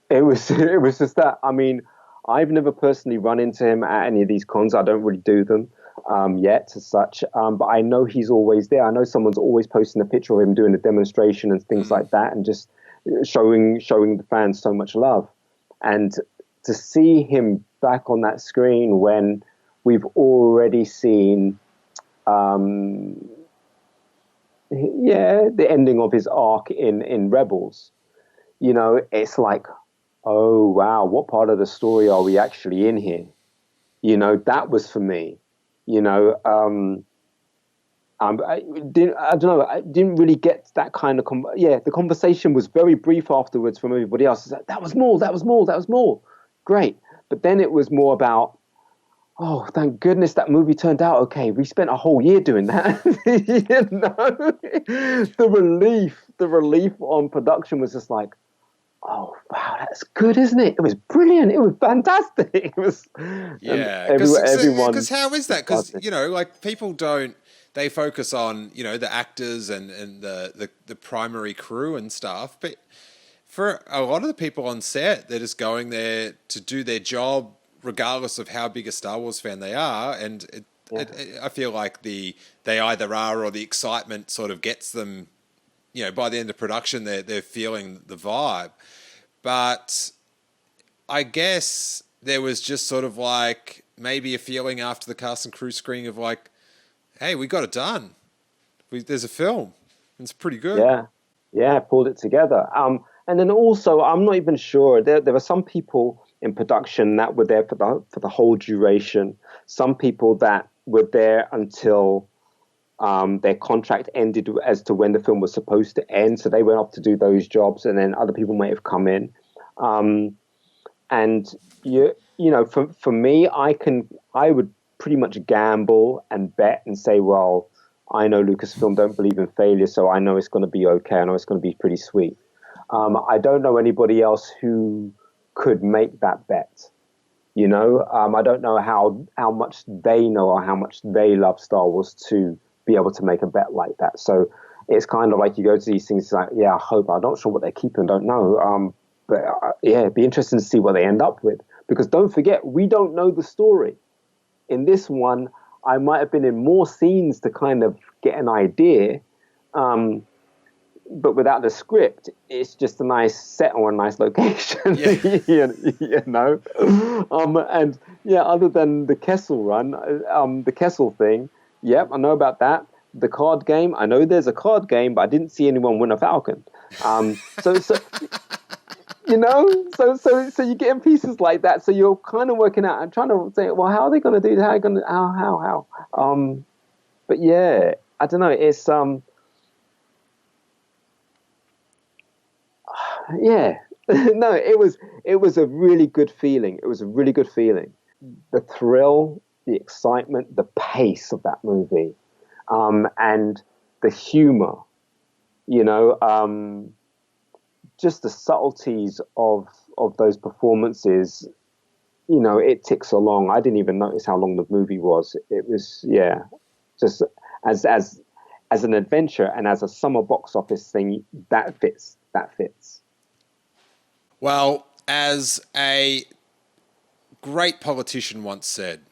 It was just that. I mean, I've never personally run into him at any of these cons. I don't really do them yet as such, but I know he's always there. I know someone's always posting a picture of him doing a demonstration and things like that, and just showing the fans so much love. And to see him back on that screen when we've already seen, the ending of his arc in Rebels. You know, it's like, oh wow, what part of the story are we actually in here? You know, that was for me. You know, I don't know. I didn't really get that kind of. The conversation was very brief afterwards from everybody else. It's like, that was more. That was more. That was more. Great. But then it was more about, oh, thank goodness that movie turned out okay. We spent a whole year doing that. You know, the relief on production was just like, oh wow, that's good, isn't it? It was brilliant. It was fantastic. It was. Yeah, everyone. Because how is that? Because you know, like people don't. They focus on, you know, the actors and the primary crew and stuff, but for a lot of the people on set, they're just going there to do their job, regardless of how big a Star Wars fan they are. And I feel like they either are, or the excitement sort of gets them. You know, by the end of production, they're feeling the vibe. But I guess there was just sort of like maybe a feeling after the cast and crew screening of like, hey, we got it done. There's a film. It's pretty good. Yeah, pulled it together. And then also, I'm not even sure. There were some people in production that were there for the whole duration. Some people that were there until their contract ended as to when the film was supposed to end. So they went off to do those jobs, and then other people might have come in. And you know, for me, I would pretty much gamble and bet and say, well, I know Lucasfilm don't believe in failure, so I know it's going to be okay. I know it's going to be pretty sweet. I don't know anybody else who could make that bet. You know, I don't know how much they know or how much they love Star Wars to be able to make a bet like that. So it's kind of like you go to these things, it's like, yeah, I hope. I'm not sure what they're keeping, don't know. But it'd be interesting to see what they end up with. Because don't forget, we don't know the story. In this one, I might have been in more scenes to kind of get an idea. But without the script, it's just a nice set or a nice location, you know. And other than the Kessel run, the Kessel thing, I know about that. The card game, I know there's a card game, but I didn't see anyone win a Falcon. So you know, so you get in pieces like that. So you're kind of working out and trying to say, well, how are they going to do that? How? But yeah, I don't know. It's no, it was a really good feeling. It was a really good feeling. The thrill, the excitement, the pace of that movie, and the humor. You know, just the subtleties of those performances. You know, it ticks along. I didn't even notice how long the movie was. It was just as an adventure and as a summer box office thing, that fits. Well, as a great politician once said,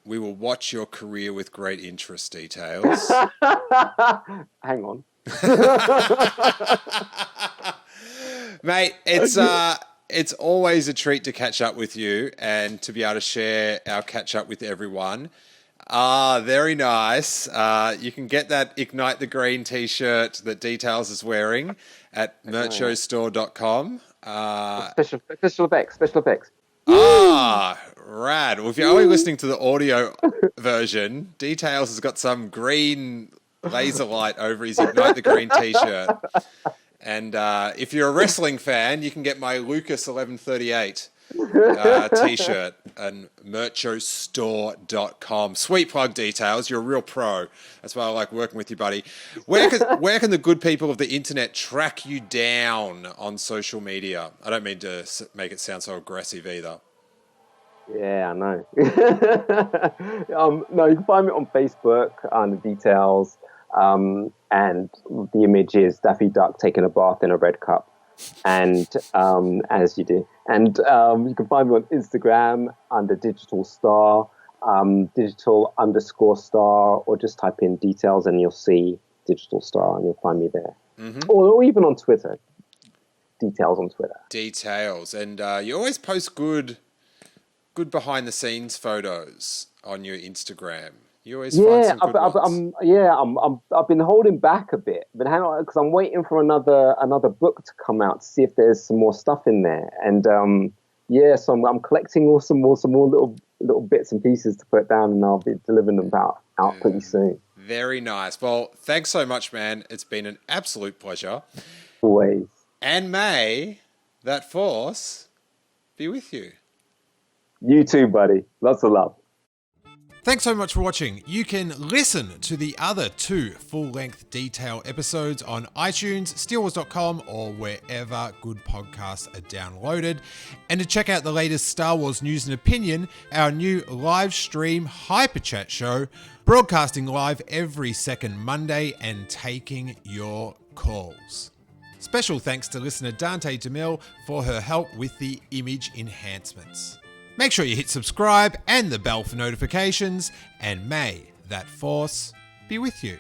we will watch your career with great interest, Dee Tails. Hang on. Mate, it's always a treat to catch up with you and to be able to share our catch up with everyone. Very nice. You can get that Ignite the Green t-shirt that Dee Tails is wearing at merchostore.com. Special effects. Rad. Well, if you're only listening to the audio version, Dee Tails has got some green laser light over his Ignite the Green t-shirt. And if you're a wrestling fan, you can get my Lucas 1138 t-shirt and merchostore.com. Sweet plug, Dee Tails. You're a real pro. That's why I like working with you, buddy. Where can the good people of the internet track you down on social media? I don't mean to make it sound so aggressive either. Yeah, I know. No, you can find me on Facebook on the details. And the image is Daffy Duck taking a bath in a red cup. And as you do. And you can find me on Instagram under Digital Star, digital_star, or just type in details and you'll see Digital Star and you'll find me there. Mm-hmm. Or even on Twitter. Details on Twitter. Details. And you always post good good behind the scenes photos on your Instagram. You always find some good ones. I've been holding back a bit, but hang on, because I'm waiting for another book to come out to see if there's some more stuff in there. And so I'm collecting some more little bits and pieces to put down, and I'll be delivering them out pretty soon. Very nice. Well, thanks so much, man. It's been an absolute pleasure. Always. And may that force be with you. You too, buddy. Lots of love. Thanks so much for watching. You can listen to the other 2 full-length detail episodes on iTunes, steelewars.com, or wherever good podcasts are downloaded. And to check out the latest Star Wars news and opinion, our new live stream Hyper Chat show, broadcasting live every second Monday and taking your calls. Special thanks to listener Dante DeMille for her help with the image enhancements. Make sure you hit subscribe and the bell for notifications, and may that force be with you.